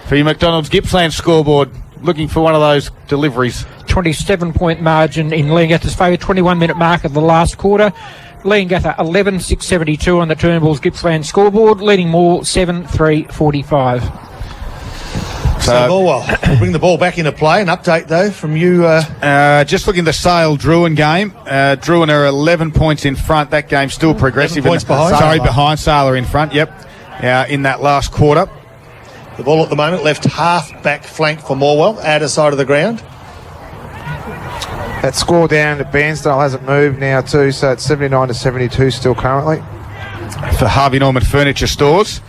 for your McDonald's Gippsland scoreboard. Looking for one of those deliveries. 27-point margin in Leongatha's favour. 21-minute mark of the last quarter. Leongatha 11-6-72 on the Turnbull's Gippsland scoreboard, leading Morwell 7-3-45. So Morwell will bring the ball back into play. An update, though, from you. Just looking at the Sale-Druin game. Druin are 11 points in front. That game's still progressive. 11 points behind. Behind Sale are in front, yep. In that last quarter. The ball at the moment left half back flank for Morwell, outer side of the ground. That score down to Bairnsdale hasn't moved now too, so it's 79-72 still currently. For Harvey Norman Furniture Stores.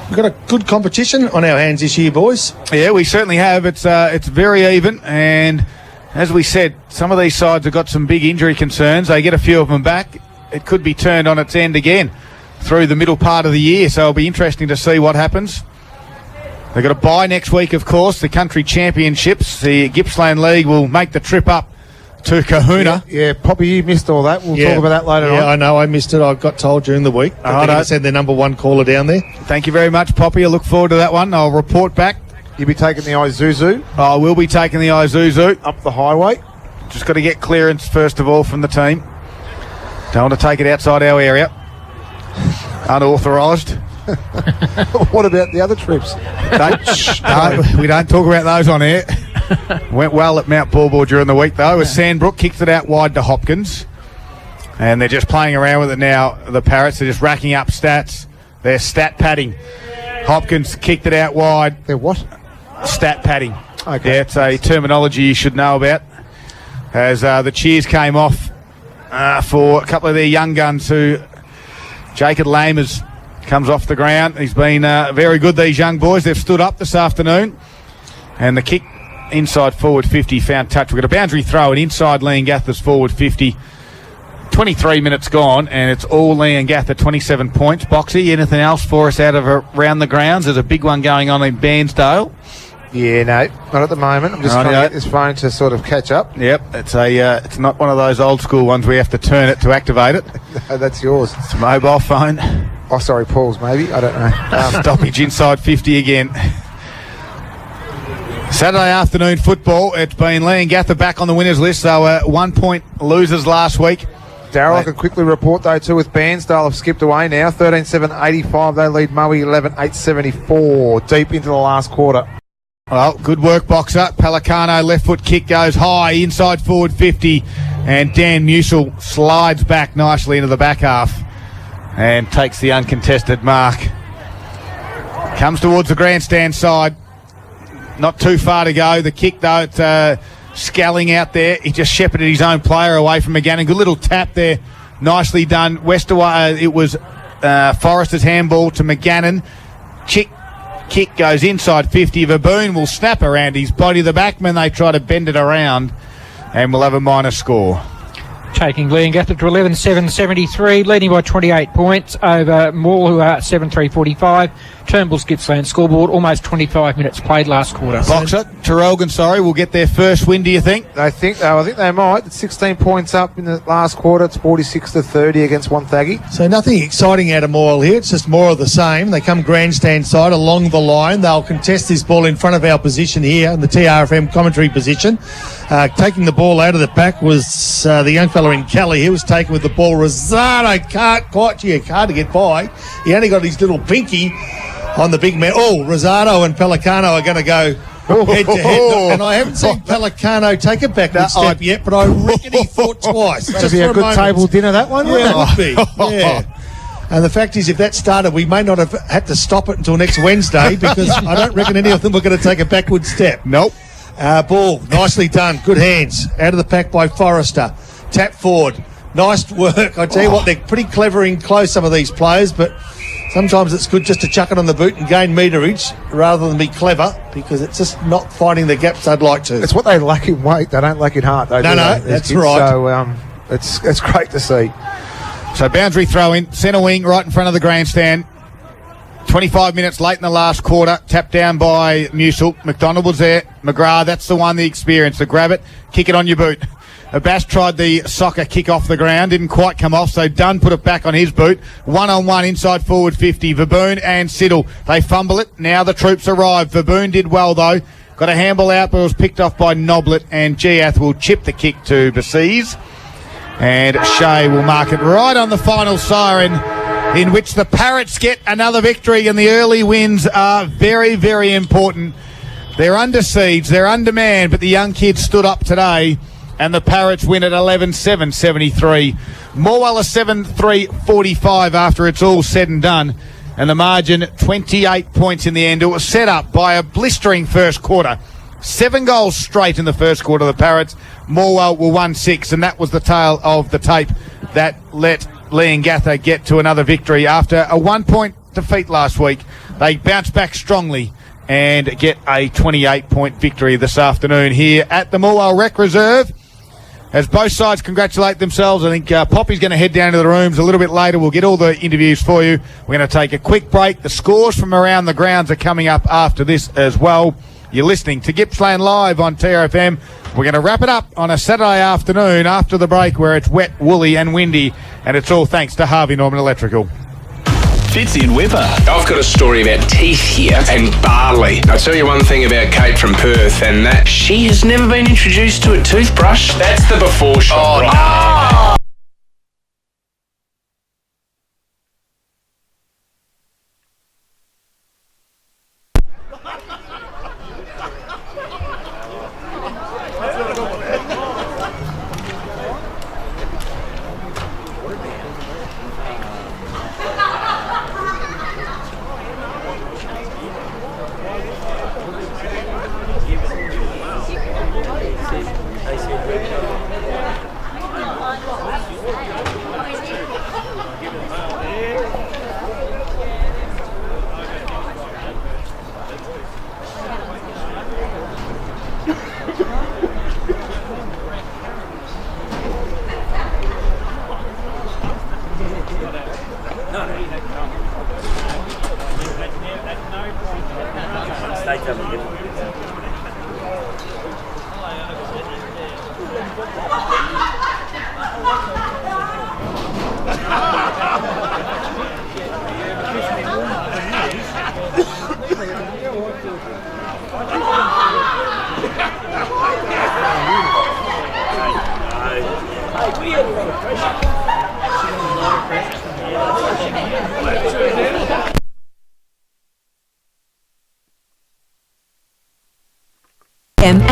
We've got a good competition on our hands this year, boys. Yeah, we certainly have. It's very even, and as we said, some of these sides have got some big injury concerns. They get a few of them back. It could be turned on its end again through the middle part of the year, so it'll be interesting to see what happens. They've got a bye next week, of course, the country championships. The Gippsland League will make the trip up to Kahuna. Yeah, Poppy, you missed all that. We'll talk about that later on. Yeah, I know. I missed it. I got told during the week. They're going to send their number one caller down there. Thank you very much, Poppy. I look forward to that one. I'll report back. You'll be taking the Isuzu? I will be taking the Isuzu. Up the highway? Just got to get clearance, first of all, from the team. Don't want to take it outside our area. Unauthorised. What about the other trips? We don't talk about those on air. Went well at Mount Balbor during the week, though, as Sandbrook kicked it out wide to Hopkins. And they're just playing around with it now, the Parrots. They're just racking up stats. They're stat padding. Hopkins kicked it out wide. They're what? Stat padding. Okay. Yeah, it's a terminology you should know about. As the cheers came off for a couple of their young guns who... Jacob Lamers comes off the ground. He's been very good, these young boys. They've stood up this afternoon. And the kick inside forward 50 found touch. We've got a boundary throw and inside Leongatha's forward 50. 23 minutes gone, and it's all Leongatha, 27 points. Boxy, anything else for us out of around the grounds? There's a big one going on in Bairnsdale. Yeah, no, not at the moment. I'm just trying to get this phone to sort of catch up. Yep, it's not one of those old school ones where you have to turn it to activate it. No, that's yours. It's a mobile phone. Oh, sorry, Paul's maybe. I don't know. Stoppage inside 50 again. Saturday afternoon football. It's been Leongatha back on the winners list. So 1 point losers last week. Darryl, I can quickly report, though, too, with Bairnsdale have skipped away now. 13-7-85. They lead Moe 11-8-74. Deep into the last quarter. Well, good work, Boxer. Pelicano, left foot kick goes high, inside forward 50. And Dan Musil slides back nicely into the back half and takes the uncontested mark. Comes towards the grandstand side. Not too far to go. The kick, though, it's... Scally out there. He just shepherded his own player away from McGannon. Good little tap there. Nicely done. Westaway, it was Forrester's handball to McGannon. Kick goes inside 50. Verboon will snap around his body. The backmen, they try to bend it around and we'll have a minor score. Taking Leongatha to 11-7-73, leading by 28 points over Morwell, who are 7-3-45. Turnbull's Gippsland scoreboard, almost 25 minutes played last quarter. Boxer, Terrelgan, will get their first win, do you think? I think they might. It's 16 points up in the last quarter. It's 46-30 against Wonthaggi. So nothing exciting out of Morwell here. It's just more of the same. They come grandstand side along the line. They'll contest this ball in front of our position here, in the TRFM commentary position. Taking the ball out of the pack was the young fellow in Kelly. He was taken with the ball. Rosado can't quite hard to get by. He only got his little pinky on the big man. Oh, Rosado and Pelicano are going to go head to head. And I haven't seen Pelicano take a backward step yet, but I reckon he thought twice. That'd be a good table dinner, that one, wouldn't it? It would be, yeah. And the fact is, if that started, we may not have had to stop it until next Wednesday because I don't reckon any of them were going to take a backward step. Nope. Ball, nicely done. Good hands. Out of the pack by Forrester. Tap forward. Nice work. I tell you what, they're pretty clever in close, some of these players, but sometimes it's good just to chuck it on the boot and gain meterage rather than be clever because it's just not finding the gaps they'd like to. It's what they lack in weight. They don't lack in heart, though. No, that's right. So it's great to see. So boundary throw in, centre wing right in front of the grandstand. 25 minutes late in the last quarter, tapped down by Musil. McDonald was there. McGrath, that's the one, the experience. To grab it, kick it on your boot. Abash tried the soccer kick off the ground, didn't quite come off, so Dunn put it back on his boot. 1-on-1 inside forward 50. Verboon and Siddle, they fumble it. Now the troops arrive. Verboon did well, though. Got a handball out, but it was picked off by Noblet, and Giath will chip the kick to Basees. And Shea will mark it right on the final siren, in which the Parrots get another victory, and the early wins are very, very important. They're under siege, they're undermanned, but the young kids stood up today, and the Parrots win at 11-7-73. Morwell a 7-3-45 after it's all said and done, and the margin 28 points in the end. It was set up by a blistering first quarter. 7 goals straight in the first quarter of the Parrots. Morwell were 1-6, and that was the tale of the tape that let Leongatha get to another victory after a 1-point defeat last week. They bounce back strongly and get a 28-point victory this afternoon here at the Morwell Rec Reserve. As both sides congratulate themselves, I think Poppy's going to head down to the rooms a little bit later. We'll get all the interviews for you. We're going to take a quick break. The scores from around the grounds are coming up after this as well. You're listening to Gippsland Live on TRFM. We're going to wrap it up on a Saturday afternoon after the break where it's wet, woolly and windy, and it's all thanks to Harvey Norman Electrical. Fitzy and Whipper. I've got a story about teeth here and barley. I'll tell you one thing about Kate from Perth, and that she has never been introduced to a toothbrush. That's the before shot. Right?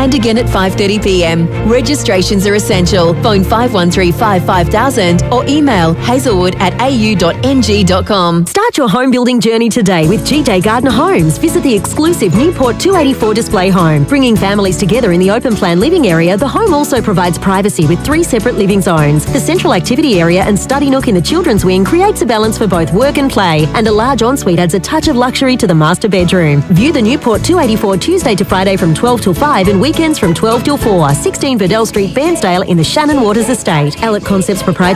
and again at 5:30 p.m. Registrations are essential. Phone 5135 5000 or email hazelwood@au.ng.com. Start your home building journey today with GJ Gardner Homes. Visit the exclusive Newport 284 display home. Bringing families together in the open plan living area, the home also provides privacy with 3 separate living zones. The central activity area and study nook in the children's wing creates a balance for both work and play, and a large ensuite adds a touch of luxury to the master bedroom. View the Newport 284 Tuesday to Friday from 12 till 5 and weekends from 12 till 4. 16 Verdell Street, Bairnsdale in the Shannon Waters Estate. Alec Concepts Proprietary